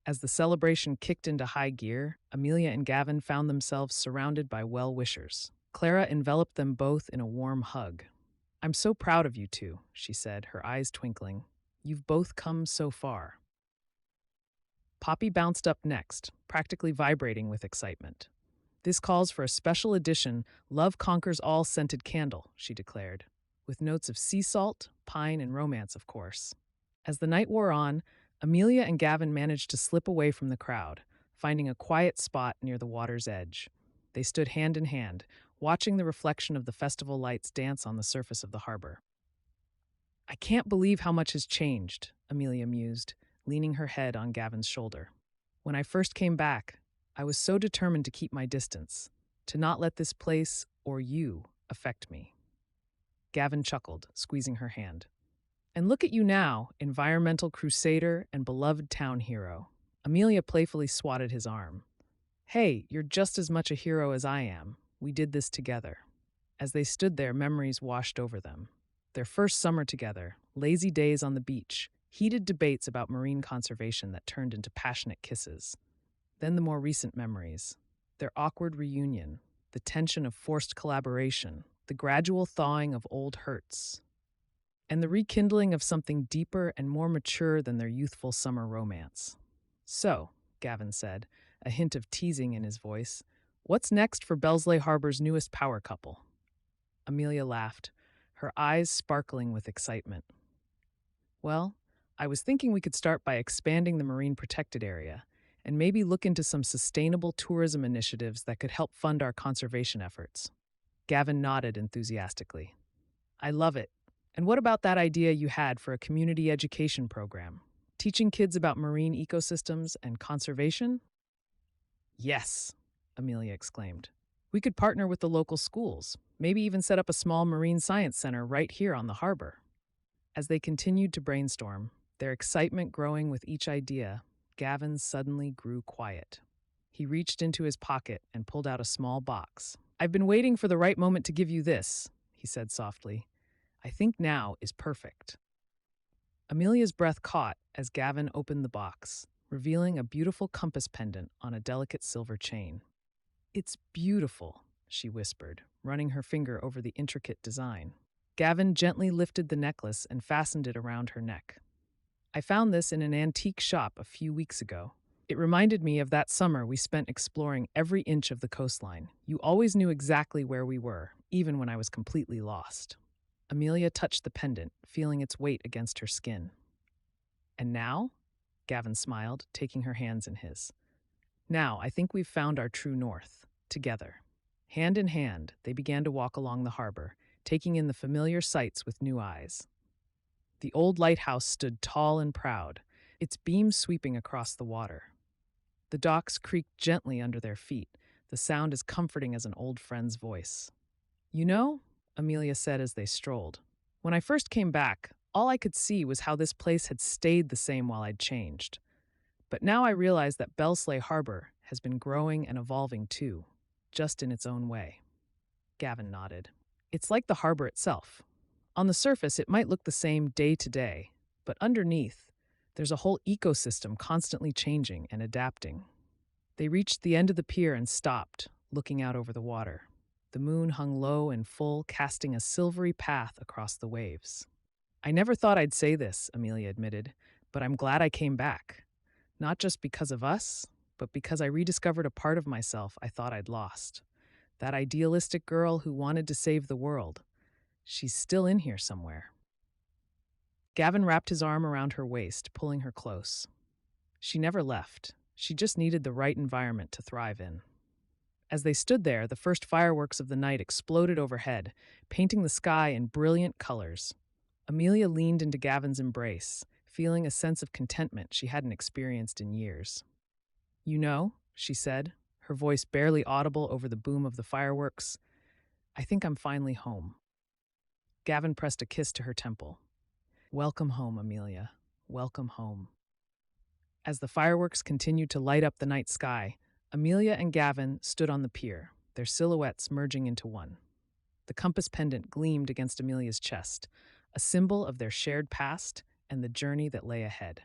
As the celebration kicked into high gear, Amelia and Gavin found themselves surrounded by well-wishers. Clara enveloped them both in a warm hug. "I'm so proud of you two," she said, her eyes twinkling. "You've both come so far." Poppy bounced up next, practically vibrating with excitement. "This calls for a special edition Love Conquers All scented candle," she declared, with notes of sea salt, pine, and romance, of course. As the night wore on, Amelia and Gavin managed to slip away from the crowd, finding a quiet spot near the water's edge. They stood hand in hand, watching the reflection of the festival lights dance on the surface of the harbor. "I can't believe how much has changed," Amelia mused, leaning her head on Gavin's shoulder. "When I first came back, I was so determined to keep my distance, to not let this place, or you, affect me." Gavin chuckled, squeezing her hand. "And look at you now, environmental crusader and beloved town hero." Amelia playfully swatted his arm. "Hey, you're just as much a hero as I am. We did this together." As they stood there, memories washed over them. Their first summer together, lazy days on the beach, heated debates about marine conservation that turned into passionate kisses. Then the more recent memories, their awkward reunion, the tension of forced collaboration, the gradual thawing of old hurts, and the rekindling of something deeper and more mature than their youthful summer romance. "So," Gavin said, a hint of teasing in his voice, "what's next for Bellsleigh Harbor's newest power couple?" Amelia laughed, her eyes sparkling with excitement. "Well, I was thinking we could start by expanding the marine protected area and maybe look into some sustainable tourism initiatives that could help fund our conservation efforts." Gavin nodded enthusiastically. "I love it. And what about that idea you had for a community education program? Teaching kids about marine ecosystems and conservation?" "Yes," Amelia exclaimed. "We could partner with the local schools, maybe even set up a small marine science center right here on the harbor." As they continued to brainstorm, their excitement growing with each idea, Gavin suddenly grew quiet. He reached into his pocket and pulled out a small box. "I've been waiting for the right moment to give you this," he said softly. "I think now is perfect." Amelia's breath caught as Gavin opened the box, revealing a beautiful compass pendant on a delicate silver chain. "It's beautiful," she whispered, running her finger over the intricate design. Gavin gently lifted the necklace and fastened it around her neck. "I found this in an antique shop a few weeks ago. It reminded me of that summer we spent exploring every inch of the coastline. You always knew exactly where we were, even when I was completely lost." Amelia touched the pendant, feeling its weight against her skin. "And now?" Gavin smiled, taking her hands in his. "Now, I think we've found our true north, together." Hand in hand, they began to walk along the harbor, taking in the familiar sights with new eyes. The old lighthouse stood tall and proud, its beams sweeping across the water. The docks creaked gently under their feet, the sound as comforting as an old friend's voice. "You know," Amelia said as they strolled, "when I first came back, all I could see was how this place had stayed the same while I'd changed. But now I realize that Bellsleigh Harbor has been growing and evolving too, just in its own way." Gavin nodded. "It's like the harbor itself. On the surface, it might look the same day to day, but underneath, there's a whole ecosystem constantly changing and adapting." They reached the end of the pier and stopped, looking out over the water. The moon hung low and full, casting a silvery path across the waves. "I never thought I'd say this," Amelia admitted, "but I'm glad I came back. Not just because of us, but because I rediscovered a part of myself I thought I'd lost. That idealistic girl who wanted to save the world. She's still in here somewhere." Gavin wrapped his arm around her waist, pulling her close. She never left. She just needed the right environment to thrive in. As they stood there, the first fireworks of the night exploded overhead, painting the sky in brilliant colors. Amelia leaned into Gavin's embrace, feeling a sense of contentment she hadn't experienced in years. "You know," she said, her voice barely audible over the boom of the fireworks, "I think I'm finally home." Gavin pressed a kiss to her temple. "Welcome home, Amelia. welcome home. As the fireworks continued to light up the night sky, Amelia and Gavin stood on the pier, their silhouettes merging into one. The compass pendant gleamed against Amelia's chest, a symbol of their shared past and the journey that lay ahead.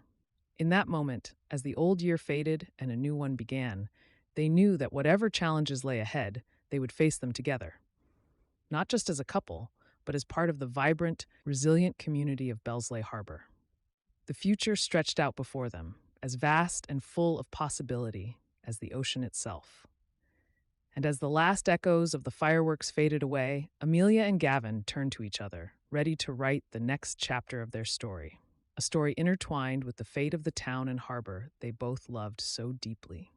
In that moment, as the old year faded and a new one began, they knew that whatever challenges lay ahead, they would face them together. Not just as a couple, but as part of the vibrant, resilient community of Bellsleigh Harbor. The future stretched out before them, as vast and full of possibility as the ocean itself. And as the last echoes of the fireworks faded away, Amelia and Gavin turned to each other, ready to write the next chapter of their story, a story intertwined with the fate of the town and harbor they both loved so deeply.